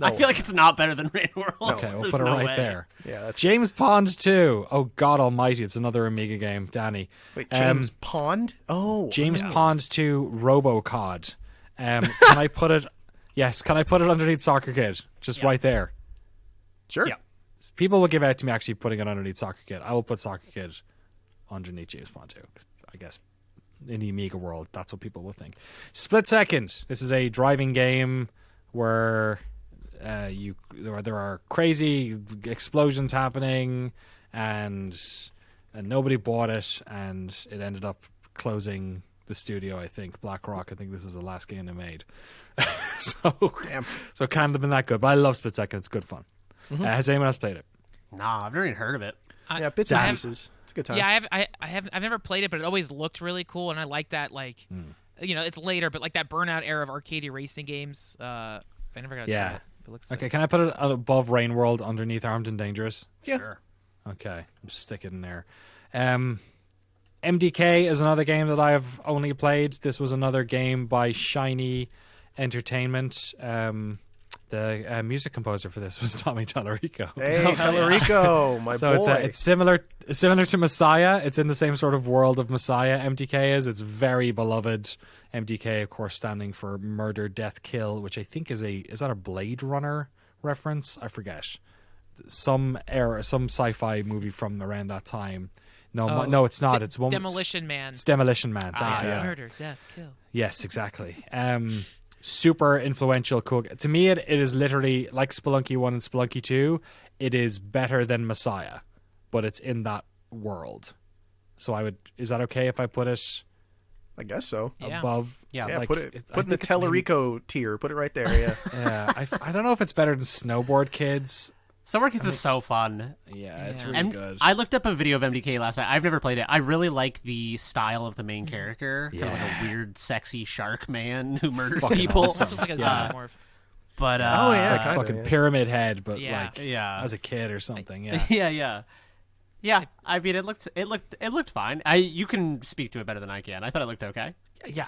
I feel like it's not better than Rain World. Okay, we'll There's put it no right way. there. Yeah, that's James Pond 2. Oh God Almighty! It's another Amiga game. Danny. Wait, James Pond? Oh, James yeah. Pond 2 RoboCod. Can I put it? Yes. Can I put it underneath Soccer Kid? Just right there. Sure. Yeah. People will give out to me actually putting it underneath Soccer Kid. I will put Soccer Kid underneath James Bond 2. I guess in the Amiga world, that's what people will think. Split Second. This is a driving game where there are crazy explosions happening, and nobody bought it, and it ended up closing the studio. I think BlackRock. I think this is the last game they made. Damn. So it can't have been that good. But I love Split Second. It's good fun. Has anyone else played it? Nah, I've never even heard of it. Yeah, bits and pieces. It's a good time. Yeah, I've never played it, but it always looked really cool, and I like that. Like, it's later, but like that Burnout era of arcade racing games. I never got to try it. It looks Okay, can I put it above Rain World underneath Armed and Dangerous? Yeah. Sure. Okay, just stick it in there. MDK is another game that I have only played. This was another game by Shiny Entertainment. The music composer for this was Tommy Tallarico. Hey, Tallarico, my So boy. it's similar to Messiah. It's in the same sort of world of Messiah. MDK is. It's very beloved. MDK, of course, standing for Murder, Death, Kill, which I think is that a Blade Runner reference? I forget. Some sci-fi movie from around that time. No, it's not. It's one. Demolition Man. It's Demolition Man. Thank you. yeah. Murder, death, kill. Yes, exactly. Super influential. Cool. To me, it is literally like Spelunky 1 and Spelunky 2. It is better than Messiah, but it's in that world. So is that okay if I put it I guess so. Yeah. above? Yeah, Yeah, like, put in the Tellerico tier. Put it right there. Yeah. Yeah, I don't know if it's better than Snowboard Kids. Summer Kids is so fun. Yeah, it's Yeah. really And good. I looked up a video of MDK last night. I've never played it. I really like the style of the main character. Kind of like Yeah. a weird, sexy shark man who murders Fucking people. awesome. This was like a Yeah. xenomorph. But Oh, It's yeah, like kinda, fucking yeah. pyramid head, but Yeah. like Yeah. as a kid or something. Yeah. yeah. I mean, it looked fine. You can speak to it better than I can. I thought it looked okay. Yeah,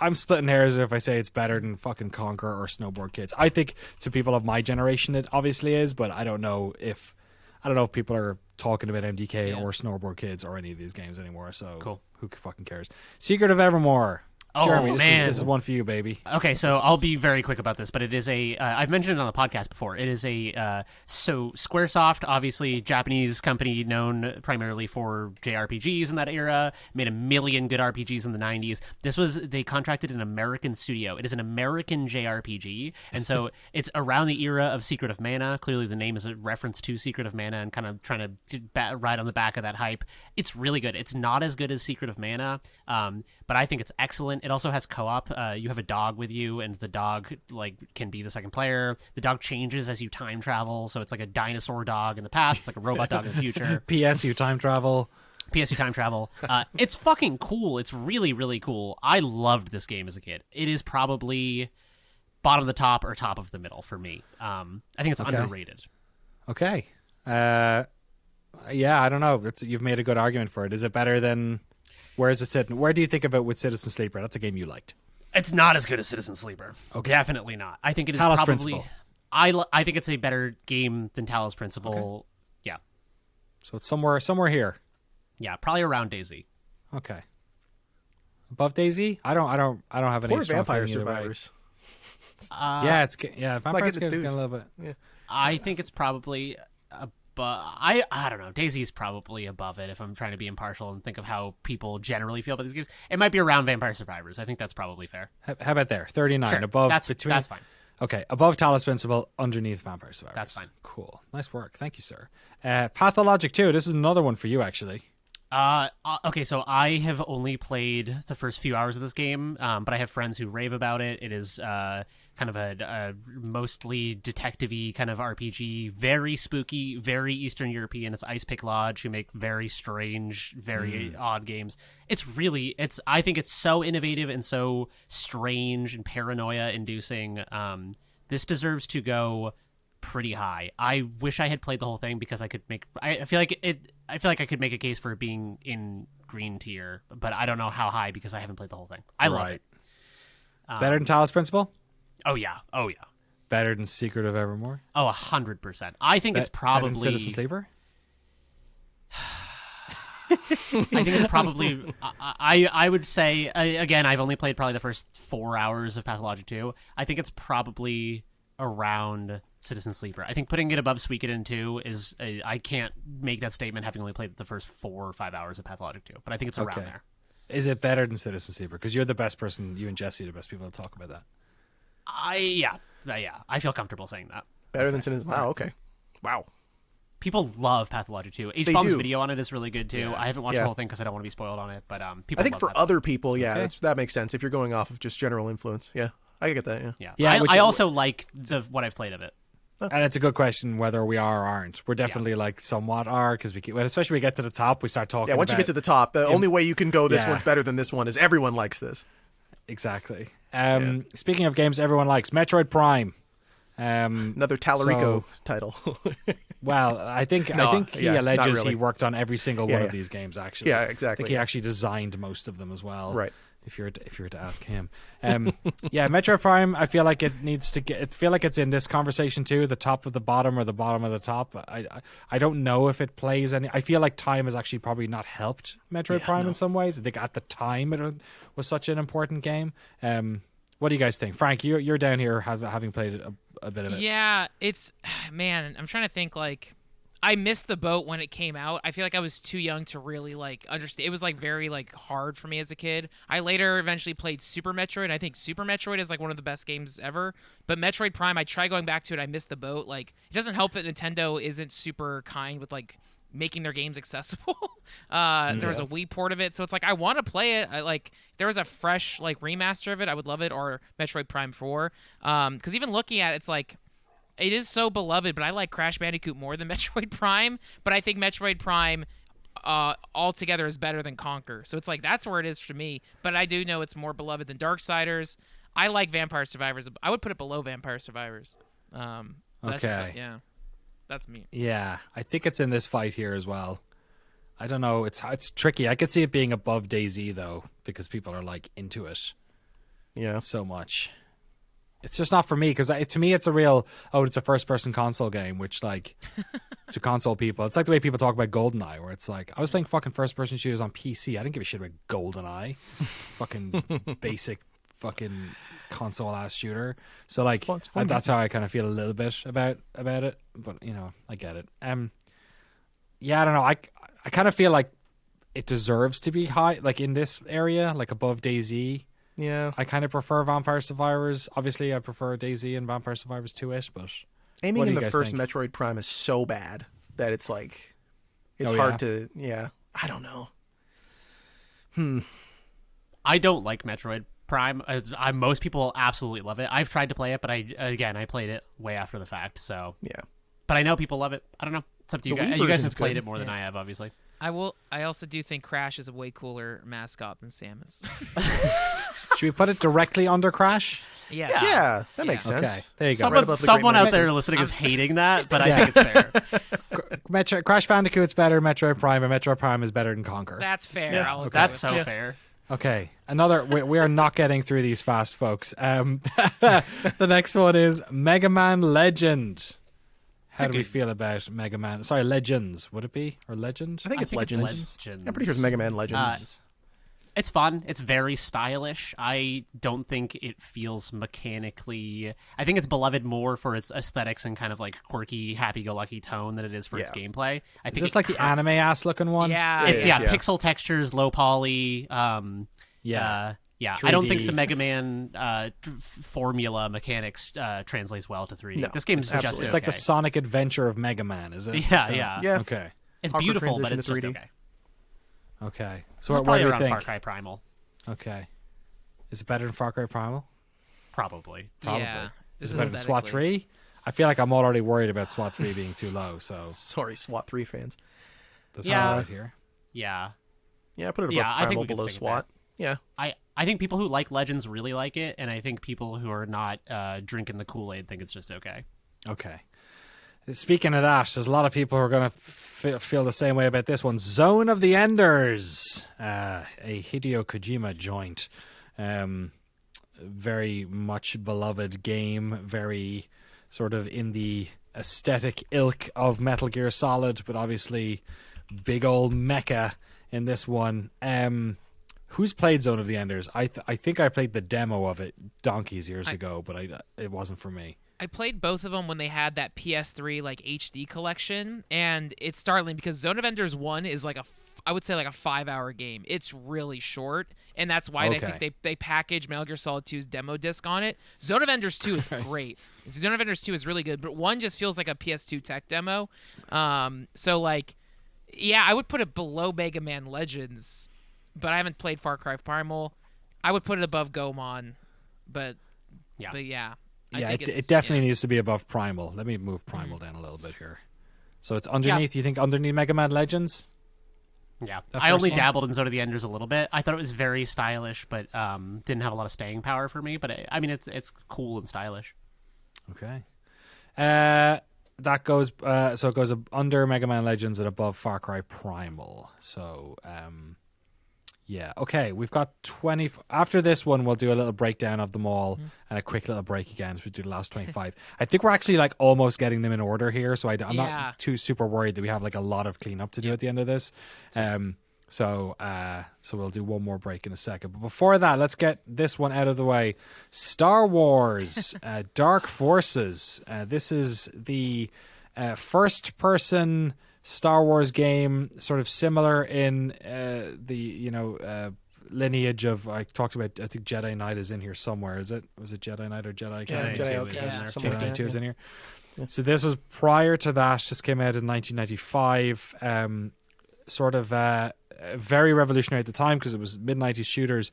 I'm splitting hairs if I say it's better than fucking Conquer or Snowboard Kids. I think to people of my generation it obviously is, but I don't know if people are talking about MDK or Snowboard Kids or any of these games anymore. So Cool. Who fucking cares? Secret of Evermore. Oh, Jeremy, man. this is one for you, baby. Okay, so I'll be very quick about this, but it is I've mentioned it on the podcast before. It is so Squaresoft, obviously Japanese company known primarily for JRPGs in that era, made a million good RPGs in the 90s. They contracted an American studio. It is an American JRPG, and so it's around the era of Secret of Mana. Clearly the name is a reference to Secret of Mana and kind of trying to ride on the back of that hype. It's really good. It's not as good as Secret of Mana, but I think it's excellent. It also has co-op. You have a dog with you, and the dog can be the second player. The dog changes as you time travel, so it's like a dinosaur dog in the past. It's like a robot dog in the future. PSU time travel. PSU time travel. It's fucking cool. It's really, really cool. I loved this game as a kid. It is probably bottom of the top or top of the middle for me. I think it's underrated. Okay. Yeah, I don't know. You've made a good argument for it. Is it better than Where is it sitting? Where do you think of it with Citizen Sleeper? That's a game you liked. It's not as good as Citizen Sleeper. Okay. Definitely not. I think it is Talos probably. Principle. I think it's a better game than Talos Principle. Yeah, So it's somewhere here. yeah, probably around DayZ. Okay. Above DayZ? I don't have any Poor strong Vampire feeling either way. Survivors. Vampire like Survivors getting getting a its little bit. Yeah. I think it's probably above. I don't know. DayZ's probably above it if I'm trying to be impartial and think of how people generally feel about these games. It might be around Vampire Survivors. I think that's probably fair. How about there? 39 Sure, above. that's between. fine. Okay, above Talos Principle, underneath Vampire Survivors. That's fine. Cool. Nice work. Thank you, sir. Pathologic 2. This is another one for you, actually. Okay, so I have only played the first few hours of this game, but I have friends who rave about it. It is kind of a mostly detective-y kind of RPG, very spooky, very Eastern European. It's Ice Pick Lodge, who make very strange, very odd games. I think it's so innovative and so strange and paranoia-inducing. This deserves to go pretty high. I wish I had played the whole thing because I could make. I feel like I could make a case for it being in green tier, but I don't know how high because I haven't played the whole thing. I love it. Better than Talos Principle? Oh yeah. Better than Secret of Evermore? Oh, 100%. I think it's probably Better than Citizen Sleeper? I think it's probably. I would say again. I've only played probably the first 4 hours of Pathologic 2. I think it's probably around Citizen Sleeper. I think putting it above Suikoden 2 is I can't make that statement having only played the first 4 or 5 hours of Pathologic 2, but I think it's around there. Is it better than Citizen Sleeper? Because you're the best person. You and Jesse are the best people to talk about that. Yeah. I feel comfortable saying that. Better than Citizen. Wow. Okay. Wow. People love Pathologic 2. They H-Bomb's do. video on it is really good too. Yeah. I haven't watched Yeah. the whole thing because I don't want to be spoiled on it, but people. I think love for Pathologic. other people, yeah, Okay. that makes sense. If you're going off of just general influence, yeah, I get that. Yeah. Yeah. which- I also like what I've played of it. And it's a good question whether we are or aren't. We're definitely like somewhat are because especially when we get to the top, we start talking. Yeah, once you about- get to the top, the only way you can go this Yeah. one's better than this one is everyone likes this. Exactly. Speaking of games everyone likes, Metroid Prime. Another Talarico title. Well, I think he yeah, not alleges really. he worked on every single one Yeah, of yeah. these games. Actually, Yeah, I exactly, think he yeah. actually designed most of them as well. Right. If you were to ask him, Metroid Prime. I feel like it needs to get. I feel like it's in this conversation too. The top of the bottom or the bottom of the top. I don't know if it plays any. I feel like time has actually probably not helped Metroid Prime in some ways. I think at the time it was such an important game. What do you guys think, Frank? You're down here having played a bit of it. Yeah, it's man. I'm trying to think. Like, I missed the boat when it came out. I feel like I was too young to really like understand. It was like very like hard for me as a kid. I later eventually played Super Metroid. I think Super Metroid is like one of the best games ever. But Metroid Prime, I tried going back to it. I missed the boat. Like, it doesn't help that Nintendo isn't super kind with like making their games accessible. There was a Wii port of it, so it's like I want to play it. If there was a fresh like remaster of it, I would love it, or Metroid Prime 4. Because even looking at it, it's like it is so beloved, but I like Crash Bandicoot more than Metroid Prime. But I think Metroid Prime altogether is better than Conquer. So it's like that's where it is for me. But I do know it's more beloved than Darksiders. I like Vampire Survivors. I would put it below Vampire Survivors. That's just, Okay. yeah. That's me. Yeah, I think it's in this fight here as well. I don't know. It's tricky. I could see it being above DayZ though, because people are like into it Yeah. so much. It's just not for me because to me it's a real it's a first person console game, which like to console people, it's like the way people talk about GoldenEye, where it's like I was playing fucking first person shooters on PC. I didn't give a shit about GoldenEye, fucking basic fucking console ass shooter. So like It's fun, that's how I kind of feel a little bit about it. But I get it. Yeah, I don't know. I kind of feel like it deserves to be high, like in this area, like above DayZ. Yeah. I kind of prefer Vampire Survivors. Obviously, I prefer DayZ and Vampire Survivors 2-ish, but Aiming what do in you the guys first think? Metroid Prime is so bad that it's like it's Oh, hard yeah? to. Yeah. I don't know. I don't like Metroid Prime. Most people absolutely love it. I've tried to play it, but I played it way after the fact. So, Yeah. but I know people love it. I don't know. It's up to you The guys. Wii You guys version's have played good. it more than I have, obviously. I also do think Crash is a way cooler mascot than Samus. should we put it directly under Crash? Yeah. Yeah. That makes Okay, sense. there you go. Someone, above the someone Great out there listening is hating that, but I Yeah. think it's fair. Crash Bandicoot's better than Metroid Prime, and Metroid Prime is better than Conquer. That's fair. Yeah, I'll agree That's with so that. fair. Okay, we are not getting through these fast, folks. The next one is Mega Man Legend. How do we feel about Mega Man? Sorry, Legends, would it be? Or Legend? I think it's Legends. Legends. I'm pretty sure it's Mega Man Legends. It's fun. It's very stylish. I don't think it feels mechanically... I think it's beloved more for its aesthetics and kind of like quirky, happy-go-lucky tone than it is for its gameplay. I think Is this like the anime-ass looking one? Yeah. It's is, yeah, yeah. pixel textures, low poly. Yeah. Yeah. I don't 3D. think the Mega Man formula mechanics translates well to 3D. No, this game's just absolutely. It's like the okay. Sonic Adventure of Mega Man, is it? Yeah, yeah. Yeah. Okay. It's Awkward beautiful, but transition it's to just 3D. okay. Okay. This So is where probably do we around think? Far Cry Primal. Okay. Is it better than Far Cry Primal? Probably. Probably. Yeah. Is This it better than SWAT 3? I feel like I'm already worried about SWAT 3 being too low, so Sorry, SWAT 3 fans. that's Yeah. all right here. Yeah. Yeah, put it above Yeah, I think Primal, we can below stick with SWAT. Yeah. I think people who like Legends really like it, and I think people who are not drinking the Kool-Aid think it's just okay. Okay. Speaking of that, there's a lot of people who are going to feel the same way about this one. Zone of the Enders, a Hideo Kojima joint. Very much beloved game, very sort of in the aesthetic ilk of Metal Gear Solid, but obviously big old mecha in this one. Who's played Zone of the Enders? I think I played the demo of it donkeys years ago, but it wasn't for me. I played both of them when they had that PS3 like HD collection, and it's startling because Zone of Enders 1 is like I would say like a 5-hour game. It's really short, and that's why they think they package Metal Gear Solid 2's demo disc on it. Zone of Enders 2 is great. Zone of Enders 2 is really good, but 1 just feels like a PS2 tech demo. So like, yeah, I would put it below Mega Man Legends, but I haven't played Far Cry Primal. I would put it above Gomon, but Yeah. yeah. I Yeah, think it definitely needs to be above Primal. Let me move Primal down a little bit here. So it's underneath. You think underneath Mega Man Legends? Yeah, That I first only one? dabbled in Zone of the Enders a little bit. I thought it was very stylish, but didn't have a lot of staying power for me. But I mean, it's cool and stylish. Okay. That goes. So it goes under Mega Man Legends and above Far Cry Primal. So yeah. Okay, we've got 20. After this one, we'll do a little breakdown of them all and a quick little break again as we do the last 25. I think we're actually like almost getting them in order here, so I'm Yeah. not too super worried that we have like a lot of cleanup to do at the end of this. So we'll do one more break in a second. But before that, let's get this one out of the way. Star Wars Dark Forces. This is the first-person Star Wars game, sort of similar in the lineage of, I talked about, I think Jedi Knight is in here somewhere. Was it Jedi Knight or Jedi? Yeah, Jedi Jedi 2 is in Outcast. there. Something like Jedi that, 2 is yeah. in here. So this was prior to that. This came out in 1995. Sort of very revolutionary at the time because it was mid-90s shooters.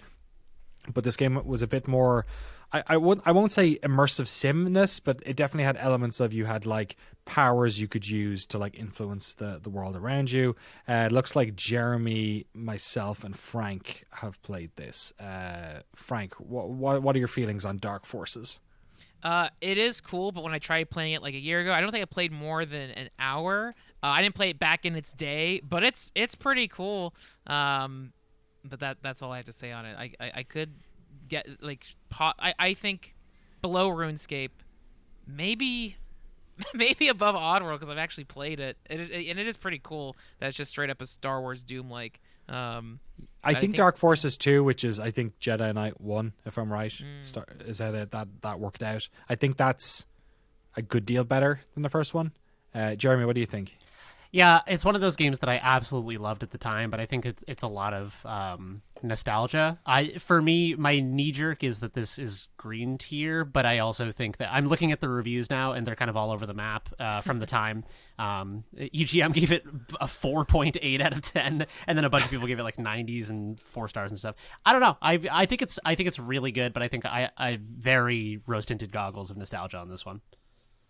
But this game was a bit more, I won't say immersive simness, but it definitely had elements of, you had like powers you could use to like influence the world around you. It looks like Jeremy, myself, and Frank have played this. Frank, what are your feelings on Dark Forces? It is cool, but when I tried playing it like a year ago, I don't think I played more than an hour. I didn't play it back in its day, but it's pretty cool. But that's all I have to say on it. I could get like I think below RuneScape, maybe above Oddworld because I've actually played it, and it is pretty cool. That's just straight up a Star Wars Doom like. I think Dark Forces 2, which is I think Jedi Knight 1, if I'm right, is how that worked out. I think that's a good deal better than the first one. Jeremy, what do you think? Yeah, it's one of those games that I absolutely loved at the time, but I think it's a lot of nostalgia. For me, my knee jerk is that this is green tier, but I also think that I'm looking at the reviews now, and they're kind of all over the map from the time. EGM gave it a 4.8 out of 10, and then a bunch of people gave it like 90s and 4 stars and stuff. I don't know. I think it's really good, but I think I very rose tinted goggles of nostalgia on this one.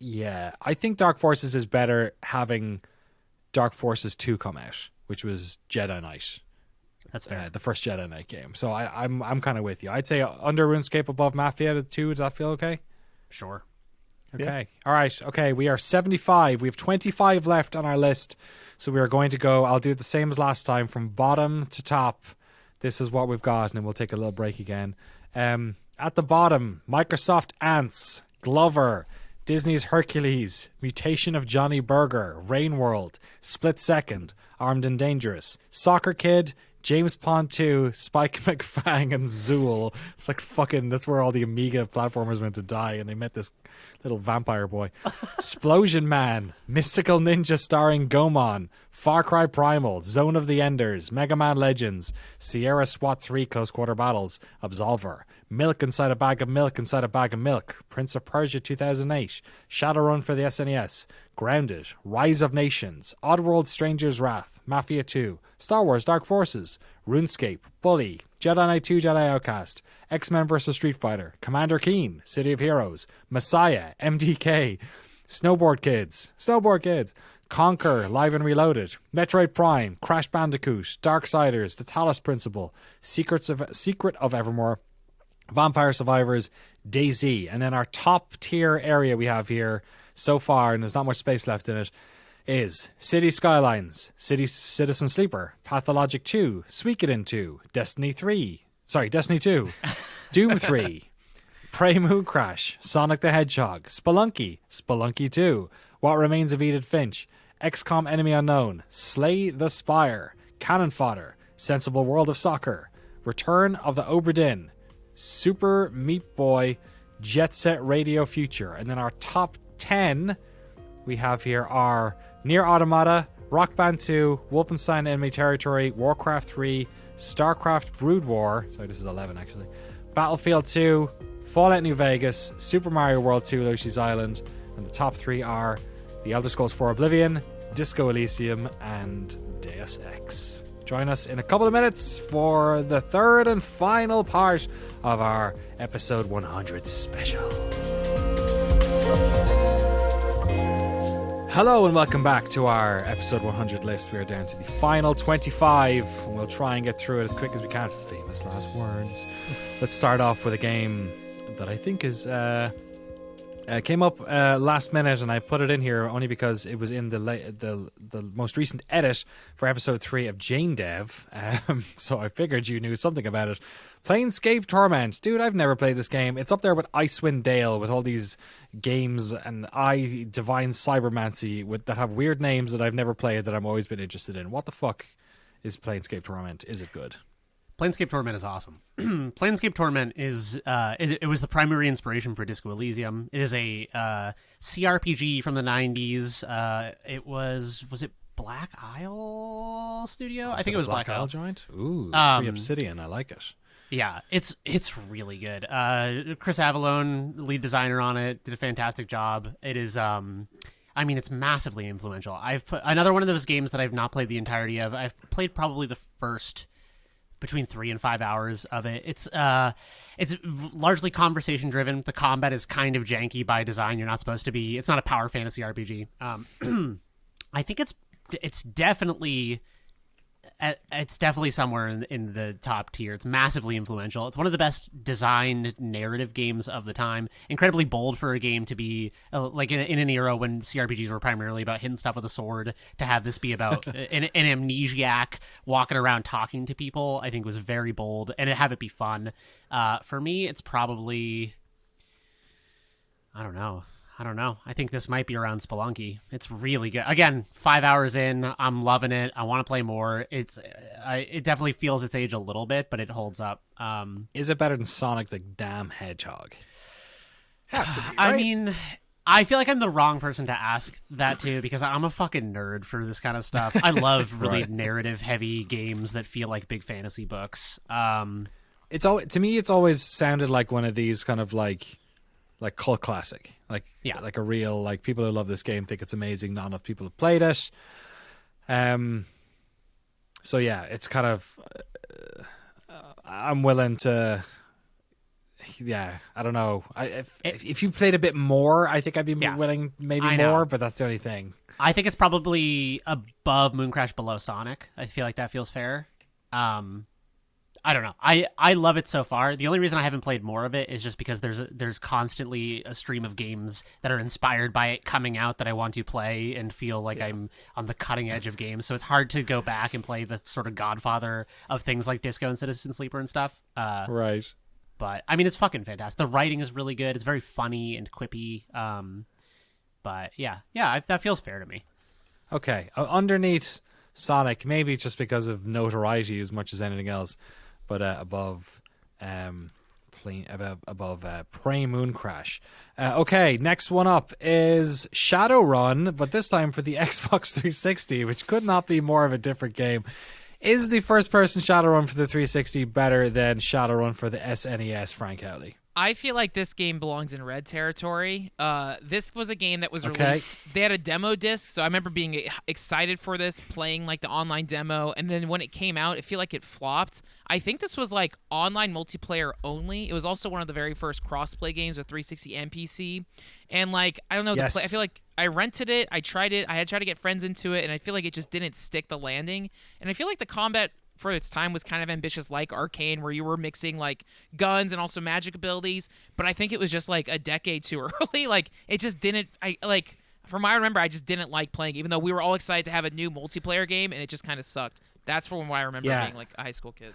Yeah, I think Dark Forces is better having Dark Forces 2 come out, which was Jedi Knight. That's fair. The first Jedi Knight game. So I'm kind of with you. I'd say under RuneScape, above Mafia 2. Does that feel okay? Sure. Okay. All right. Okay. We are 75. We have 25 left on our list. So we are going to go. I'll do it the same as last time from bottom to top. This is what we've got. And then we'll take a little break again. At the bottom, Microsoft Ants, Glover, Disney's Hercules, Mutation of Johnny Burger, Rain World, Split Second, Armed and Dangerous, Soccer Kid, James Pond 2, Spike McFang, and Zool. It's like fucking, that's where all the Amiga platformers went to die, and they met this little vampire boy. Explosion Man, Mystical Ninja starring Gomon, Far Cry Primal, Zone of the Enders, Mega Man Legends, Sierra SWAT 3 Close Quarter Battles, Absolver, Milk Inside a Bag of Milk Inside a Bag of Milk, Prince of Persia 2008, Shadowrun for the SNES, Grounded, Rise of Nations, Oddworld Stranger's Wrath, Mafia 2, Star Wars Dark Forces, RuneScape, Bully, Jedi Knight 2 Jedi Outcast, X-Men vs. Street Fighter, Commander Keen, City of Heroes, Messiah, MDK, Snowboard Kids, Conquer, Live and Reloaded, Metroid Prime, Crash Bandicoot, Darksiders, The Talos Principle, Secret of Evermore, Vampire Survivors, DayZ. And then our top tier area we have here so far, and there's not much space left in it, is City Skylines, Citizen Sleeper, Pathologic 2, Suikoden 2, Destiny 2, Doom 3, Prey Moon Crash, Sonic the Hedgehog, Spelunky 2, What Remains of Edith Finch, XCOM Enemy Unknown, Slay the Spire, Cannon Fodder, Sensible World of Soccer, Return of the Obra Dinn, Super Meat Boy, Jet Set Radio Future. And then our top 10 we have here are Nier Automata, Rock Band 2, Wolfenstein Enemy Territory, Warcraft 3, StarCraft Brood War, sorry, this is 11 actually, Battlefield 2, Fallout New Vegas, Super Mario World 2 Yoshi's Island, and the top 3 are The Elder Scrolls 4 Oblivion, Disco Elysium, and Deus Ex. Join us in a couple of minutes for the third and final part of our episode 100 special. Hello and welcome back to our episode 100 list. We are down to the final 25 and we'll try and get through it as quick as we can. Famous last words. Let's start off with a game that I think is came up last minute, and I put it in here only because it was in the most recent edit for episode 3 of Jane Dev. So I figured you knew something about it. Planescape Torment. Dude, I've never played this game. It's up there with Icewind Dale, with all these games, and Divine Cybermancy that have weird names that I've never played that I've always been interested in. What the fuck is Planescape Torment? Is it good? Planescape Torment is awesome. Planescape Torment is it was the primary inspiration for Disco Elysium. It is a CRPG from the 90s. It was it Black Isle Studio? I think it was Black Isle joint. Ooh, Obsidian. I like it. Yeah, it's really good. Chris Avallone, lead designer on it, did a fantastic job. It is it's massively influential. I've put another one of those games that I've not played the entirety of. I've played probably the first between 3 and 5 hours of it. It's largely conversation driven. The combat is kind of janky by design. You're not supposed to be. It's not a power fantasy RPG. I think it's definitely somewhere in the top tier. It's massively influential. It's one of the best designed narrative games of the time. Incredibly bold for a game to be like in an era when CRPGs were primarily about hitting stuff with a sword. To have this be about an amnesiac walking around talking to people, I think was very bold, and to have it be fun. For me, it's probably, I don't know. I think this might be around Spelunky. It's really good. Again, 5 hours in, I'm loving it. I want to play more. It definitely feels its age a little bit, but it holds up. Is it better than Sonic the damn Hedgehog? Has to be, right? I mean, I feel like I'm the wrong person to ask that to, because I'm a fucking nerd for this kind of stuff. I love really narrative-heavy games that feel like big fantasy books. To me, it's always sounded like one of these kind of like cult classic, like a real, like, people who love this game think it's amazing. Not enough people have played it. So yeah, it's kind of I'm willing to. Yeah, I don't know. If you played a bit more, I think I'd be willing maybe more. But that's the only thing. I think it's probably above Mooncrash, below Sonic. I feel like that feels fair. I don't know. I love it so far. The only reason I haven't played more of it is just because there's constantly a stream of games that are inspired by it coming out that I want to play and feel like I'm on the cutting edge of games. So it's hard to go back and play the sort of godfather of things like Disco and Citizen Sleeper and stuff. Right. But I mean, it's fucking fantastic. The writing is really good. It's very funny and quippy. But yeah, that feels fair to me. Okay. Underneath Sonic, maybe just because of notoriety as much as anything else, but above Prey Moon Crash. Okay, next one up is Shadowrun, but this time for the Xbox 360, which could not be more of a different game. Is the first-person Shadowrun for the 360 better than Shadowrun for the SNES, Frank Howley? I feel like this game belongs in red territory. This was a game that was released. They had a demo disc, so I remember being excited for this, playing like the online demo, and then when it came out, I feel like it flopped. I think this was like online multiplayer only. It was also one of the very first crossplay games with 360 and PC. And like, I don't know, Yes. I feel like I rented it, I tried it, I had tried to get friends into it, and I feel like it just didn't stick the landing. And I feel like the combat for its time was kind of ambitious, like Arcane, where you were mixing like guns and also magic abilities, but I think it was just like a decade too early. Like it just didn't, from what I remember, I just didn't like playing, even though we were all excited to have a new multiplayer game, and it just kind of sucked. That's from what I remember being like a high school kid.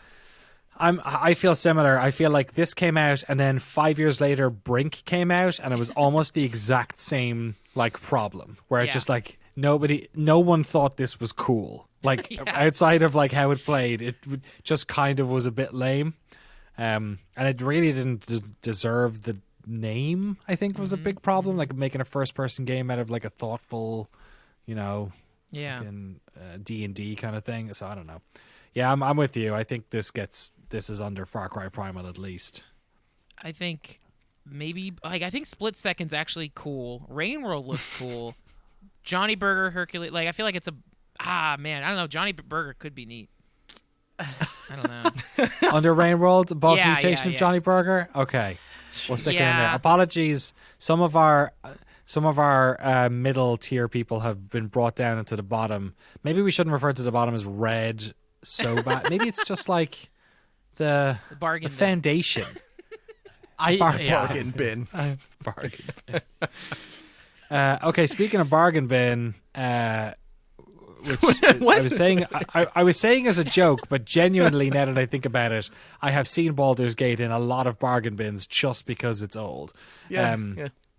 I feel similar. I feel like this came out, and then 5 years later, Brink came out, and it was almost the exact same like problem, where it just like no one thought this was cool. Like outside of like how it played, it just kind of was a bit lame, and it really didn't deserve the name. I think was a big problem, like making a first-person game out of like a thoughtful, D&D kind of thing. So I don't know. Yeah, I'm with you. I think this is under Far Cry Primal at least. I think maybe I think Split Second's actually cool. Rain World looks cool. Johnny Burger, Hercules, like I feel like it's I don't know. Johnny Burger could be neat. I don't know. Under Rain World, above Yeah, Mutation of Johnny Burger. Okay, we'll stick it in there. Yeah. Apologies. Some of our middle tier people have been brought down into the bottom. Maybe we shouldn't refer to the bottom as red so bad. Maybe it's just like the bargain bin. foundation. Bargain bin. Bargain bin. Okay, speaking of bargain bin, which I was saying as a joke, but genuinely now that I think about it, I have seen Baldur's Gate in a lot of bargain bins just because it's old. Yeah.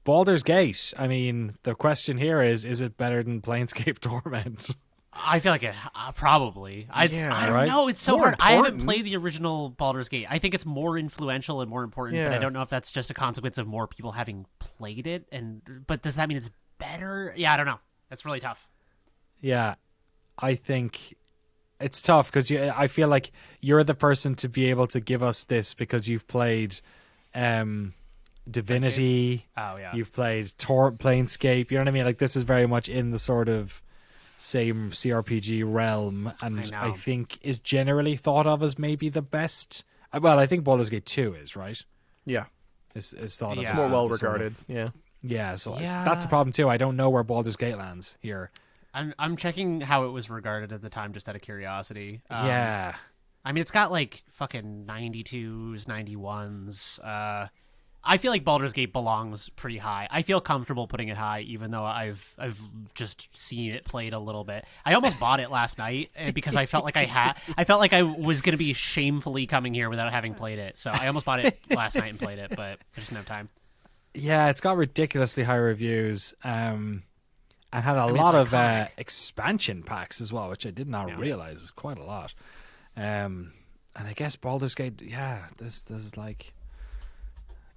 Baldur's Gate, I mean, the question here is it better than Planescape Torment? I feel like it probably. I don't know. It's so More hard. I haven't important. played the original Baldur's Gate. I think it's more influential and more important, but I don't know if that's just a consequence of more people having played it. But does that mean it's better? Yeah, I don't know. That's really tough. Yeah, I think it's tough because I feel like you're the person to be able to give us this because you've played Divinity. Oh, yeah. You've played Planescape. You know what I mean? Like this is very much in the sort of same CRPG realm, and I think is generally thought of as maybe the best. Well, I think Baldur's Gate 2 is, right? Yeah. Is thought of Yeah. as More the well sort regarded. of- Yeah. Yeah, so that's the problem too. I don't know where Baldur's Gate lands here. I'm checking how it was regarded at the time, just out of curiosity. Yeah. I mean, it's got like fucking 92s, 91s. I feel like Baldur's Gate belongs pretty high. I feel comfortable putting it high, even though I've just seen it played a little bit. I almost bought it last night because I felt like I felt like I was going to be shamefully coming here without having played it. So I almost bought it last night and played it, but I just didn't have time. Yeah, it's got ridiculously high reviews. And had a lot of expansion packs as well, which I did not realize is quite a lot. And I guess Baldur's Gate, there's like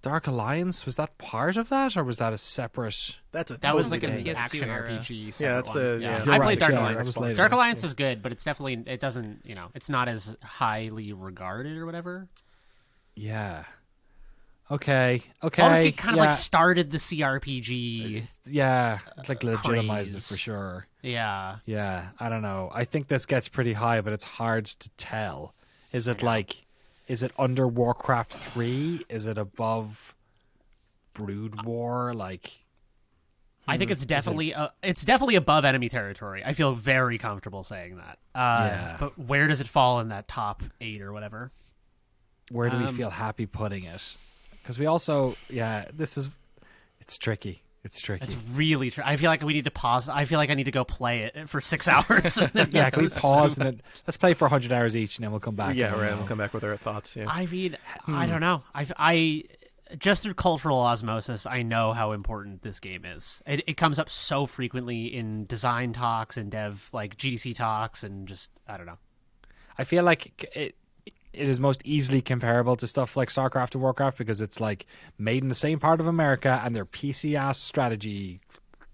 Dark Alliance. Was that part of that, or was that a separate? That was like totally an PS2 action era. RPG. Yeah, that's one. the- Yeah. You're I right, played Dark yeah, Alliance. that was later. Dark Alliance is good, but it doesn't, it's not as highly regarded or whatever. Yeah. Okay. Baldur's Gate kind of like started the CRPG. Yeah, it's like legitimized it craze. for sure. Yeah. Yeah, I don't know. I think this gets pretty high, but it's hard to tell. Is it under Warcraft 3? Is it above Brood War? Like, I think it's definitely above enemy territory. I feel very comfortable saying that. Yeah. But where does it fall in that top 8 or whatever? where do we feel happy putting it? Because we also, it's tricky. It's tricky. It's really true. I feel like we need to pause. I feel like I need to go play it for 6 hours. Yeah, can we pause and then let's play for 100 hours each, and then we'll come back. Yeah, and, right. We'll come back with our thoughts. Yeah. I mean, I don't know. I just through cultural osmosis, I know how important this game is. It comes up so frequently in design talks and dev like GDC talks, and just I don't know. I feel like it is most easily comparable to stuff like StarCraft and Warcraft because it's like made in the same part of America and they're PC ass strategy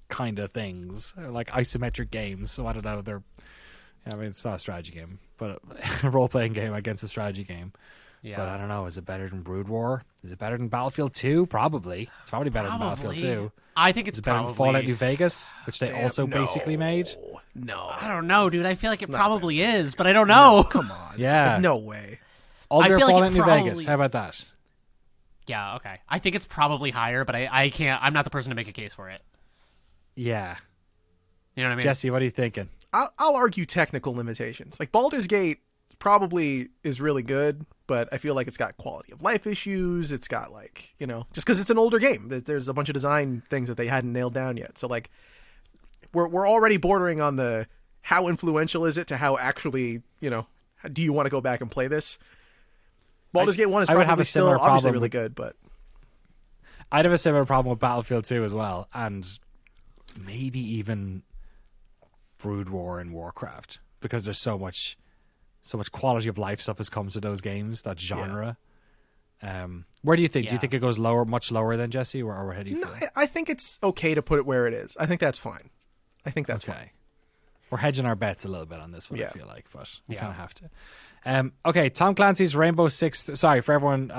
kind of things, like isometric games. So I don't know. It's not a strategy game, but a role playing game against a strategy game. Yeah. But I don't know. Is it better than Brood War? Is it better than Battlefield 2? Probably. It's probably better than Battlefield 2. I think it's Is it better than Fallout New Vegas, which they also basically made? No. I don't know, dude. I feel like it probably is, but I don't know. Come on. Yeah. No way. Older feel like Fallout it New probably- Vegas. How about that? Yeah, okay. I think it's probably higher, but I can't. I'm not the person to make a case for it. Yeah. You know what I mean? Jesse, what are you thinking? I'll argue technical limitations. Like Baldur's Gate probably is really good, but I feel like it's got quality of life issues. It's got like, just because it's an older game, there's a bunch of design things that they hadn't nailed down yet. So like, we're already bordering on the how influential is it to how actually, do you want to go back and play this? Baldur's Gate 1 is I would have probably a still similar obviously problem really with- good, but I'd have a similar problem with Battlefield 2 as well, and maybe even Brood War and Warcraft, because there's so much quality of life stuff has come to those games, that genre. Where do you think? Do you Yeah. think it goes much lower than Jesse, or how do you no, feel? I think it's okay to put it where it is. I think that's fine. I think that's fine. Okay. We're hedging our bets a little bit on this one, I Yeah. feel like, but we Yeah. kind of have to. Okay, Tom Clancy's Rainbow Six. Sorry for everyone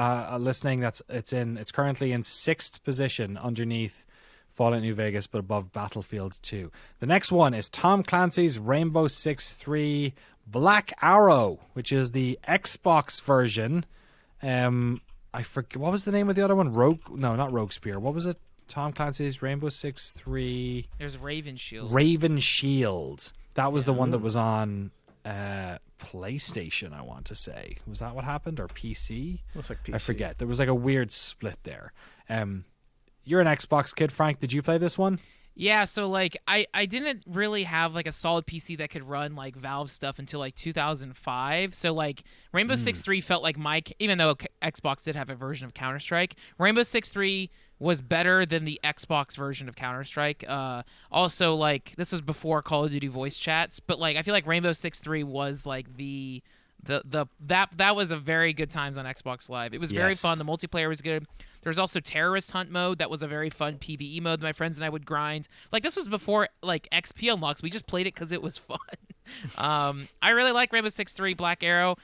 listening. It's currently in 6th position underneath Fallout New Vegas, but above Battlefield 2. The next one is Tom Clancy's Rainbow Six 3 Black Arrow, which is the Xbox version. I forget what was the name of the other one. Not Rogue Spear. What was it? Tom Clancy's Rainbow Six 3 There's Raven Shield. Raven Shield. That was the one that was on PlayStation, I want to say. Was that what happened? Or PC? Looks like PC. I forget. There was like a weird split there. You're an Xbox kid, Frank. Did you play this one? Yeah, so like I didn't really have like a solid PC that could run like Valve stuff until like 2005. So like Rainbow Six 3 felt like even though Xbox did have a version of Counter-Strike, Rainbow Six 3 was better than the Xbox version of Counter-Strike. Also like this was before Call of Duty voice chats, but like I feel like Rainbow Six 3 was like that was a very good times on Xbox Live. It was very Yes. fun. The multiplayer was good. There was also Terrorist Hunt mode. That was a very fun PvE mode that my friends and I would grind. Like this was before like XP unlocks. We just played it because it was fun. I really like Rainbow Six 3 Black Arrow.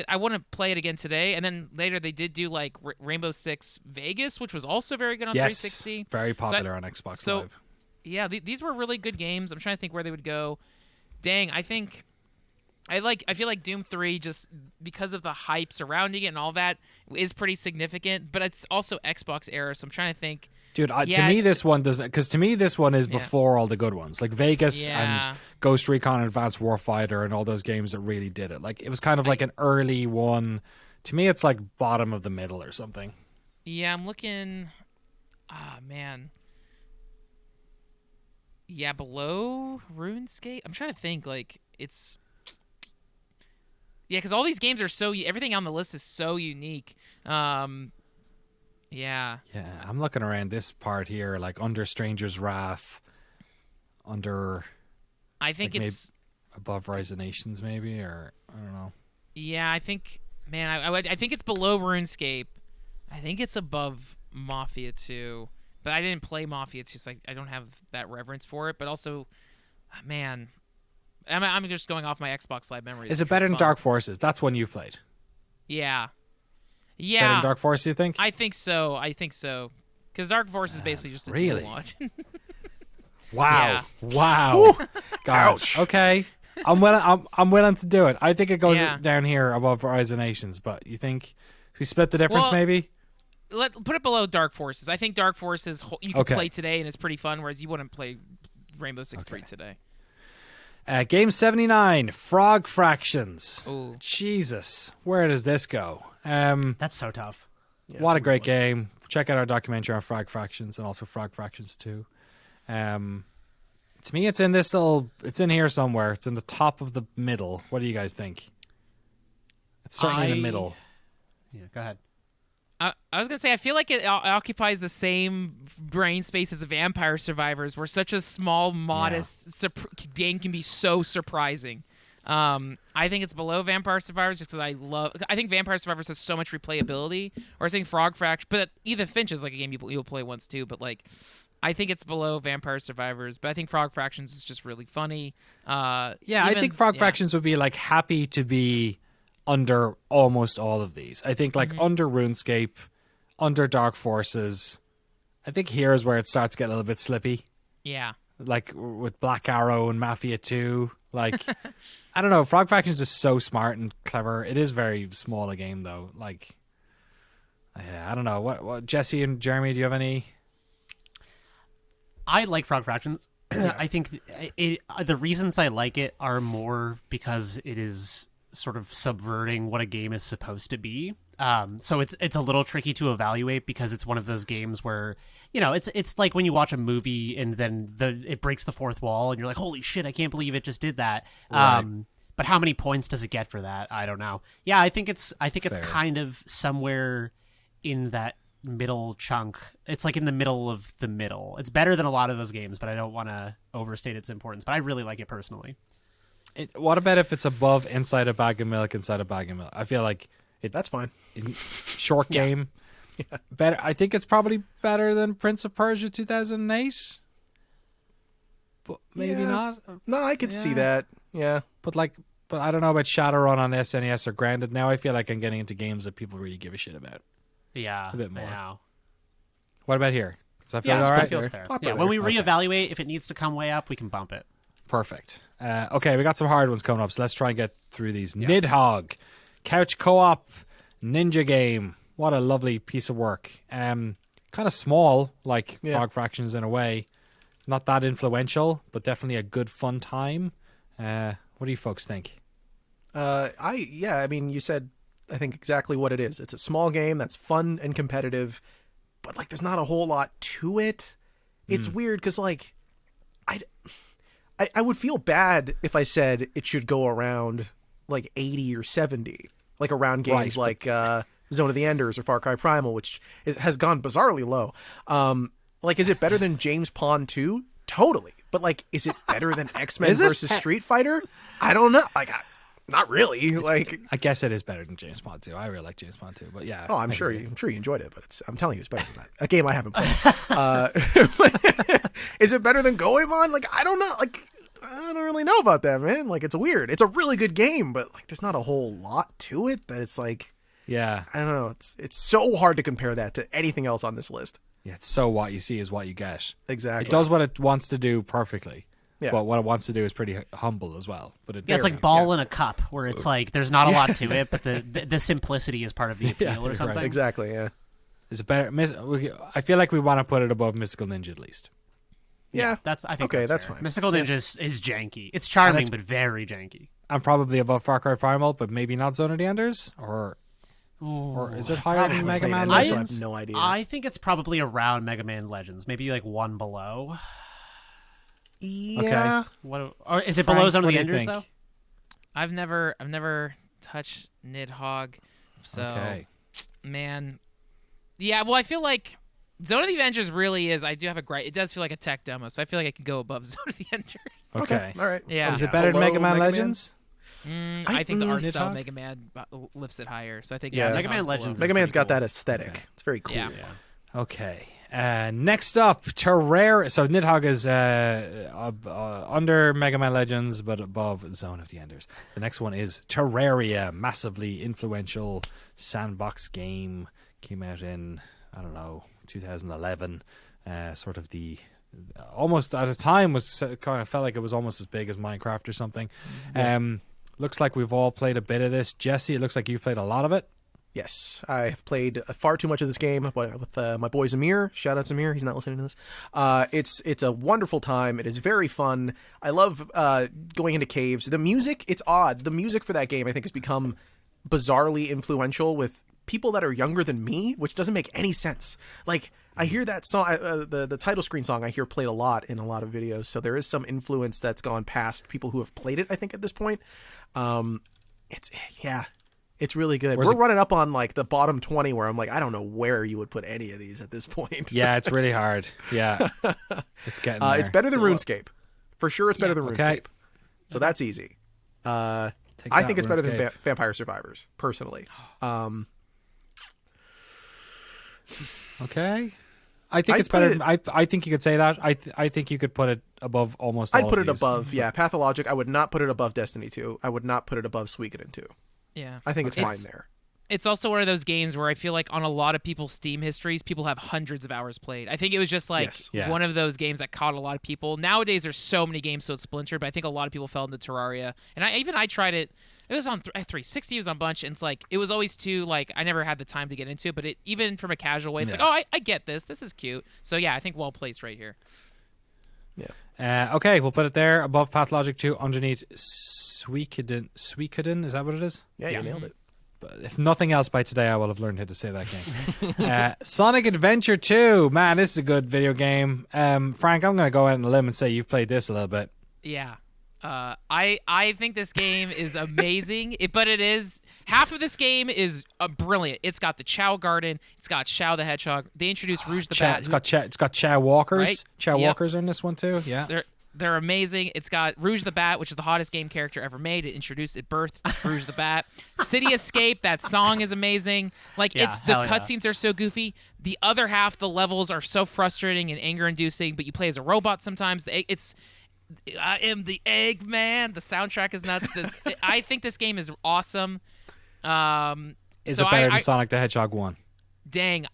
I want to play it again today. And then later they did do like Rainbow Six Vegas, which was also very good on 360. Very popular on Xbox Live. Yeah, these were really good games. I'm trying to think where they would go. Dang, I feel like Doom 3 just because of the hype surrounding it and all that is pretty significant, but it's also Xbox era, so I'm trying to think. Dude, to me this one doesn't, because to me this one is Yeah. before all the good ones, like Vegas Yeah. and Ghost Recon Advanced Warfighter and all those games that really did it. Like it was kind of like an early one. To me, it's like bottom of the middle or something. Yeah, I'm looking. Ah, man. Yeah, below RuneScape. I'm trying to think. Like it's. Yeah, because all these games are everything on the list is so unique. Yeah. Yeah, I'm looking around this part here, like under Stranger's Wrath, under I think like it's. above Rise of Nations, maybe, or I don't know. Yeah, I think. Man, I think it's below RuneScape. I think it's above Mafia 2. But I didn't play Mafia 2, so I don't have that reverence for it. But also, man, I'm just going off my Xbox Live memories. Is it which better are than fun. Dark Forces? That's one you've played. Yeah. Better Yeah. than Dark Forces, you think? I think so. Because Dark Force is basically just a really? dual-launch. Wow. Wow. Gosh. Ouch. Okay. I'm willing to do it. I think it goes Yeah. down here above Rise of Nations, but you think if we split the difference Well, maybe? Put it below Dark Forces. I think Dark Forces you can Okay. play today and it's pretty fun, whereas you wouldn't play Rainbow Six 3 today. Game 79, Frog Fractions. Ooh. Jesus. Where does this go? That's so tough. Yeah, What a it's great weird game. Check out our documentary on Frag Fractions and also Frag Fractions 2. To me, it's in here somewhere. It's in the top of the middle. What do you guys think? It's certainly in the middle. Yeah, go ahead. I was gonna say I feel like it occupies the same brain space as Vampire Survivors, where such a small, modest game can be so surprising. I think it's below Vampire Survivors just because I think Vampire Survivors has so much replayability. Or I think Frog Fraction, but Ethan Finch is like a game you'll play once too. But like, I think it's below Vampire Survivors. But I think Frog Fractions is just really funny. I think Frog Fractions would be like happy to be under almost all of these. I think like under RuneScape, under Dark Forces. I think here is where it starts to get a little bit slippy. Yeah. Like with Black Arrow and Mafia 2. Like, I don't know. Frog Fractions is so smart and clever. It is very small a game though. Like, I don't know. What Jesse and Jeremy, do you have any? I like Frog Fractions. I think the reasons I like it are more because it is sort of subverting what a game is supposed to be. So it's a little tricky to evaluate because it's one of those games where, you know, it's like when you watch a movie and then it breaks the fourth wall and you're like, holy shit, I can't believe it just did that. Right. But how many points does it get for that? I don't know. Yeah, I think it's Fair. kind of somewhere in that middle chunk. It's like in the middle of the middle. It's better than a lot of those games, but I don't want to overstate its importance. But I really like it personally. What about if it's above Inside a Bag of Milk, Inside a Bag of Milk? I feel like That's fine. short game. Yeah. Better. I think it's probably better than Prince of Persia 2008. But maybe Yeah. not. No, I could see that. Yeah. But I don't know about Shadowrun on SNES or Grounded. Now I feel like I'm getting into games that people really give a shit about. Yeah, A bit more. I know. What about here? Does that feel Yeah, all it right? feels Fair. popular. Yeah, when we Okay. reevaluate, if it needs to come way up, we can bump it. Perfect. Okay, we got some hard ones coming up, so let's try and get through these. Nidhogg, couch co-op, ninja game. What a lovely piece of work. Kind of small, like Frog Fractions in a way. Not that influential, but definitely a good fun time. What do you folks think? I mean, you said, I think exactly what it is. It's a small game that's fun and competitive, but like there's not a whole lot to it. It's weird because like I would feel bad if I said it should go around like 80 or 70, like around games like Zone of the Enders or Far Cry Primal, which has gone bizarrely low. Like, is it better than James Pond 2? Totally. But like, is it better than X-Men versus Street Fighter? I don't know. Like, not really. Like, I guess it is better than James Pond 2. I really like James Pond 2, but yeah. oh, I'm sure you enjoyed it, but I'm telling you, it's better than that. A game I haven't played. Is it better than Goemon? Like, I don't know. Like, I don't really know about that, man. Like, it's weird. It's a really good game, but like, there's not a whole lot to it. That it's like, Yeah. I don't know. It's so hard to compare that to anything else on this list. Yeah, it's so what you see is what you get. Exactly. It does what it wants to do perfectly. Yeah. But what it wants to do is pretty humble as well. But Yeah, it's like ball in a cup, where it's like there's not a lot to it, but the simplicity is part of the appeal or right. something. Exactly. Yeah. Is it better? I feel like we want to put it above Mystical Ninja at least. Yeah. I think Okay, that's that's fair. fine. Mystical Ninja is janky. It's charming, it's- but very janky. I'm probably above Far Cry Primal, but maybe not Zone of the Enders? Or is it higher than Mega Man I Legends? have no idea. I think it's probably around Mega Man Legends, maybe like one below. yeah. What? Or is it Frank, below Zone of what the do you Enders think? though? I've never touched Nidhogg, so Okay. man, yeah. Well, I feel like Zone of the Avengers really is. I do have a gripe. It does feel like a tech demo, so I feel like I can go above Zone of the Enders. Okay. All right. Yeah. Is it better than Below Mega Man Mega Man? Legends? I think the art style Nidhogg? Mega Man lifts it higher. So I think Yeah, Mega Man Nidhogg's below. Legends Mega is Man's pretty got cool. that aesthetic. Okay. It's very cool. Yeah. Okay. Next up, Terraria. So Nidhogg is under Mega Man Legends, but above Zone of the Enders. The next one is Terraria, massively influential sandbox game. Came out in, I don't know, 2011. Sort of the almost at a time was kind of felt like it was almost as big as Minecraft or something. Looks like we've all played a bit of this. Jesse, it looks like you've played a lot of it. Yes, I've played far too much of this game with my boy Zamir. Shout out Zamir, he's not listening to this. It's a wonderful time. It is very fun. I love going into caves. The music, it's odd. The music for that game, I think, has become bizarrely influential with people that are younger than me, which doesn't make any sense. Like, I hear that song, the title screen song I hear played a lot in a lot of videos, so there is some influence that's gone past people who have played it, I think, at this point. It's really good. We're running up on like the bottom 20 where I'm like, I don't know where you would put any of these at this point. Yeah, it's really hard. Yeah. It's getting there. It's better than RuneScape. For sure it's better than RuneScape. So that's easy. I think it's better than Vampire Survivors, personally. Okay. I think it's better. I think you could say that. I think you could put it above almost all I'd put of it these. above, Pathologic. I would not put it above Destiny 2. I would not put it above Suikoden 2. Yeah. I think it's fine there. It's also one of those games where I feel like on a lot of people's Steam histories, people have hundreds of hours played. I think it was just like one of those games that caught a lot of people. Nowadays, there's so many games, so it's splintered, but I think a lot of people fell into Terraria. And I tried it. It was on 360, it was on a bunch, and it's like, it was always too, like, I never had the time to get into it, but even from a casual way, it's like, oh, I get this. This is cute. So, yeah, I think well placed right here. Yeah. Okay, we'll put it there above Pathologic 2, underneath Suikoden. Is that what it is? Yeah, you nailed it. But if nothing else by today, I will have learned how to say that game. Sonic Adventure 2. Man, this is a good video game. Frank, I'm going to go out on a limb and say you've played this a little bit. Yeah. I think this game is amazing, but it is half of this game is brilliant. It's got the Chow Garden, it's got Chow the Hedgehog. They introduced Rouge the Bat. It's got Chow Walkers. Right? Chow Walkers are in this one too. Yeah, they're amazing. It's got Rouge the Bat, which is the hottest game character ever made. It birthed Rouge the Bat. City Escape, that song is amazing. Like the cutscenes are so goofy. The other half, the levels are so frustrating and anger-inducing. But you play as a robot sometimes. I am the Eggman. The soundtrack is nuts. I think this game is awesome. Is it better than Sonic the Hedgehog 1? Dang,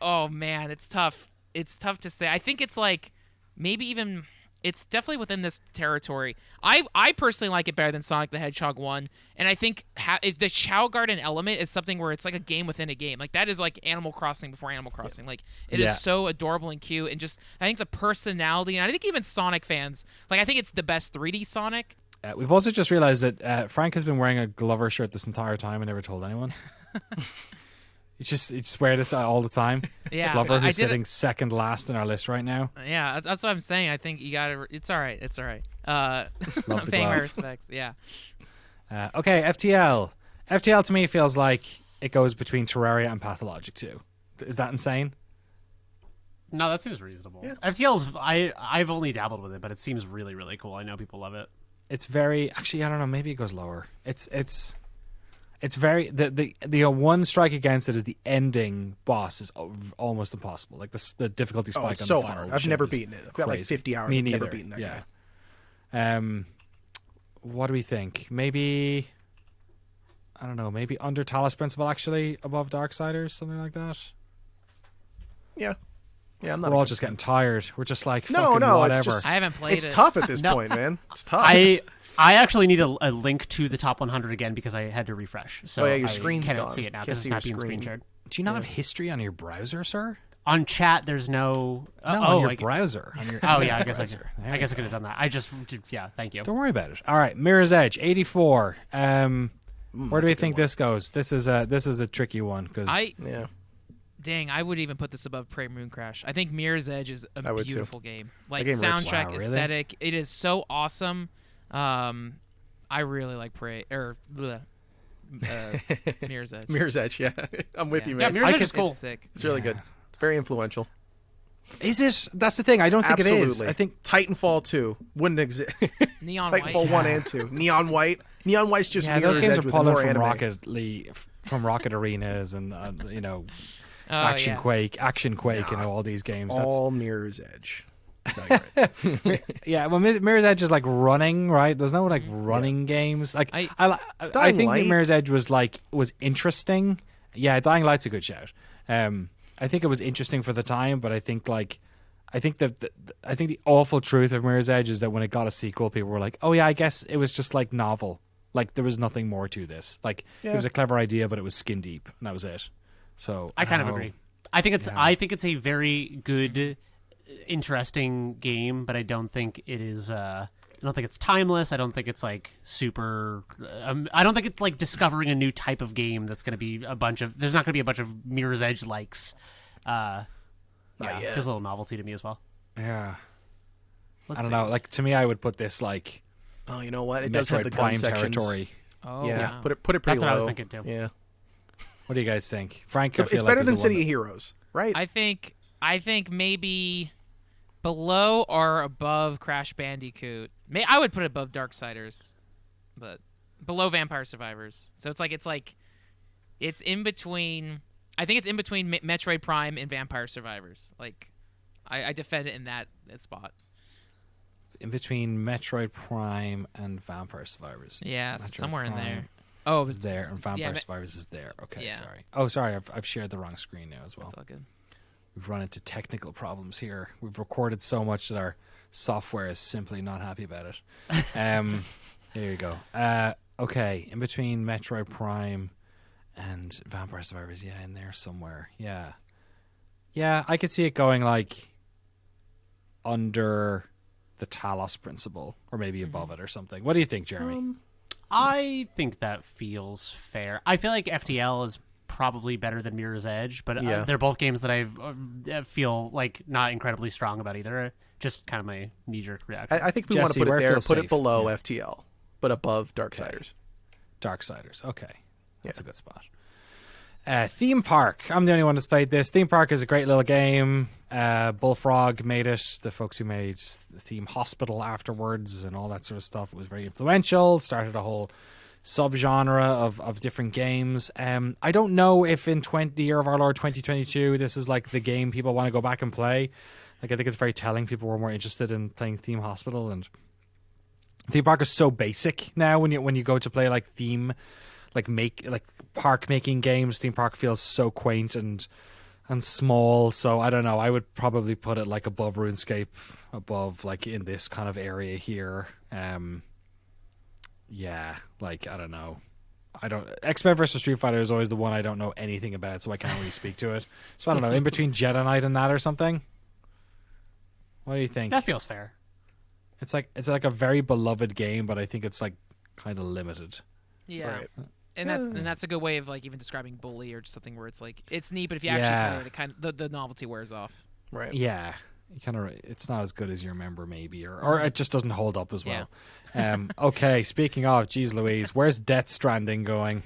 oh man, it's tough. It's tough to say. I think it's like maybe even it's definitely within this territory. I personally like it better than Sonic the Hedgehog 1, and I think if the Chow Garden element is something where it's like a game within a game. Like that is like Animal Crossing before Animal Crossing. Like it is so adorable and cute, and just I think the personality, and I think even Sonic fans, like I think it's the best 3D Sonic. We've also just realized that Frank has been wearing a Glover shirt this entire time and never told anyone. You just wear this all the time. Yeah, Glover, who's sitting second last in our list right now. Yeah, that's what I'm saying. I think you gotta. It's all right. It's all right. I'm paying my respects. Yeah. Okay, FTL. FTL to me feels like it goes between Terraria and Pathologic 2. Is that insane? No, that seems reasonable. Yeah. FTL's I've only dabbled with it, but it seems really, really cool. I know people love it. It's very actually. I don't know. Maybe it goes lower. It's very the one strike against it is the ending boss is almost impossible. Like the difficulty spike. It's on so the final hard. I've ship never is beaten it. I've got like crazy. 50 hours. Me I've neither. never beaten that guy. What do we think? Maybe I don't know. Maybe under Talos Principle actually above Darksiders, something like that. Yeah. Yeah, I'm not. We're all just getting tired. We're just like No, fucking whatever. it's just, I haven't played it. It's tough at this point, man. It's tough. I actually need a link to the top 100 again because I had to refresh. So your screen's I can't gone. see it now Can't because see it's not your being screen screen. shared. Do you not have history on your browser, sir? On chat, there's no. On your browser. On your I guess browser. I could have done that. I just thank you. Don't worry about it. All right, Mirror's Edge 84. Where do we think this goes? This is a tricky one because yeah. Dang, I would even put this above Prey Moon Crash. I think Mirror's Edge is a I would too. beautiful game. Like game rips. soundtrack, Wow, really? aesthetic, it is so awesome. I really like Prey Mirror's Edge. Mirror's Edge, yeah. I'm with you, Yeah, man. Mirror's Edge is cool. It's sick. It's really good. It's very influential. is it? That's the thing. I don't think Absolutely. it is. I think Titanfall 2 wouldn't exist. Neon Titanfall White. 1 and 2. Neon White. Neon White's just those Mirror's games Edge are with pulling more from anime. from Rocket Arenas and Oh, Action yeah. Quake, and all these games. All Mirror's Edge. No, you're right. Yeah, well, Mirror's Edge is like running, right? There's no like running games. Like I Dying think Light. that Mirror's Edge was interesting. Yeah, Dying Light's a good shout. I think it was interesting for the time, but I think the awful truth of Mirror's Edge is that when it got a sequel, people were like, "Oh yeah, I guess it was just like novel. Like there was nothing more to this. Like it was a clever idea, but it was skin deep, and that was it." So I kind of agree. I think it's a very good, interesting game, but I don't think it is I don't think it's timeless. I don't think it's like super. I don't think it's like discovering a new type of game that's going to be a bunch of. There's not going to be a bunch of Mirror's Edge likes. Yeah, yet. feels a little novelty to me as well. Yeah. Let's I don't see. know. Like, to me, I would put this like Oh, you know what? It does have Metroid the gun Prime sections. territory. Oh, Yeah, wow. put it pretty That's low. what I was thinking too. Yeah, What do you guys think, Frank? I it's feel like better is than the one City of Heroes, right? I think maybe below or above Crash Bandicoot. I would put it above Darksiders, but below Vampire Survivors. So it's in between. I think it's in between Metroid Prime and Vampire Survivors. Like, I defend it in that spot. in between Metroid Prime and Vampire Survivors. Yeah, so Metroid somewhere in Prime there. Oh, is there, and Vampire Me- Survivors is there. Okay, Yeah. sorry. Oh, sorry, I've shared the wrong screen now as well. that's all good. We've run into technical problems here. We've recorded so much that our software is simply not happy about it. Here you go. Okay, in between Metroid Prime and Vampire Survivors, yeah, in there somewhere. Yeah. Yeah, I could see it going like under the Talos principle, or maybe above it or something. What do you think, Jeremy? I think that feels fair. I feel like FTL is probably better than Mirror's Edge, but Yeah. they're both games that I feel like not incredibly strong about either. Just kind of my knee-jerk reaction. I think if we want to Jesse, put where it there, feels put safe? it below Yeah. FTL, but above Darksiders. Darksiders. Okay. That's Yeah. a good spot. Theme Park. I'm the only one that's played this. Theme Park is a great little game. Bullfrog made it. The folks who made the Theme Hospital afterwards and all that sort of stuff. It was very influential. Started a whole subgenre of different games. I don't know if in the year of our Lord 2022, this is like the game people want to go back and play. Like, I think it's very telling. People were more interested in playing Theme Hospital, and Theme Park is so basic now. When you go to play like theme, like park making games, Theme Park feels so quaint and small. So I don't know. I would probably put it like above RuneScape, above like in this kind of area here. Yeah, like I don't know. X-Men versus Street Fighter is always the one I don't know anything about, so I can't really speak to it. So I don't know. In between Jedi Knight and that or something. What do you think? that feels fair. It's like a very beloved game, but I think it's like kind of limited. Yeah. Right. And that's a good way of like even describing Bully or just something where it's like it's neat, but if you Yeah. actually play it, it kind of the novelty wears off. Right. Yeah, it's not as good as you remember, maybe, or it just doesn't hold up as well. Okay, speaking of, geez Louise, where's Death Stranding going?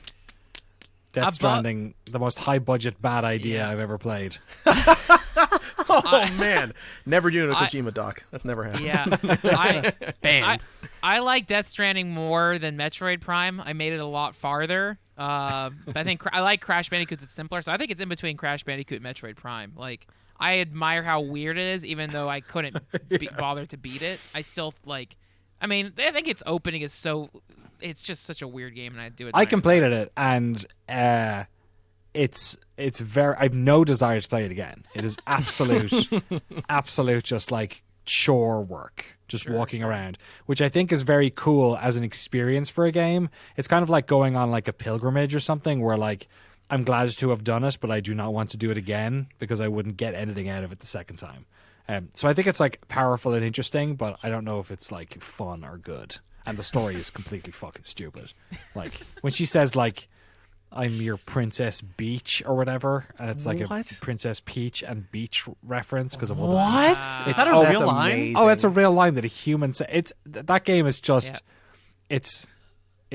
Death Stranding, the most high budget bad idea Yeah. I've ever played. Oh man, never doing a Kojima doc. That's never happened. Yeah. Banned. I like Death Stranding more than Metroid Prime. I made it a lot farther. But I think I like Crash Bandicoot. It's simpler, so I think it's in between Crash Bandicoot and Metroid Prime. Like, I admire how weird it is, even though I couldn't bother to beat it. I still like. I mean, I think its opening is so. It's just such a weird game, and I do it. I completed it, and it's very. I've no desire to play it again. It is absolute, just like chore work, just walking around, which I think is very cool as an experience for a game. It's kind of like going on like a pilgrimage or something, where like I'm glad to have done it, but I do not want to do it again because I wouldn't get anything out of it the second time. So I think it's like powerful and interesting, but I don't know if it's like fun or good. And the story is completely fucking stupid. Like when she says like, I'm your Princess Beach or whatever, and it's like What? a Princess Peach and Beach reference because of all What? the Is that a oh, real that's line? amazing. Oh, it's a real line that a human said. That game is just it's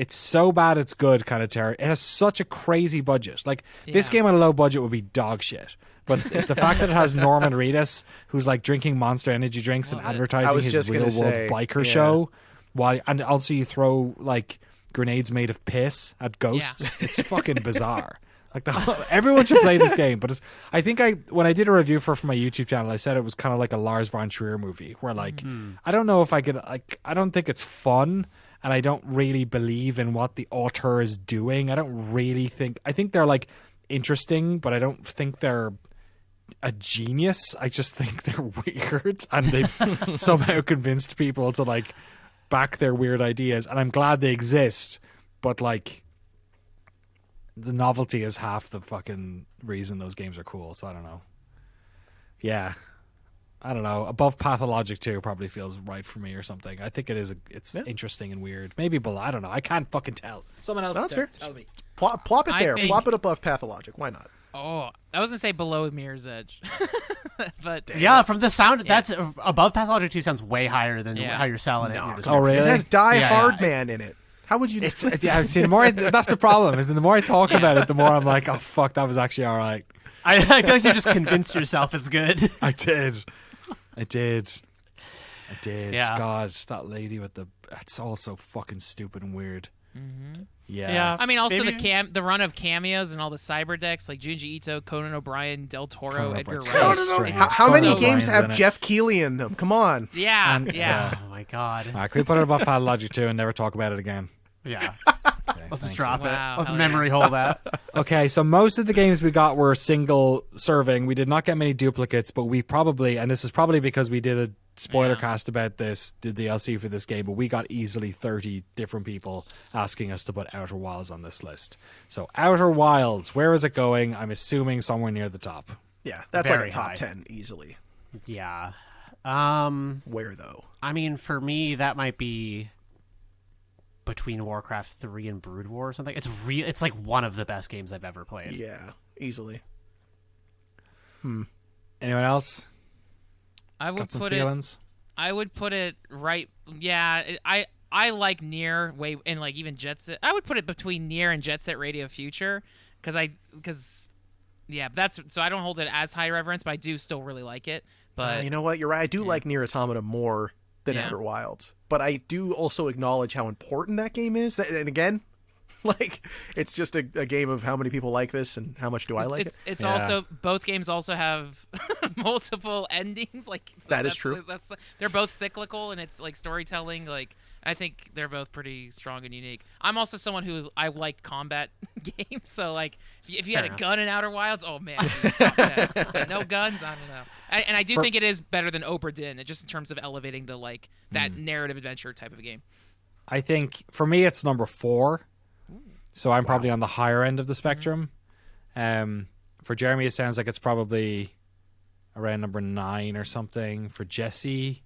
so bad it's good kind of terror. It has such a crazy budget. Like this Yeah. game on a low budget would be dog shit. But the fact that it has Norman Reedus, who's like drinking Monster Energy drinks and I advertising was his just real gonna world say, biker yeah. show, and also you throw like grenades made of piss at ghosts. It's fucking bizarre. Like everyone should play this game, but I think when I did a review for my YouTube channel, I said it was kind of like a Lars von Trier movie, where like I don't know if I could like I don't think it's fun, and I don't really believe in what the author is doing. I don't really think I think they're like interesting, but I don't think they're a genius. I just think they're weird, and they've somehow convinced people to like back their weird ideas, and I'm glad they exist, but like the novelty is half the fucking reason those games are cool, so I don't know. Yeah. I don't know. Above Pathologic 2 probably feels right for me or something. I think it is. It's Yeah. interesting and weird. Maybe below. I don't know. I can't fucking tell. Someone else. No, that's fair. Tell me. Plop it I there. think- Plop it above Pathologic. Why not? Oh, I was gonna say below Mirror's Edge, but Yeah, from the sound, that's above Pathologic 2 sounds way higher than Yeah. how you're selling it. in No, your Oh, description. really? It has Die Yeah, Hard yeah. Man in it. How would you? It's yeah. See, the more that's the problem is that the more I talk about it, the more I'm like, oh fuck, that was actually all right. I feel like you just convinced yourself it's good. I did. I did. Yeah. God, that lady with the. It's all so fucking stupid and weird. Mm-hmm. Yeah. Yeah. I mean, also Maybe- the run of cameos and all the cyber decks like Junji Ito, Conan O'Brien, Del Toro, Conan Edgar O'Brien's Wright. so strange. How Conan many O'Brien's games have in it. Jeff Keighley in them? Come on. Yeah, And- yeah. Oh my god. All right, can we put it above Pathologic 2 and never talk about it again? Yeah. Okay, Let's thank drop Wow, it. Let's hell memory hole that. you. Okay, so most of the games we got were single serving. We did not get many duplicates, but we probably, and this is probably because we did a spoiler cast about this, did the DLC for this game, but we got easily 30 different people asking us to put Outer Wilds on this list. So Outer Wilds, where is it going? I'm assuming somewhere near the top. Yeah, that's like Very a top high. 10 easily. Yeah. Where though? I mean, for me, that might be between Warcraft 3 and Brood War or something. It's like one of the best games I've ever played. Yeah, easily. Anyone else I would got some put it. feelings? I would put it right. Yeah, I like Nier way and like even Jet Set. I would put it between Nier and Jet Set Radio Future because yeah, that's so I don't hold it as high reverence, but I do still really like it. But You know what? You're right. I do like Nier Automata more than Yeah. Outer Wilds, but I do also acknowledge how important that game is. And again, like it's just a game of how many people like this and how much do I like it. it's Yeah. also both games also have multiple endings. Like That is that's- true. They're both cyclical and it's like storytelling. Like I think they're both pretty strong and unique. I'm also someone I like combat games, so like if you had Fair a enough. gun in Outer Wilds, oh man, but no guns, I don't know. And I do think it is better than Obra Dinn, just in terms of elevating the like that narrative adventure type of game. I think for me it's number 4. So I'm probably on the higher end of the spectrum. For Jeremy, it sounds like it's probably around number 9 or something. For Jesse,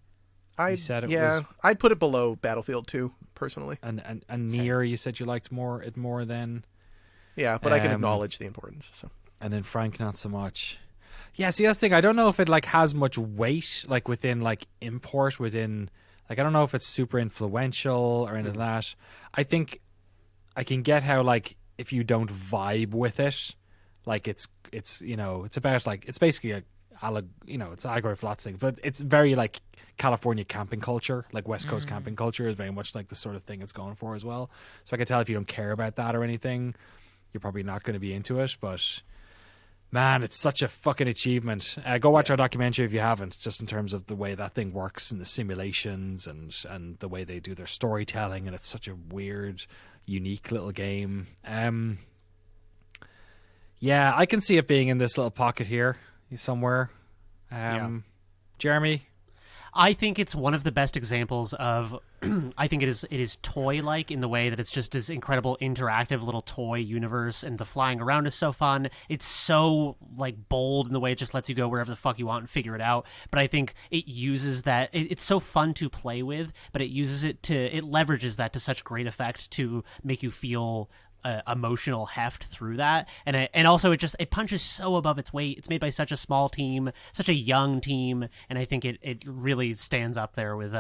you said it was, I'd put it below Battlefield 2 personally. and Nier, you said you liked more than, Yeah, but I can Um, acknowledge the importance. So and then Frank not so much. Yeah, see that's the thing. I don't know if it like has much weight like within like import within like I don't know if it's super influential or anything like that. I think I can get how like if you don't vibe with it, like it's you know it's about like it's basically it's allegory for lots of things, but it's very like California camping culture, like West Coast camping culture is very much like the sort of thing it's going for as well. So I can tell if you don't care about that or anything, you're probably not going to be into it. But man, it's such a fucking achievement. Go watch our documentary if you haven't, just in terms of the way that thing works and the simulations and the way they do their storytelling, and it's such a weird, unique little game. Yeah, I can see it being in this little pocket here somewhere. Jeremy? I think it's one of the best examples of I think it is toy like in the way that it's just this incredible interactive little toy universe, and the flying around is so fun. It's so like bold in the way it just lets you go wherever the fuck you want and figure it out. But I think it uses that it's so fun to play with, but it leverages that to such great effect to make you feel emotional heft through that, and also it punches so above its weight. It's made by such a small team, such a young team, and I think it really stands up there with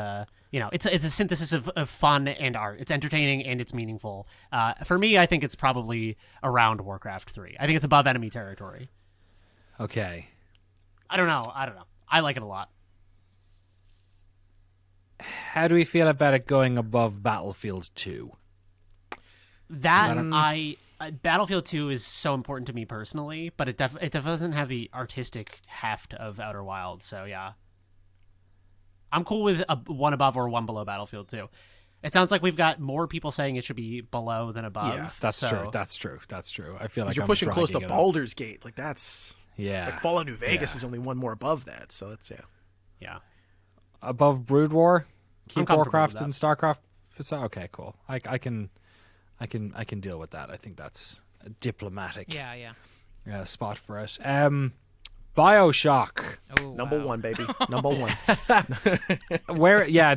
it's a synthesis of fun and art. It's entertaining and it's meaningful. For me, I think it's probably around Warcraft 3. I think it's above Enemy Territory. Okay. I don't know. I like it a lot. How do we feel about it going above Battlefield 2? Battlefield 2 is so important to me personally, but it doesn't have the artistic heft of Outer Wilds. So yeah, I'm cool with one above or one below Battlefield 2. It sounds like we've got more people saying it should be below than above. Yeah, That's true. I feel like you're I'm pushing close to dragging it up. Baldur's Gate. Like that's Yeah. Fallout New Vegas is only one more above that. So that's Yeah. Above Brood War? Keep comfortable Warcraft with that. and StarCraft? Okay, cool. I can deal with that. I think that's a diplomatic Yeah. spot for it. BioShock. Oh, Number wow. one, baby. Number one.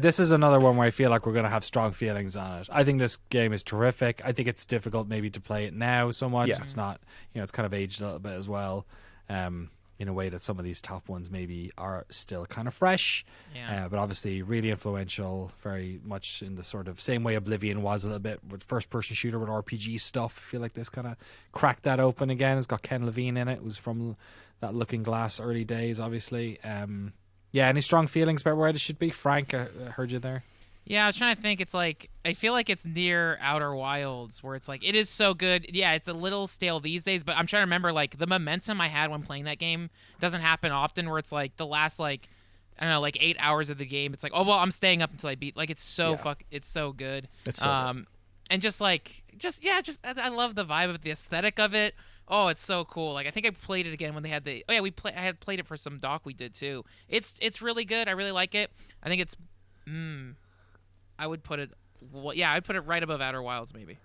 This is another one where I feel like we're going to have strong feelings on it. I think this game is terrific. I think it's difficult maybe to play it now so much. Yeah. It's not, it's kind of aged a little bit as well. In a way that some of these top ones maybe are still kind of fresh. Yeah. But obviously really influential, very much in the sort of same way Oblivion was a little bit with first-person shooter with RPG stuff. I feel like this kind of cracked that open again. It's got Ken Levine in it. It was from that Looking Glass early days, obviously. Any strong feelings about where this should be? Frank, I heard you there. Yeah, I was trying to think. It's like, I feel like it's near Outer Wilds, where it's like, it is so good. Yeah, it's a little stale these days, but I'm trying to remember, like, the momentum I had when playing that game doesn't happen often, where it's like the last, like, I don't know, like 8 hours of the game. It's like, oh, well, I'm staying up until I beat. Like, it's so it's so good. It's so good. And I love the vibe of the aesthetic of it. Oh, it's so cool. Like, I think I played it again when they had I had played it for some doc we did too. It's really good. I really like it. I think it's I would put it I'd put it right above Outer Wilds maybe.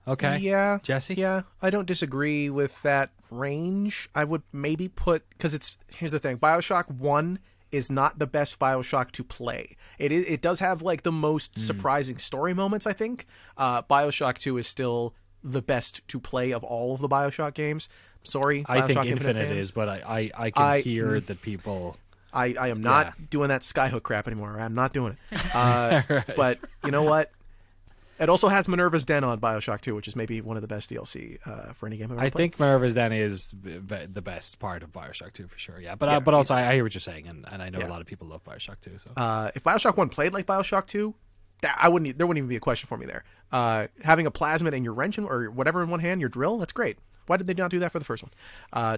Okay. Yeah. Jesse? Yeah, I don't disagree with that range. I would maybe put, because here's the thing, BioShock 1 is not the best BioShock to play. It does have like the most surprising story moments, I think. BioShock 2 is still the best to play of all of the BioShock games. Sorry, I think BioShock Infinite fans. is, but I can hear that people... I am not doing that Skyhook crap anymore. I'm not doing it. But you know what? It also has Minerva's Den on BioShock 2, which is maybe one of the best DLC for any game I've ever I played. think Minerva's Den is the best part of BioShock 2 for sure. Yeah, but also I hear what you're saying, and I know a lot of people love BioShock 2. So if BioShock 1 played like BioShock 2, there wouldn't even be a question for me there. Having a plasmid and your wrench or whatever in one hand, your drill, that's great. Why did they not do that for the first one?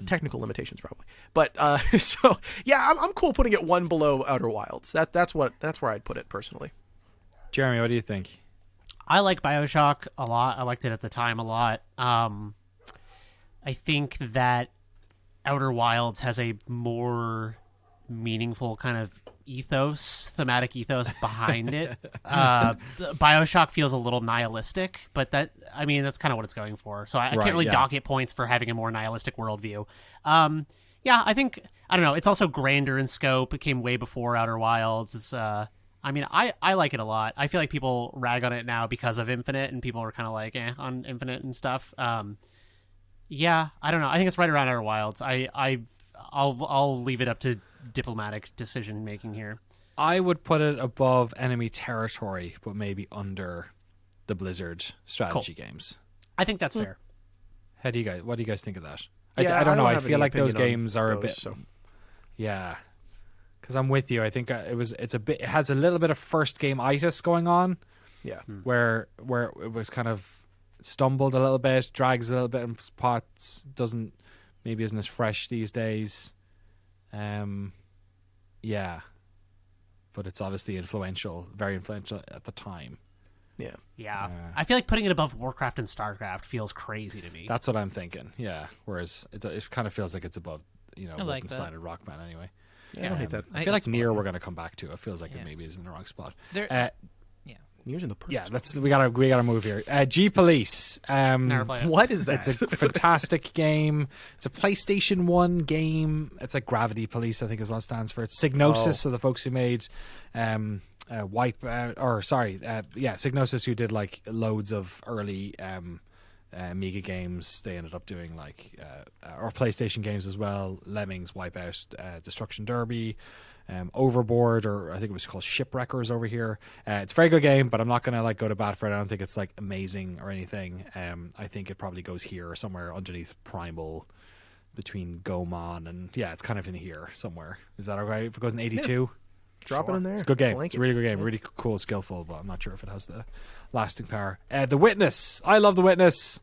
Technical limitations, probably. But so yeah, I'm cool putting it one below Outer Wilds. That's where I'd put it personally. Jeremy, what do you think? I like BioShock a lot. I liked it at the time a lot. I think that Outer Wilds has a more meaningful kind of thematic ethos behind it. BioShock feels a little nihilistic, but that's kind of what it's going for. So I can't really dock it points for having a more nihilistic worldview. I think, I don't know, it's also grander in scope. It came way before Outer Wilds. It's, I like it a lot. I feel like people rag on it now because of Infinite, and people are kind of like, on Infinite and stuff. I don't know. I think it's right around Outer Wilds. I'll leave it up to diplomatic decision making here. I would put it above Enemy Territory, but maybe under the Blizzard strategy games. I think that's fair. What do you guys think of that? Yeah, I don't know. I have feel any like those opinion on games are a those, bit. so. Yeah, because I'm with you. I think it has a little bit of first game itis going on. Yeah. Where it was kind of stumbled a little bit, drags a little bit in spots, maybe isn't as fresh these days. But it's obviously very influential at the time. Yeah. I feel like putting it above Warcraft and StarCraft feels crazy to me. That's what I'm thinking. Yeah. Whereas it kind of feels like it's above, like Wolfenstein and Rock Band anyway. I don't hate that. I feel like Nier we're going to come back to. It feels like it maybe is in the wrong spot. Nier's in the perfect spot. We gotta move here. G Police. Never played it. What is that? It's a fantastic game. It's a PlayStation 1 game. It's like Gravity Police, I think is what it stands for. It's Psygnosis, so the folks who made Psygnosis, who did like loads of early Amiga games. They ended up doing or PlayStation games as well. Lemmings, Wipeout, Destruction Derby, Overboard, or I think it was called Shipwreckers over here. It's a very good game, but I'm not gonna go to bat for it. I don't think it's amazing or anything. I think it probably goes here or somewhere underneath Primal, between Gomon and it's kind of in here somewhere. Is that alright if it goes in 82? Drop it in there. It's a good game. Blanket. It's a really good game. Really cool, skillful, but I'm not sure if it has the lasting power. The Witness. I love The Witness.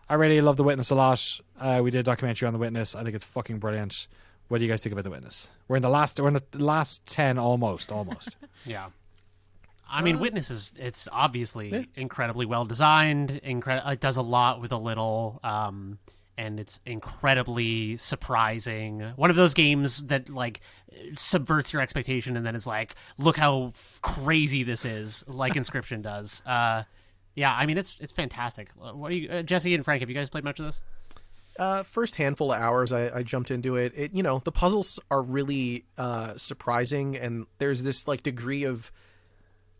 I really love The Witness a lot. We did a documentary on The Witness. I think it's fucking brilliant. What do you guys think about The Witness? We're in the last 10 almost. Yeah. I mean, Witness it's obviously incredibly well designed. It does a lot with a little, and it's incredibly surprising. One of those games that subverts your expectation and then is like, look how crazy this is, like Inscription does. I mean, it's fantastic. What do you, Jesse and Frank? Have you guys played much of this? First handful of hours I jumped into it. The puzzles are really surprising, and there's this like degree of,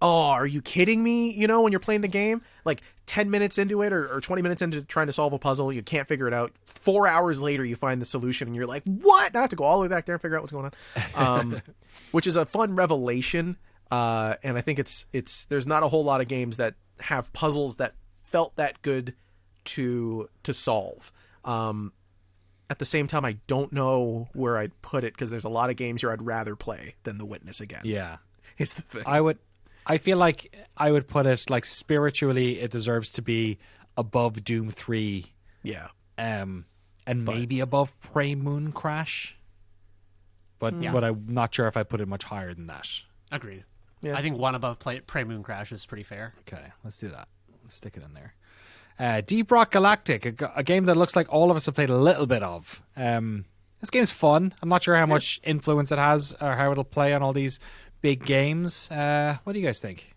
oh, are you kidding me? When you're playing the game, like 10 minutes into it or 20 minutes into trying to solve a puzzle, you can't figure it out. 4 hours later, you find the solution, and you're like, what? I have to go all the way back there and figure out what's going on, which is a fun revelation. And I think it's there's not a whole lot of games that have puzzles that felt that good to solve. At the same time, I don't know where I'd put it, because there's a lot of games here I'd rather play than The Witness again. Yeah. It's the thing. I feel like I would put it like spiritually it deserves to be above Doom 3. Yeah. And maybe above Prey Moon Crash. But I'm not sure if I put it much higher than that. Agreed. Yeah. I think one above Prey Moon Crash is pretty fair. Okay, let's do that. Let's stick it in there. Deep Rock Galactic, a game that looks like all of us have played a little bit of. This game's fun. I'm not sure how much influence it has or how it'll play on all these big games. What do you guys think?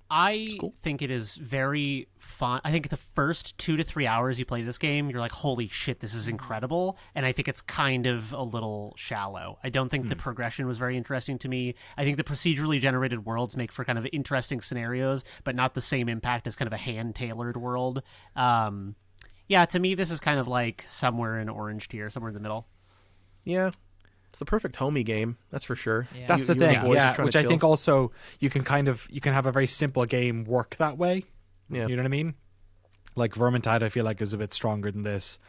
I think it is very fun. I think the first 2 to 3 hours you play this game, you're like, holy shit, this is incredible. And I think it's kind of a little shallow. I don't think the progression was very interesting to me. I think the procedurally generated worlds make for kind of interesting scenarios, but not the same impact as kind of a hand-tailored world. To me, this is kind of like somewhere in orange tier, somewhere in the middle. Yeah. It's the perfect homie game, that's for sure. Yeah. That's the You and thing, boys just trying which to I chill. think also you can have a very simple game work that way. Yeah. You know what I mean? Like Vermintide, I feel like is a bit stronger than this.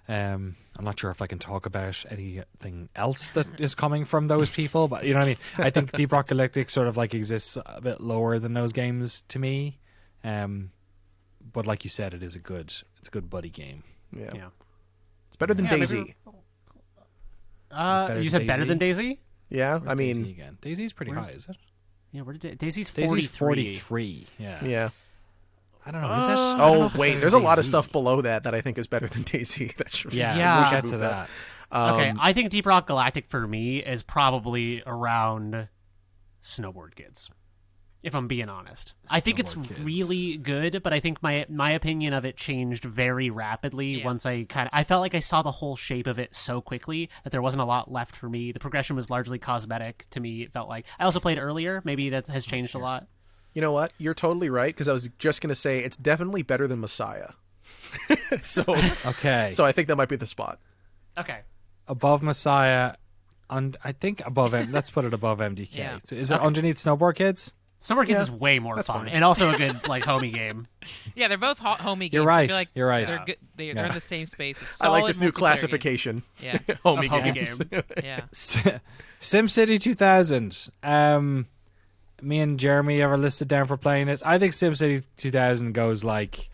I'm not sure if I can talk about anything else that is coming from those people, but you know what I mean? I think Deep Rock Galactic sort of like exists a bit lower than those games to me. But like you said, it's a good buddy game. Yeah. Yeah. It's better than Yeah, maybe- Daisy. better You than said better Daisy? than Daisy? Yeah, Where's I mean, Daisy again? Daisy's pretty where's- high, is it? Yeah, where did Daisy's 43. Daisy's 43. Yeah. yeah. I don't know. Is it? I don't know Oh, if it's wait, better there's than a lot of Daisy. stuff below that I think is better than Daisy. That should Yeah, Yeah. we'll We get should to move that. Okay, I think Deep Rock Galactic for me is probably around Snowboard Kids, if I'm being honest. I think it's Snowboard Kids. really good, but I think my opinion of it changed very rapidly Yeah. once I felt like I saw the whole shape of it so quickly that there wasn't a lot left for me. The progression was largely cosmetic to me, it felt like. I also played earlier, maybe that has changed a lot. You know what? You're totally right, because I was just going to say it's definitely better than Messiah. so Okay. so I think that might be the spot. Okay. Above Messiah, I think above let's put it above MDK. Yeah. So is it underneath Snowboard Kids? Snowboard Kids Yeah, is way more that's fun, fine. and also a good like homie game. Yeah, they're both homie games. You're I right. feel like You're right. They're good. They're Yeah. in the same space. Of I solid like this new multiplayer classification. Games. homie, homie games. Yeah. SimCity 2000. Me and Jeremy ever listed down for playing it. I think SimCity 2000 goes like,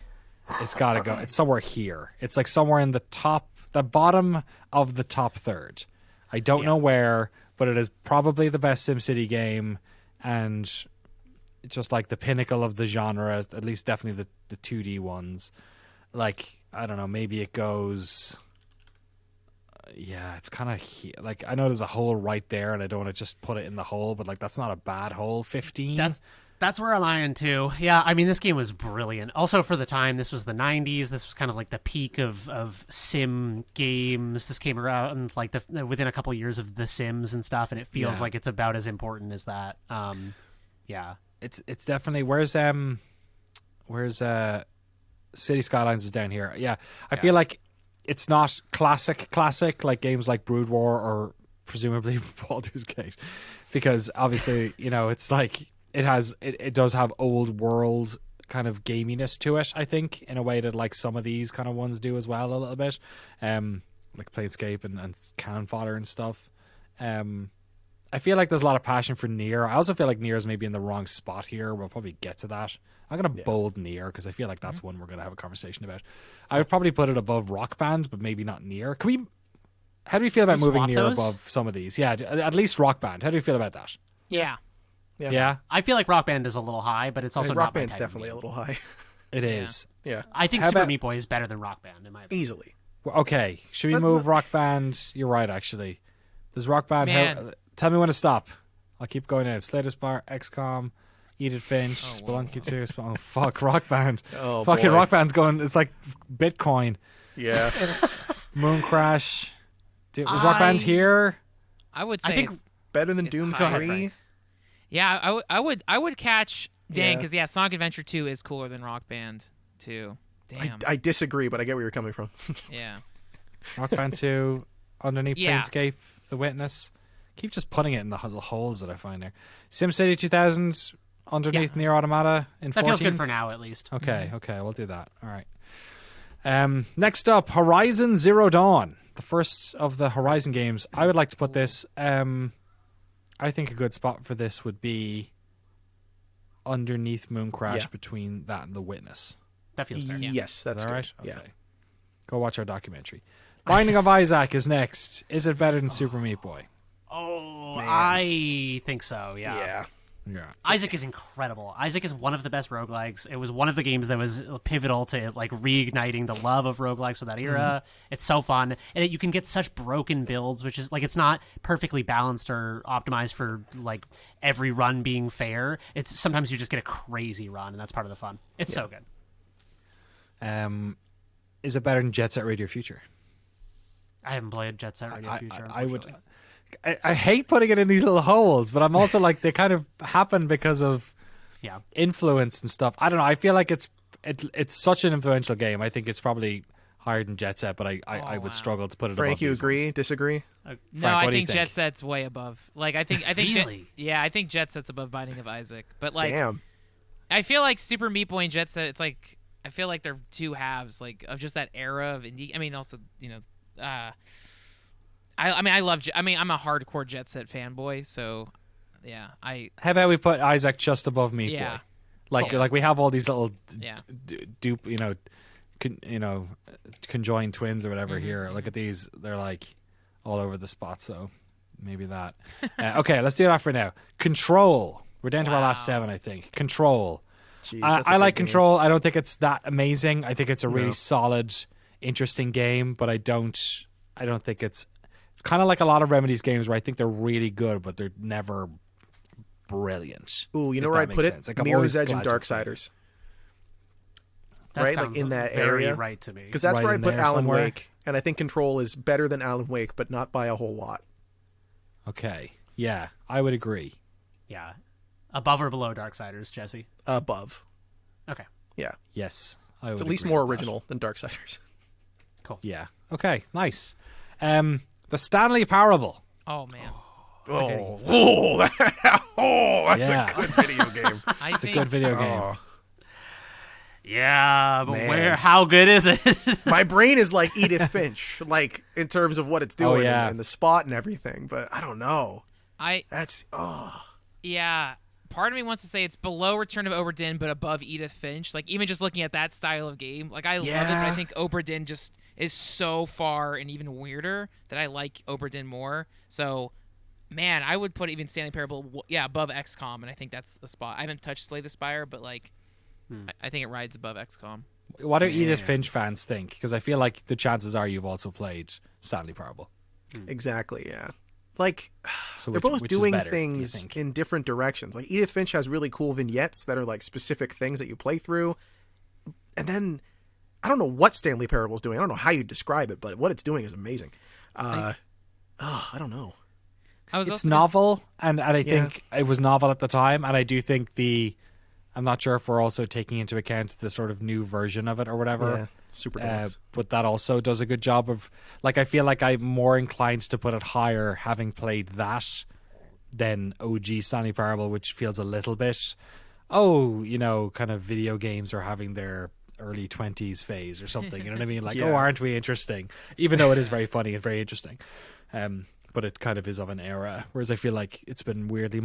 it's got to go. It's somewhere here. It's like somewhere in the bottom of the top third. I don't know where, but it is probably the best SimCity game, and it's just like the pinnacle of the genre. At least definitely the 2D ones. Like, I don't know. Maybe it goes. Yeah, it's kind of like, I know there's a hole right there, and I don't want to just put it in the hole, but like that's not a bad hole. 15. That's where I'm eyeing too. Yeah, I mean, this game was brilliant. Also, for the time, this was the 90s. This was kind of like the peak of sim games. This came around like within a couple years of The Sims and stuff, and it feels Yeah. like it's about as important as that. Yeah. It's definitely where's City Skylines is down here. Yeah, I feel like it's not classic like games like Brood War or presumably Baldur's Gate, because obviously it's like it does have old world kind of gaminess to it, I think, in a way that like some of these kind of ones do as well a little bit, like Planescape and Cannon Fodder and stuff. I feel like there's a lot of passion for Nier. I also feel like Nier is maybe in the wrong spot here. We'll probably get to that. I'm going to bold Nier because I feel like that's one we're going to have a conversation about. I would probably put it above Rock Band, but maybe not Nier. How do we feel about Can we moving swap Nier those? above some of these? Yeah, at least Rock Band. How do you feel about that? Yeah. Yeah, I feel like Rock Band is a little high, but it's also Rock not my Band's type of definitely a game. little high. it is. Yeah, I think How Super about- Meat Boy is better than Rock Band in my opinion. easily. Well, okay, should we Let- move Rock Band? You're right, actually. Does Rock Band... Man. tell me when to stop. I'll keep going in. Slatus Bar, XCOM, Edith Finch, Oh, Spelunky 2. Oh, fuck, Rock Band. Oh, Fucking boy. Rock Band's going, it's like Bitcoin. Yeah. Moon Crash. Was Rock Band here? I would I say think Better than It's Doom high. 3. yeah, I would catch dang Yeah. because Sonic Adventure 2 is cooler than Rock Band 2. Damn. I disagree, but I get where you're coming from. Yeah. Rock Band 2, underneath Yeah. Planescape, The Witness. Keep just putting it in the holes that I find there. SimCity 2000, underneath Nier Automata in 14th. that feels good for now, at least. Okay, we'll do that. All right. Next up, Horizon Zero Dawn, the first of the Horizon games. I would like to put this. I think a good spot for this would be underneath Moon Crash, Yeah. between that and The Witness. That feels fair. Yes, that's Is that good. right? Yeah. Okay. Go watch our documentary. Binding of Isaac is next. Is it better than Super Meat Boy? Oh, Man. I think so. Yeah. Yeah. Isaac is incredible. Isaac is one of the best roguelikes. It was one of the games that was pivotal to like reigniting the love of roguelikes for that era. It's so fun. And you can get such broken builds, which is like it's not perfectly balanced or optimized for like every run being fair. It's sometimes you just get a crazy run, and that's part of the fun. It's so good. Is it better than Jet Set Radio Future? I haven't played Jet Set Radio Future. I would. unfortunately. I hate putting it in these little holes, but I'm also like they kind of happen because of Yeah. influence and stuff. I don't know. I feel like it's such an influential game. I think it's probably higher than Jet Set, but I would wow. struggle to put it. Frank, above you these agree? ones. Disagree? No, Frank, I what do you think think? Jet Set's way above. Like I think Really? I think Jet Set's above Binding of Isaac. But like Damn. I feel like Super Meat Boy and Jet Set, it's like I feel like they're two halves like of just that era of indie. I mean, also I love. I mean, I'm a hardcore Jet Set fanboy, so yeah, How about we put Isaac just above Meat Yeah. Boy? Like Cool. like we have all these little yeah. dupe, conjoined twins or whatever Mm-hmm. here. Look at these; they're like all over the spot. So maybe that. Okay, let's do that for now. Control. We're down to our last Wow. 7, I think. Control. Jeez, that's a I good like game. Control. I don't think it's that amazing. I think it's a really No. solid, interesting game, but I don't think it's kind of like a lot of Remedy's games where I think they're really good, but they're never brilliant. Ooh, you if know where that I'd makes put sense. it? Like, I'm Mirror's always Edge and glad to play it. Darksiders. That Right, like sounds in that very area? right to me. Because that's Right where I in put there Alan somewhere. Wake, and I think Control is better than Alan Wake, but not by a whole lot. Okay. Yeah, I would agree. Yeah. Above or below Darksiders, Jesse? Above. Okay. Yeah. Yes. I would It's at least agree more with that. original than Darksiders. Yeah. Okay, nice. The Stanley Parable. Oh man, That's Yeah. a good video game. I It's a think good video game. Oh. Yeah, but Man. how good is it? My brain is like Edith Finch, like in terms of what it's doing yeah. and the spot and everything, but I don't know. I That's yeah. Part of me wants to say it's below Return of Obra Dinn, but above Edith Finch. Like even just looking at that style of game, like I love it, but I Yeah. think Obra Dinn just is so far and even weirder that I like Obra Dinn more. So, man, I would put even Stanley Parable, above XCOM, and I think that's the spot. I haven't touched Slay the Spire, but like, I think it rides above XCOM. What do Edith Finch fans think? Because I feel like the chances are you've also played Stanley Parable. exactly, yeah. Like So they're which- both which is doing better, do you things think? in different directions. Like Edith Finch has really cool vignettes that are like specific things that you play through. And then I don't know what Stanley Parable is doing. I don't know how you describe it, but what it's doing is amazing. I don't know. I was It's also gonna novel, and I think it was novel at the time, and I do think I'm not sure if we're also taking into account the sort of new version of it or whatever. Yeah, super deluxe. But that also does a good job of, like, I feel like I'm more inclined to put it higher having played that than OG Stanley Parable, which feels a little bit, kind of video games are having their early 20s phase or something. You know what I mean? Like, Yeah. aren't we interesting? Even though it is very funny and very interesting. But it kind of is of an era, whereas I feel like it's been weirdly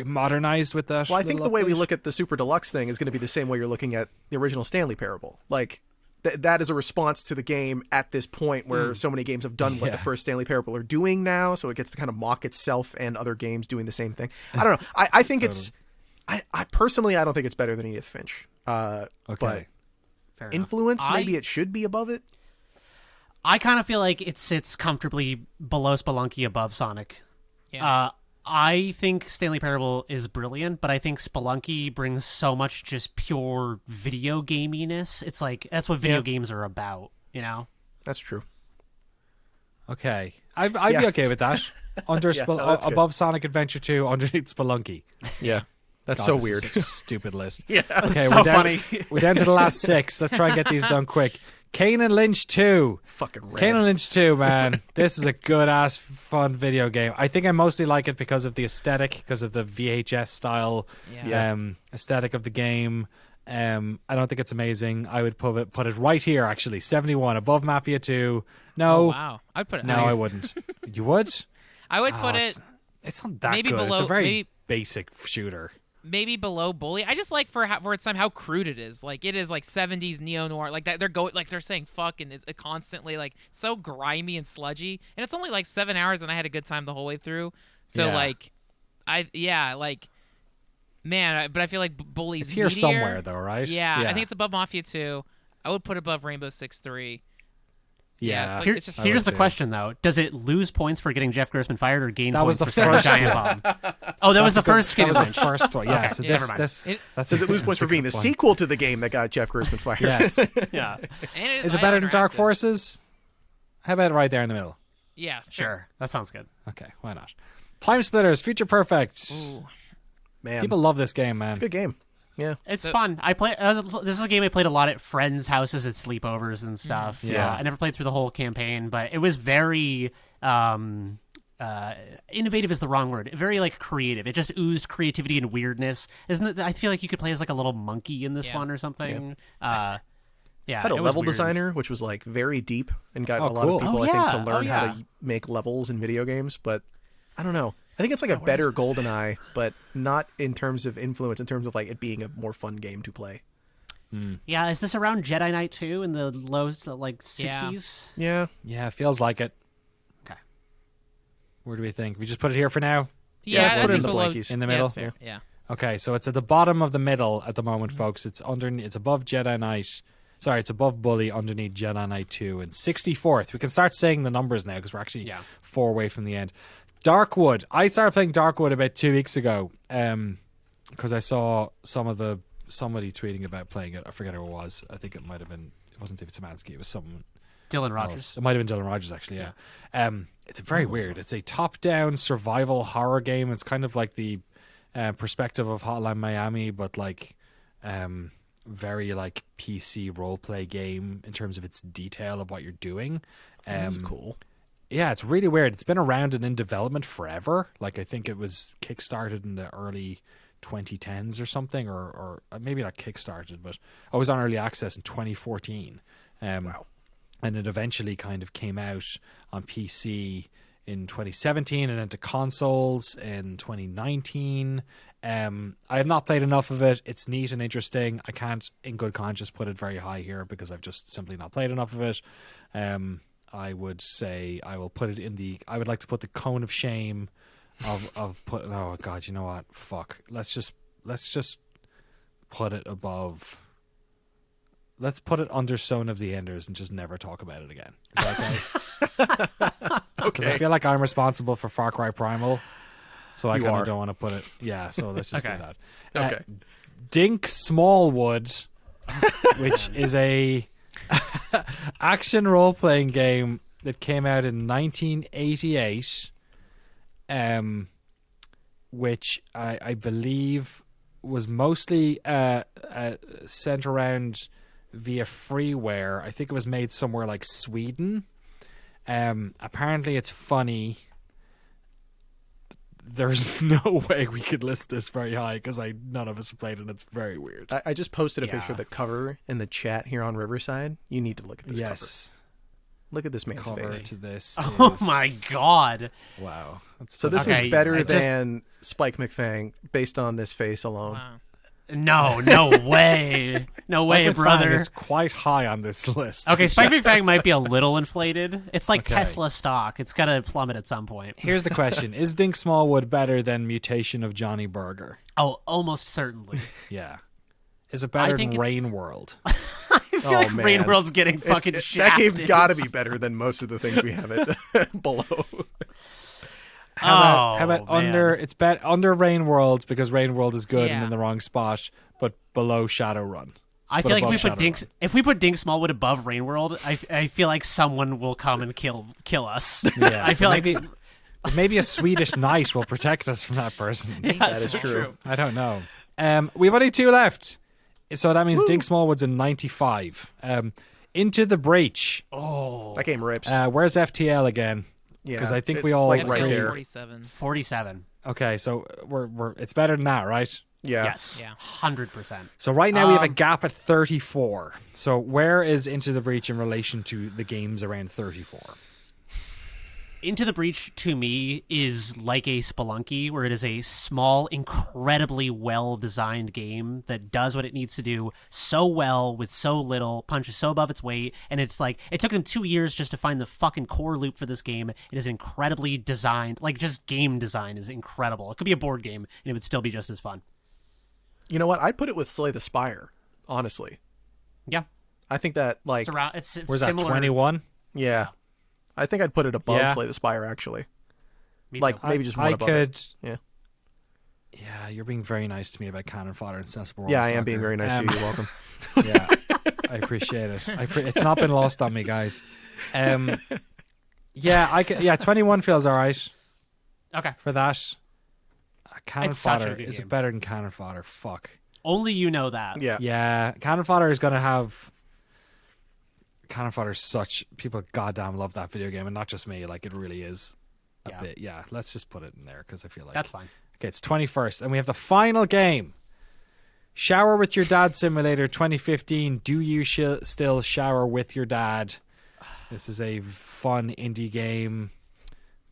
modernized with that. Well, I think the little way we update. look at the Super Deluxe thing is going to be the same way you're looking at the original Stanley Parable. Like, that is a response to the game at this point where so many games have done what the Yeah. first Stanley Parable are doing now, so it gets to kind of mock itself and other games doing the same thing. I don't know. I think it's... I personally, I don't think it's better than Edith Finch. Okay. But Fair enough. influence, maybe it should be above it. I kind of feel like it sits comfortably below Spelunky, above Sonic. Yeah. I think Stanley Parable is brilliant, but I think Spelunky brings so much just pure video gaminess. It's like that's what video games are about, you know? That's true. Okay. I'd be okay with that. Under that's good. above Sonic Adventure 2, underneath Spelunky. Yeah. That's God, so this is weird. such a stupid list. Yeah, Okay, so we're down, funny. we're down to the last 6. Let's try and get these done quick. Kane and Lynch 2. Fucking rad. Kane and Lynch 2, man. This is a good-ass, fun video game. I think I mostly like it because of the aesthetic, because of the VHS style aesthetic of the game. I don't think it's amazing. I would put it right here, actually. 71, above Mafia 2. No. Oh, wow. I'd put it No, higher. I wouldn't. You would? I would put it It's not that maybe good. It's below- a very maybe- basic shooter. maybe below Bully. I just like for its time how crude it is. Like it is like 70s neo noir. Like that they're saying fuck and it's constantly like so grimy and sludgy. And it's only like 7 hours and I had a good time the whole way through. So but I feel like Bully's It's here meatier. somewhere, though, right? Yeah, I think it's above Mafia 2. I would put above Rainbow Six 3. Yeah, it's like- it's just- Here's the too. question, though. Does it lose points for getting Jeff Grossman fired or gain That points was the for starting a first giant bomb? Oh, that was the first That Kane was and the Lynch. first one. Yeah, Okay, so never this, mind. that's Does it lose points for being the sequel to the game that got Jeff Grossman fired? Yes. Yeah, And it Is it better than Dark interactive. Forces? How about right there in the middle? Yeah, sure. That sounds good. Okay, why not? Time Splitters, Future Perfect. Ooh. Man, People love this game, man. it's a good game. Yeah. It's So- fun. This is a game I played a lot at friends' houses at sleepovers and stuff. Yeah. I never played through the whole campaign, but it was very innovative is the wrong word. Very like creative. It just oozed creativity and weirdness. Isn't it? I feel like you could play as like a little monkey in this Yeah. one or something. Yeah, Had a it was level weird. designer, which was like very deep and got Oh, a lot cool. of people, Oh, I think, yeah. to learn Oh, how yeah. to make levels in video games. But I don't know. I think it's like a better GoldenEye, but not in terms of influence, in terms of like it being a more fun game to play. Yeah, is this around Jedi Knight 2 in the low like 60s? Yeah. Yeah, it feels like it. Okay. Where do we think? We just put it here for now? Yeah, put I it in think the below, blankies. In the Yeah, middle? that's fair. Yeah. Okay, so it's at the bottom of the middle at the moment, folks. It's above Jedi Knight. Sorry, it's above Bully, underneath Jedi Knight 2, and 64th. We can start saying the numbers now because we're actually 4 away from the end. Darkwood. I started playing Darkwood about 2 weeks ago because I saw somebody tweeting about playing it. I forget who it was. I think it might have been. It wasn't David Szymanski. It was someone Dylan else. Rogers. It might have been Dylan Rogers, actually. Yeah. It's very weird. It's a top-down survival horror game. It's kind of like the perspective of Hotline Miami, but like very like PC roleplay game in terms of its detail of what you're doing. That's cool. Yeah, it's really weird. It's been around and in development forever. Like I think it was kickstarted in the early 2010s or something, or maybe not kickstarted, but I was on early access in 2014. Wow. And it eventually kind of came out on PC in 2017 and into consoles in 2019. I have not played enough of it. It's neat and interesting. I can't, in good conscience, put it very high here because I've just simply not played enough of it. I would say I will put it in the. I would like to put the cone of shame of put. Oh God, you know what? Fuck. Let's just put it above. Let's put it under Zone of the Enders and just never talk about it again. Is that okay? Because I feel like I'm responsible for Far Cry Primal, so I You kind of are. don't want to put it. Yeah, so let's just do Okay. that. Okay. Dink Smallwood, which is a action role-playing game that came out in 1988, which I believe was mostly sent around via freeware. I think it was made somewhere like Sweden. Apparently it's funny. There's no way we could list this very high because none of us have played it and it's very weird. I just posted a picture of Yeah. the cover in the chat here on Riverside. You need to look at this Yes, cover. Look at this man's cover face. to this. Oh is- my god. Wow. That's So this Okay, is better I just- than Spike McFang based on this face alone. Wow. No way. No Spike way, McFang brother. is quite high on this list. Okay, Spike McFang might be a little inflated. It's like Okay. Tesla stock. It's got to plummet at some point. Here's the question: is Dink Smallwood better than Mutation of Johnny Burger? Oh, almost certainly. Yeah. Is it better think than it's- Rain World? I feel like man. Rain World's getting fucking That shafted. game's got to be better than most of the things we have it below. How about man. under? It's under Rain World because Rain World is good and Yeah. in the wrong spot, but below Shadowrun. I But feel like above if we put Dink Smallwood above Rain World, I feel like someone will come and kill us. Yeah, I feel maybe a Swedish knight will protect us from that person. That is true. I don't know. We've only 2 left, so that means Dink Smallwood's in 95. Into the Breach. That game rips. Where's FTL again? Yeah, Because I think it's we all like right agree. there. 47. 47. Okay, so we're it's better than that, right? Yeah. Yes. Yeah. 100%. So right now we have a gap at 34. So where is Into the Breach in relation to the games around 34? Into the Breach, to me, is like a Spelunky, where it is a small, incredibly well-designed game that does what it needs to do so well with so little, punches so above its weight, and it's like, it took them 2 years just to find the fucking core loop for this game. It is incredibly designed, like, just game design is incredible. It could be a board game, and it would still be just as fun. You know what? I'd put it with Slay the Spire, honestly. Yeah. I think that, like, It's around, it's Where's similar. that, 21? yeah. I think I'd put it above Yeah. Slay the Spire, actually. Me Like, too. maybe just one I above could. it. Yeah. Yeah, you're being very nice to me about Cannon Fodder and Sensible World Yeah, I Soccer. am being very nice to you. You're welcome. Yeah, I appreciate it. It's not been lost on me, guys. Yeah, I could. Yeah, 21 feels all right Okay. for that. Cannon It's such a Fodder good is game. it better than Cannon Fodder? Fuck. Only you know that. Yeah. Yeah, Cannon Fodder is gonna have. Cannon Fodder is such people goddamn love that video game, and not just me. Like it really is a Yeah. bit. Yeah, let's just put it in there because I feel like That's fine. Okay, it's 21st, and we have the final game. Shower with Your Dad Simulator 2015. Do you still shower with your dad? This is a fun indie game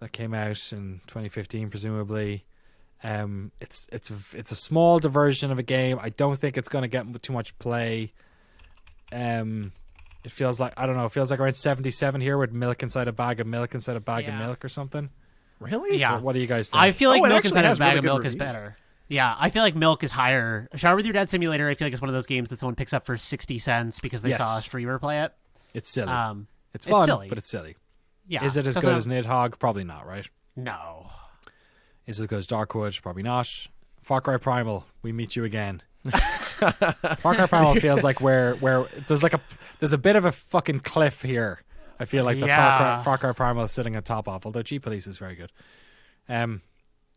that came out in 2015, presumably. It's a small diversion of a game. I don't think it's going to get too much play. It feels like, I don't know, it feels like around 77 here with milk inside a bag of milk inside a bag of Yeah. milk or something. Really? Yeah. What do you guys think? I feel like Oh, it milk actually inside has a bag really of good milk is reviews. better. Yeah, I feel like milk is higher. Shower with Your Dad Simulator, I feel like it's one of those games that someone picks up for 60 cents because they Yes. saw a streamer play it. It's silly. it's It's fun, silly. but it's silly. Yeah. Is it as doesn't good have- as Nidhogg? Probably not, right? No. Is it as good as Darkwood? Probably not. Far Cry Primal, we meet you again. Far Cry Primal feels like where there's a bit of a fucking cliff here. I feel like the Yeah. Far Cry Primal is sitting on top of, although G Police is very good.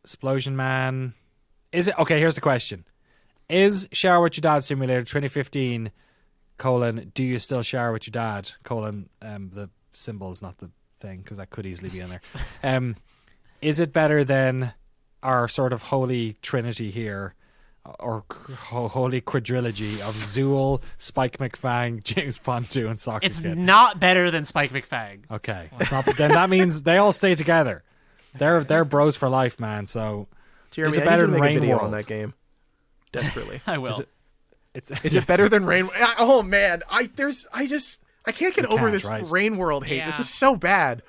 Explosion Man. Is it okay, here's the question. Is Shower with Your Dad Simulator 2015 : do you still shower with your dad? The symbol's not the thing because that could easily be in there. Is it better than our sort of holy trinity here, or holy quadrilogy of Zool, Spike McFang, James Pontu, and Soccer It's Kid? not better than Spike McFang. Okay, it's not, then that means they all stay together. They're bros for life, man. So Jeremy, is it I better need than to make Rain a video World? on that game. Desperately. I will. Is it better than Rain? Oh man, I can't get over can't, this right? Rain World hate. This Yeah. is so bad.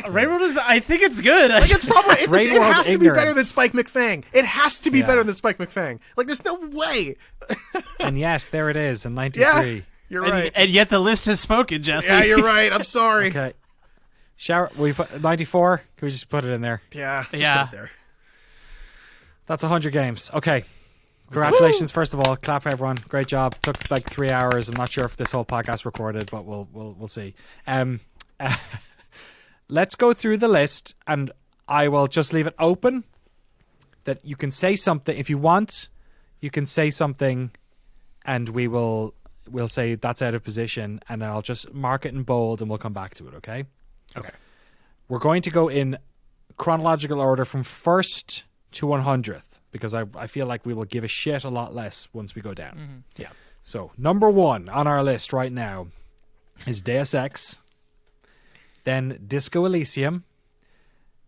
Rain World is, I think it's good. It's probably Rain it World has to be better ignorance. than Spike McFang. It has to be Yeah. better than Spike McFang. Like there's no way. And yet there it is in Yeah, '93. you're and, right. and yet the list has spoken, Jesse. Yeah, you're right. I'm sorry. Okay, shower. We put 94. Can we just put it in there? Yeah, just Yeah. put it there. That's 100 games. Okay. Congratulations, first of all. Clap for everyone. Great job. Took like 3 hours. I'm not sure if this whole podcast recorded, but we'll see. Let's go through the list, and I will just leave it open that you can say something if you want. You can say something, and we'll say that's out of position, and I'll just mark it in bold, and we'll come back to it. Okay. Okay. We're going to go in chronological order from first to 100th because I feel like we will give a shit a lot less once we go down. Yeah. So, number 1 on our list right now is Deus Ex, then Disco Elysium,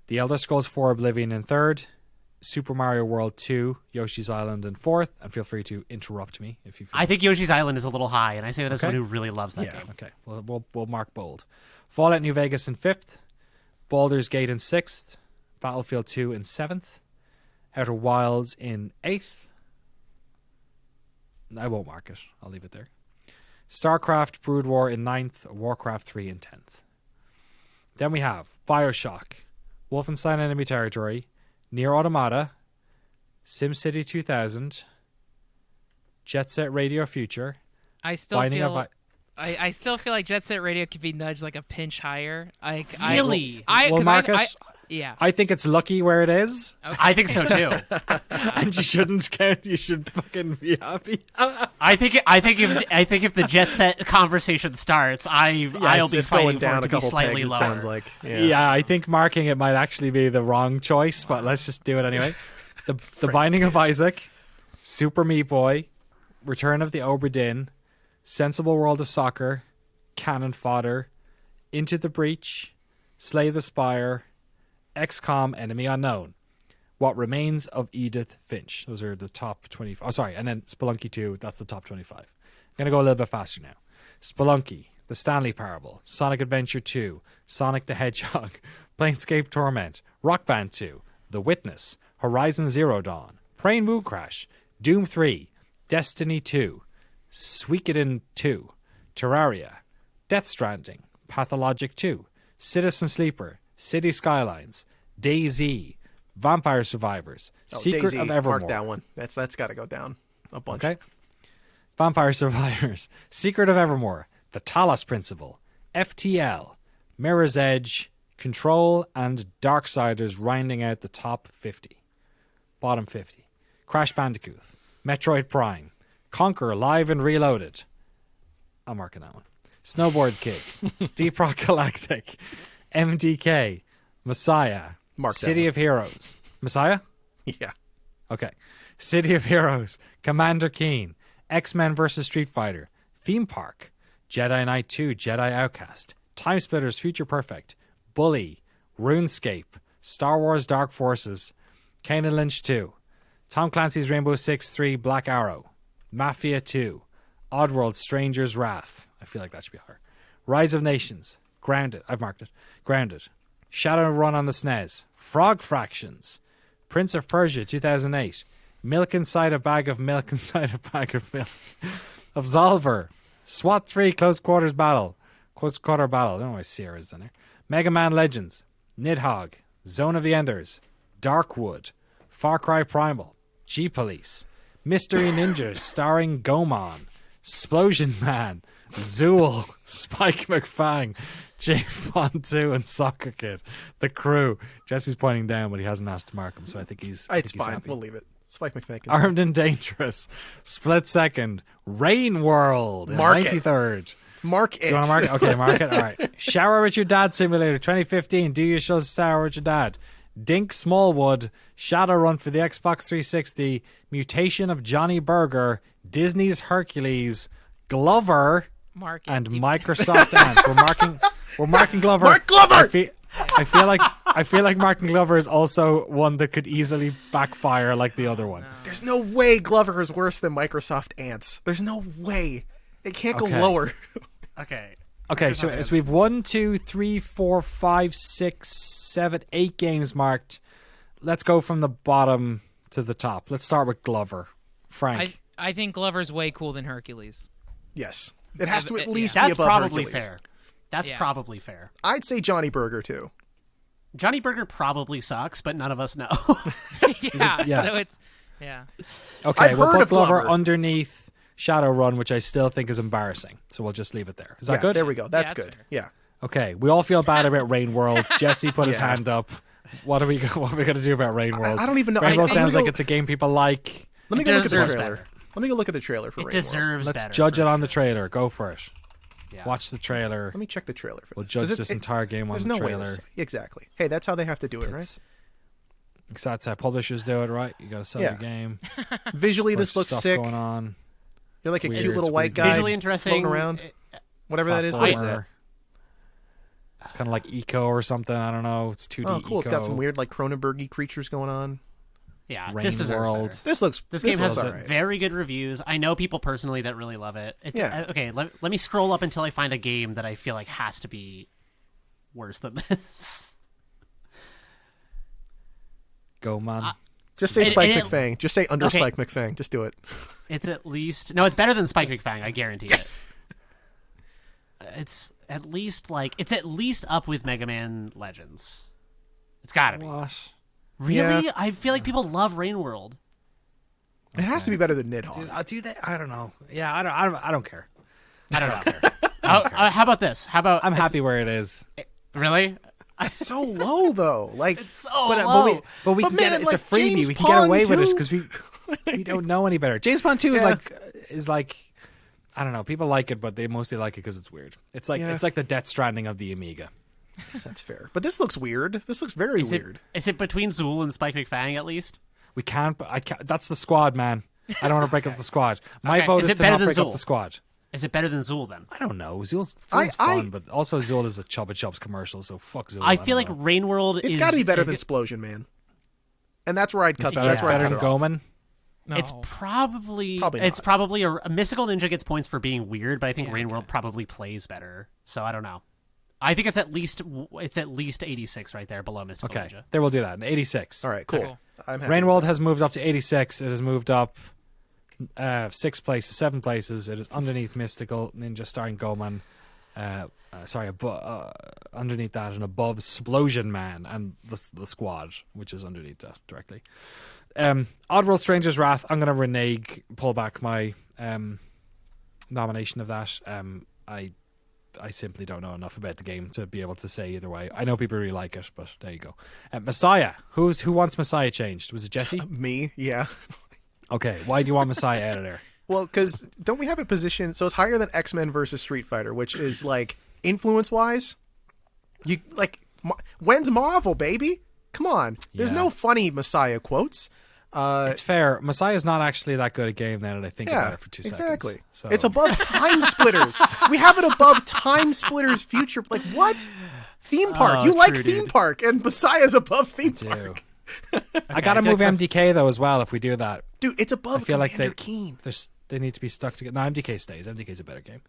The Elder Scrolls 4 Oblivion in third, Super Mario World 2, Yoshi's Island in fourth, and feel free to interrupt me if you feel I think Yoshi's Island is a little high, and I say that as Okay. someone who really loves that Yeah. game. Okay, we'll mark bold. Fallout New Vegas in fifth, Baldur's Gate in sixth, Battlefield 2 in seventh, Outer Wilds in eighth. I won't mark it. I'll leave it there. StarCraft Brood War in ninth, Warcraft 3 in 10th. Then we have Bioshock, Wolfenstein Enemy Territory, Nier Automata, SimCity 2000, Jet Set Radio Future, I still Binding feel. of I still feel like Jet Set Radio could be nudged like a pinch higher. Really? Marcus, yeah. I think it's lucky where it is, I think so too. and you shouldn't count. You should fucking be happy. I think if the Jet Set conversation starts, I'll be It's fighting going for it down to a be couple slightly pegs, lower. it sounds like. Yeah. I think marking it might actually be the wrong choice, but let's just do it anyway. The Binding of Isaac, Super Meat Boy, Return of the Obra Dinn, Sensible World of Soccer, Cannon Fodder, Into the Breach, Slay the Spire, XCOM Enemy Unknown, What Remains of Edith Finch. Those are the top 25. Oh, sorry. And then Spelunky 2, that's the top 25. I'm going to go a little bit faster now. Spelunky, The Stanley Parable, Sonic Adventure 2, Sonic the Hedgehog, Planescape Torment, Rock Band 2, The Witness, Horizon Zero Dawn, Praying Moon Crash, Doom 3, Destiny 2, Suikoden 2, Terraria, Death Stranding, Pathologic 2, Citizen Sleeper, City Skylines, DayZ, Vampire Survivors, Secret Daisy, of Evermore. Mark that one. That's got to go down a bunch. Okay. Vampire Survivors, Secret of Evermore, The Talos Principle, FTL, Mirror's Edge, Control, and Darksiders rounding out the top 50. Bottom 50. Crash Bandicoot, Metroid Prime, Conquer Live and Reloaded. I'm marking that one. Snowboard Kids, Deep Rock Galactic, MDK, Messiah, Mark that City one. of Heroes. Messiah? Yeah. Okay. City of Heroes, Commander Keen, X-Men vs. Street Fighter, Theme Park, Jedi Knight 2, Jedi Outcast, Time Splitters Future Perfect, Bully, RuneScape, Star Wars Dark Forces, Kane and Lynch 2, Tom Clancy's Rainbow Six 3 Black Arrow, Mafia 2, Oddworld Stranger's Wrath. I feel like that should be higher. Rise of Nations, Grounded. I've marked it. Grounded. Shadowrun on the SNES, Frog Fractions, Prince of Persia 2008, Milk Inside a Bag of Milk Inside a Bag of Milk, Absolver, SWAT 3 Close Quarter Battle. I don't know why Sierra's in there. Mega Man Legends, Nidhogg, Zone of the Enders, Darkwood, Far Cry Primal, G-Police, Mystery Ninjas starring Gomon, Splosion Man, Zool, Spike McFang, James Bond 2, and Soccer Kid. The Crew. Jesse's pointing down, but he hasn't asked to mark him, so I think he's. I think It's he's fine. happy. We'll leave it. Spike McFagan. Armed and Dangerous, Split Second, Rain World, Mark it. 93rd. Mark it. Do you want to mark it? Okay, mark it. All right. Shower with Your Dad Simulator 2015. Do you show shower with your dad? Dink Smallwood, Shadowrun for the Xbox 360, Mutation of Johnny Burger, Disney's Hercules, Glover, Mark it. and Microsoft Dance. We're marking Glover. Mark Glover! I feel like marking Glover is also one that could easily backfire like the other one. There's no way Glover is worse than Microsoft Ants. There's no way. It can't go Okay. lower. Okay. Okay, so we've 1, 2, 3, 4, 5, 6, 7, 8 games marked. Let's go from the bottom to the top. Let's start with Glover. Frank. I think Glover's way cool than Hercules. Yes. It has to at least be That's above probably Hercules. fair. That's Yeah. probably fair. I'd say Johnny Burger, too. Johnny Burger probably sucks, but none of us know. Yeah. So it's Okay, I've we'll heard put of Glover Glover. underneath Shadowrun, which I still think is embarrassing. So we'll just leave it there. Is that Yeah, good? there we go. That's that's good. fair. Yeah. Okay, we all feel bad about Rain World. Jesse put his Yeah. hand up. What are we going to do about Rain World? I don't even know. Rain World I'm sounds gonna like go- it's a game people like. Let me It go look at the deserves trailer. better. Let me go look at the trailer for It Rain World. deserves Let's better. judge for it on sure. the trailer. Go for it. Yeah. Watch the trailer. Let me check the trailer for We'll this. judge 'Cause this entire game on There's the no way trailer. this. Exactly. Hey, that's how they have to do it, right? It's- So that's how publishers do it, right? You got to sell Yeah. the game. Visually, Bunch this of looks stuff sick. going on. You're like a Weird. cute little It's white weird. guy Visually interesting. floating around. Whatever that is. What is that? Platformer. It's kind of like Eco or something. I don't know. It's 2D Oh, cool. It's got Eco. some weird like Cronenberg-y creatures going on. Yeah, Rain this deserves World. better. This This game has looks all right. very good reviews. I know people personally that really love it. Yeah. Okay, let me scroll up until I find a game that I feel like has to be worse than this. Go, man. Just say And- Spike and it- McFang. Just say under Okay. Spike McFang. Just do it. It's at least no, it's better than Spike McFang. I guarantee Yes. it. It's at least up with Mega Man Legends. It's got to be. What? Really? Yeah. I feel like people love Rain World. It has to be better than Nidhogg. Do they? I don't know. Yeah, I don't care. I don't know. How about this? How about I'm happy where it is. Really? It's so low though. Like It's so low. But we But can get man, it. It's a like, freebie. James We can get away with it Pond because we don't know any better. James Bond 2 is like I don't know. People like it, but they mostly like it because it's weird. It's like the Death Stranding of the Amiga. that's fair. But this looks weird. This looks very weird. Is it between Zool and Spike McFang at least? We can't. I can't. That's the squad, man. I don't want to break up the squad. My Okay. vote Is is it to better not than break up Zool? the squad. Is it better than Zool then? I don't know. Zool's I- fun, but also Zool is a Chubba Chubs commercial, so fuck Zool. I feel like don't know. Rain World is... It's got to be better than Explosion Man. And that's where I'd cut. better- That's where I'd better cut than it off. Goman. No. It's probably Probably it's not. probably a Mystical Ninja gets points for being weird, but I think Yeah, Rain okay. World probably plays better. So I don't know. I think it's at least 86 right there below Mystical Okay, Ninja. there we'll do that. 86. All right, cool. Cool. I'm happy. Rain with World that. has moved up to 86. It has moved up 7 places. It is underneath Mystical Ninja starring Goman. Underneath that and above Splosion Man and the squad, which is underneath that directly. Oddworld Stranger's Wrath. I'm going to renege, pull back my nomination of that. I simply don't know enough about the game to be able to say either way. I know people really like it, but there you go. Messiah. Who wants Messiah changed? Was it Jesse? Me, yeah. Okay. Why do you want Messiah out of there? Well, because don't we have it positioned so it's higher than X-Men versus Street Fighter, which is like influence-wise. You like when's Marvel, baby? Come on. There's Yeah. no funny Messiah quotes. It's fair. Messiah's not actually that good a game now that I think Yeah, about it for 2 exactly. seconds. So. It's above Time Splitters. We have it above Time Splitters Future. Like what? Theme Park. Oh, You like true, Theme dude. Park, and Messiah's above Theme do. Park. I gotta I feel move like MDK though as well if we do that. Dude, it's above I feel like Commander Keen. they need to be stuck together. No, MDK stays. MDK's a better game.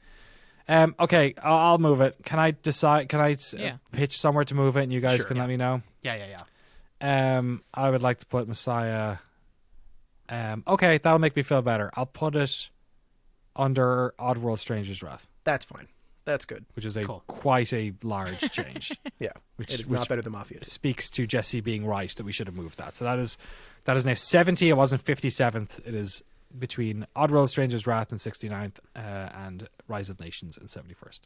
Okay, I'll move it. Can I decide? Can I Yeah. pitch somewhere to move it, and you guys Sure. can let me know? Yeah. I would like to put Messiah. Okay, that'll make me feel better. I'll put it under Oddworld Stranger's Wrath, That's fine. That's good. which is Cool. quite a large change. Yeah. Which- it is which- not better than Mafia 2. Speaks to Jesse being right that we should have moved that. So that is now 70. It wasn't 57th. It is between Oddworld Stranger's Wrath in 69th and Rise of Nations in 71st.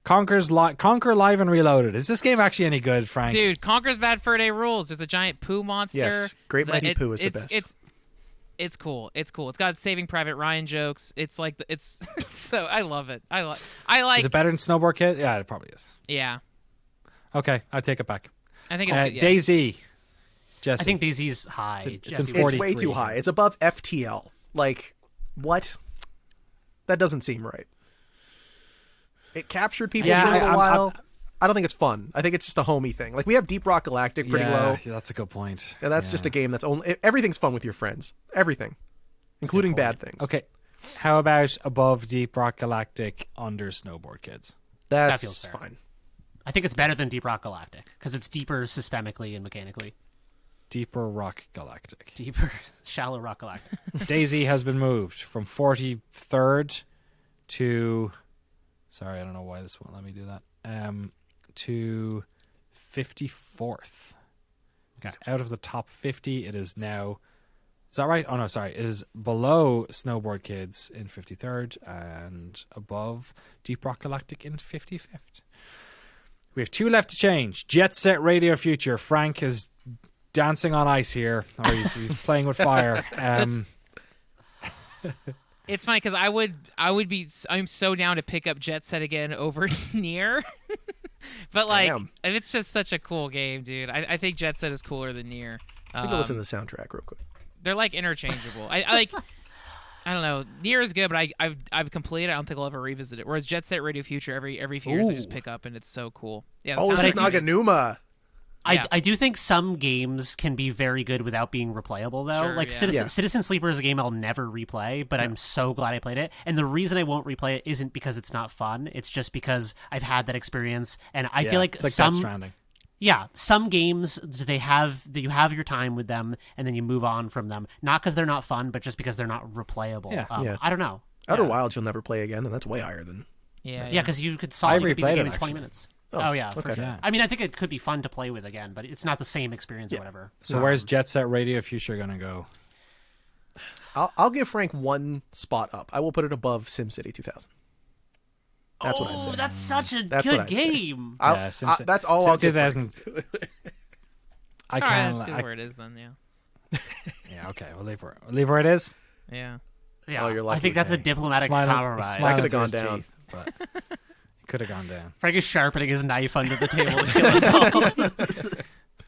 Conquer Live and Reloaded. Is this game actually any good, Frank? Dude, Conker's Bad Fur Day rules. There's a giant poo monster. Yes, Great Mighty Poo is the it's, best. It's cool. It's cool. It's got Saving Private Ryan jokes. It's like it's so I love it. I like. Is it better than Snowboard Kid? Yeah, it probably is. Yeah, Okay, I take it back. I think it's good. Yeah. Daisy. Jesse. I think Daisy's high. It's in Jesse. It's way 43. too high. It's above FTL. Like, what? That doesn't seem right. It captured people Yeah, for a little I'm- while. I don't think it's fun. I think it's just a homey thing. Like, we have Deep Rock Galactic pretty low. Yeah, that's a good point. Yeah, that's just a game that's only... Everything's fun with your friends. Everything. Including bad things. Okay. How about above Deep Rock Galactic, under Snowboard Kids? That's feels fair. fine. I think it's better than Deep Rock Galactic because it's deeper systemically and mechanically. Deeper Rock Galactic. Deeper, shallow Rock Galactic. Daisy has been moved from 43rd to... Sorry, I don't know why this won't let me do that. To 54th. Okay. It's out of the top 50. It is now... Is that right? Oh, no, sorry. It is below Snowboard Kids in 53rd and above Deep Rock Galactic in 55th. We have 2 left to change. Jet Set Radio Future. Frank is dancing on ice here. Or he's playing with fire. It's funny because I'm so down to pick up Jet Set again over Nier. But like, Damn. it's just such a cool game, dude. I think Jet Set is cooler than Nier. Take a listen to the soundtrack real quick. They're like interchangeable. I like. I don't know. Nier is good, but I've completed it. I don't think I'll ever revisit it. Whereas Jet Set Radio Future, every few years I just Ooh. pick up and it's so cool. Yeah. the Oh, this is soundtrack Naganuma. Yeah. I do think some games can be very good without being replayable, though. Sure, like yeah. Citizen, Yeah. Citizen Sleeper is a game I'll never replay, but I'm so glad I played it. And the reason I won't replay it isn't because it's not fun. It's just because I've had that experience, and I feel like It's like Death some Stranding. some games you have your time with them, and then you move on from them. Not because they're not fun, but just because they're not replayable. Yeah. Yeah. I don't know. Outer Wilds you'll never play again, and that's way higher than... Yeah. Yeah, because you could solve it could beat the replayed game it, in 20 actually. minutes. Oh yeah, for okay. sure. Yeah. I mean, I think it could be fun to play with again, but it's not the same experience or whatever. So where's Jet Set Radio Future going to go? I'll give Frank one spot up. I will put it above SimCity 2000. That's what I'd say. That's such a That's what good I'd say. game. That's all I'll give Frank. 2000. I All right, can't. that's good where it is then. Yeah. Yeah, okay. We'll leave where it is. Yeah. Yeah, Oh, you're I lucky. think that's a Okay. diplomatic compromise. I could've gone down. But it could have gone down. Frank is sharpening his knife under the table to kill us all.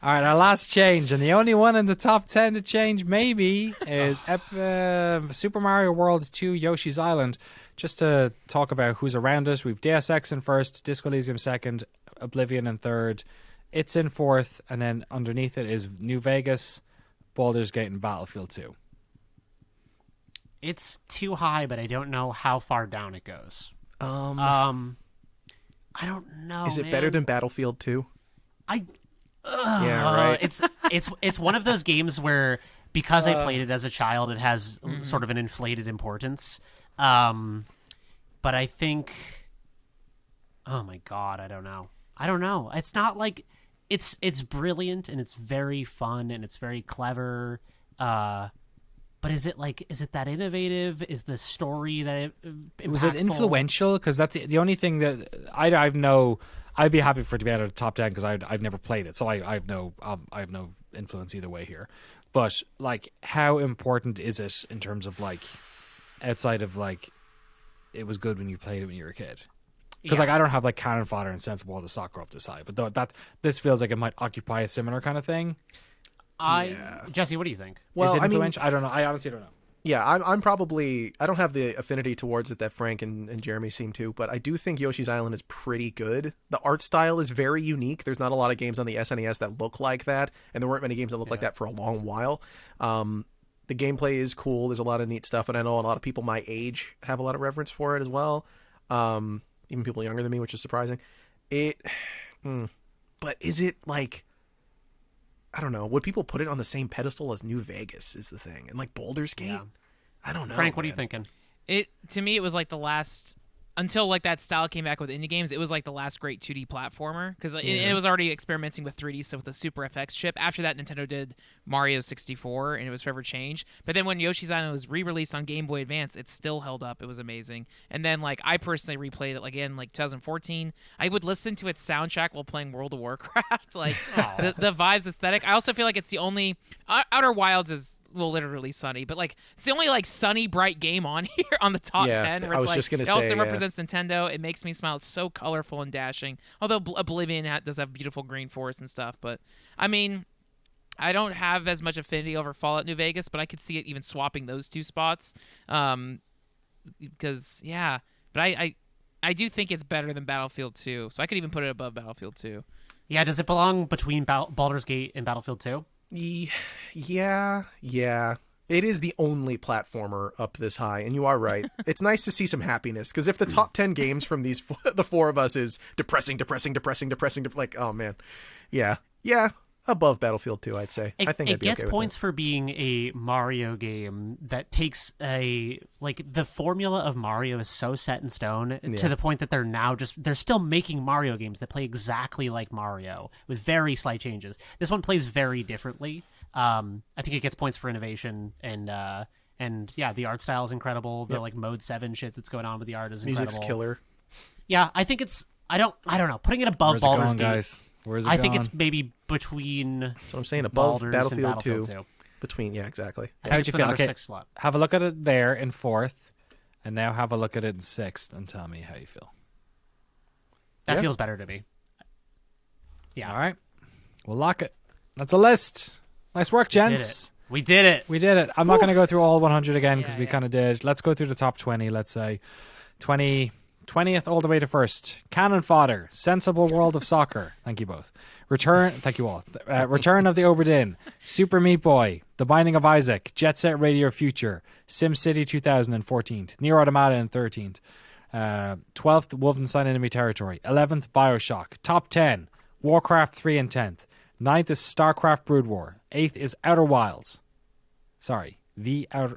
All right, our last change, and the only one in the top 10 to change maybe is Super Mario World 2 Yoshi's Island. Just to talk about who's around us, we've Deus Ex in first, Disco Elysium second, Oblivion in third, It's in fourth, and then underneath it is New Vegas, Baldur's Gate, and Battlefield 2. It's too high, but I don't know how far down it goes. I don't know. Is it man. better than Battlefield 2? Yeah, right. It's one of those games where because I played it as a child, it has sort of an inflated importance. But I think, oh my god, I don't know. It's not like it's brilliant and it's very fun and it's very clever. But is it that innovative? Is the story that Was it impactful? influential? Because that's the only thing that I'd be happy for it to be out of the top 10 because I've never played it, so I have no influence either way here. But like, how important is it in terms of like outside of like it was good when you played it when you were a kid? Because like I don't have like cannon fodder and sensible World of Soccer up this high, but this feels like it might occupy a similar kind of thing. Jesse, what do you think? Well, Is it I mean, influential? I don't know. I honestly don't know. yeah, I'm probably, I don't have the affinity towards it that Frank and Jeremy seem to, but I do think Yoshi's Island is pretty good. The art style is very unique. There's not a lot of games on the SNES that look like that, and there weren't many games that look like that for a long while. The gameplay is cool. There's a lot of neat stuff, and I know a lot of people my age have a lot of reverence for it as well. Even people younger than me, which is surprising. But is it like, I don't know, would people put it on the same pedestal as New Vegas is the thing, and like Baldur's Gate? Yeah. I don't know. Frank, what are you man. thinking? To me, it was like the last, until like that style came back with indie games, it was like the last great 2D platformer because it was already experimenting with 3D stuff with the Super FX chip. After that, Nintendo did Mario 64, and it was forever changed. But then when Yoshi's Island was re-released on Game Boy Advance, it still held up. It was amazing. And then like I personally replayed it again like 2014. I would listen to its soundtrack while playing World of Warcraft. Like the vibes, aesthetic. I also feel like it's the only Outer Wilds is literally sunny, but like it's the only like sunny bright game on here on the top 10 where I it's was like just gonna it also say, represents Nintendo. It makes me smile. It's so colorful and dashing, although Oblivion does have beautiful green forest and stuff. But I mean, I don't have as much affinity over Fallout New Vegas, but I could see it even swapping those two spots because but I do think it's better than Battlefield 2, so I could even put it above Battlefield 2. Yeah, does it belong between Baldur's Gate and Battlefield 2? Yeah. It is the only platformer up this high, and you are right. It's nice to see some happiness, because if the top 10 games from these the four of us is depressing, like, oh man, yeah, above Battlefield 2, I'd say. I think it I'd be gets okay with points that. for being a Mario game that takes the formula of Mario is so set in stone to the point that they're still making Mario games that play exactly like Mario with very slight changes. This one plays very differently. I think it gets points for innovation and yeah, the art style is incredible. The like Mode 7 shit that's going on with the art is incredible. Music's killer. Yeah, I think it's I don't know. Putting it above Where's Baldur's it going, Gate, guys? Where's it I going? think it's maybe between That's what I'm saying, above Baldur's Battlefield, and Battlefield 2. 2. Between, yeah, exactly. I How'd think it's you the feel? number Okay. 6 slot. Have a look at it there in fourth, and now have a look at it in sixth, and tell me how you feel. That Yeah. feels better to me. Yeah. All right, we'll lock it. That's a list. Nice work, gents. We did it. We did it. I'm not going to go through all 100 again because we yeah. kind of did. Let's go through the top 20, let's say. 20th all the way to first. Cannon Fodder, Sensible World of Soccer. Thank you both. Thank you all. Return of the Oberdin, Super Meat Boy, The Binding of Isaac, Jet Set Radio Future, SimCity 2014, Nier Automata in 13th. 12th, Wolfenstein Enemy Territory. 11th, Bioshock. Top 10, Warcraft 3 and 10th. 9th is StarCraft Brood War. 8th is Outer Wilds. Sorry. Outer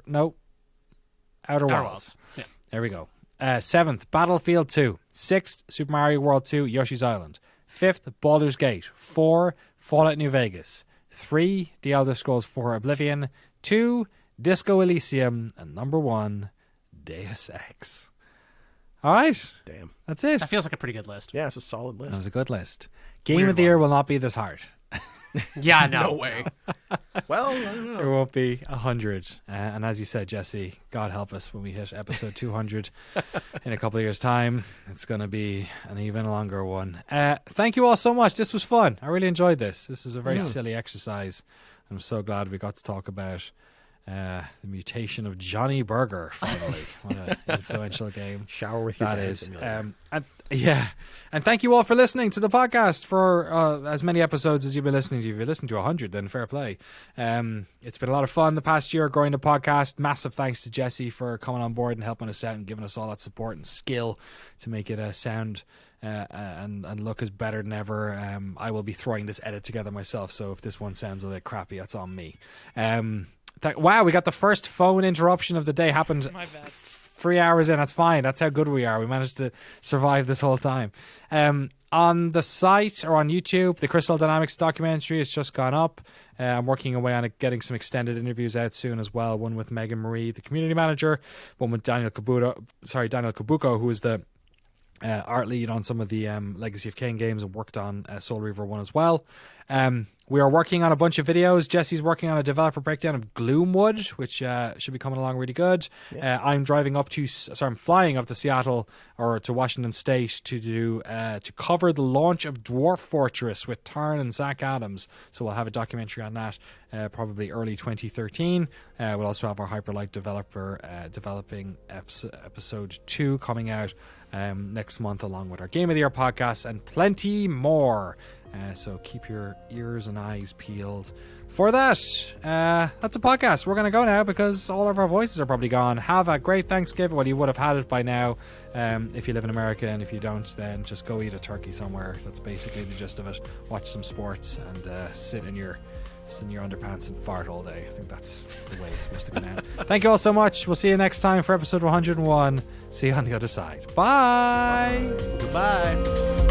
Wilds. Yeah. There we go. 7th, Battlefield 2. 6th, Super Mario World 2, Yoshi's Island. 5th, Baldur's Gate. 4, Fallout New Vegas. 3, The Elder Scrolls 4 Oblivion. 2, Disco Elysium. And number 1, Deus Ex. All right. Damn. That's it. That feels like a pretty good list. Yeah, it's a solid That list. was a good list. Game Weird of the one. year will not be this hard. Yeah, no. No way. Well, I don't There know. won't be 100. And as you said, Jesse, God help us when we hit episode 200 in a couple of years' time. It's going to be an even longer one. Thank you all so much. This was fun. I really enjoyed this. This is a very silly exercise. I'm so glad we got to talk about the mutation of Johnny Burger, finally. What an influential game. Shower with your That dad is. simulator. And thank you all for listening to the podcast for as many episodes as you've been listening to. If you listened to 100, then fair play. It's been a lot of fun the past year growing the podcast. Massive thanks to Jesse for coming on board and helping us out and giving us all that support and skill to make it sound and look as better than ever. I will be throwing this edit together myself, so if this one sounds a bit crappy, that's on me. Wow, we got the first phone interruption of the day. Happened My bad. 3 hours in. That's fine. That's how good we are. We managed to survive this whole time. On the site or on YouTube, the Crystal Dynamics documentary has just gone up. I'm working away on it, getting some extended interviews out soon as well. One with Megan Marie, the community manager. One with Daniel Kabuko, who is the art lead on some of the Legacy of Kain games and worked on Soul Reaver 1 as well. We are working on a bunch of videos. Jesse's working on a developer breakdown of Gloomwood, which should be coming along really good. I'm flying up to Seattle or to Washington State to do to cover the launch of Dwarf Fortress with Tarn and Zach Adams. So we'll have a documentary on that probably early 2013. We'll also have our Hyperlight developer developing episode 2 coming out next month, along with our Game of the Year podcast and plenty more. So keep your ears and eyes peeled for that. That's a podcast. We're going to go now because all of our voices are probably gone. Have a great Thanksgiving. Well, you would have had it by now if you live in America, and if you don't, then just go eat a turkey somewhere. That's basically the gist of it. Watch some sports and sit in your underpants and fart all day. I think that's the way it's supposed to go down. Thank you all so much. We'll see you next time for episode 101. See you on the other side. Bye. Goodbye.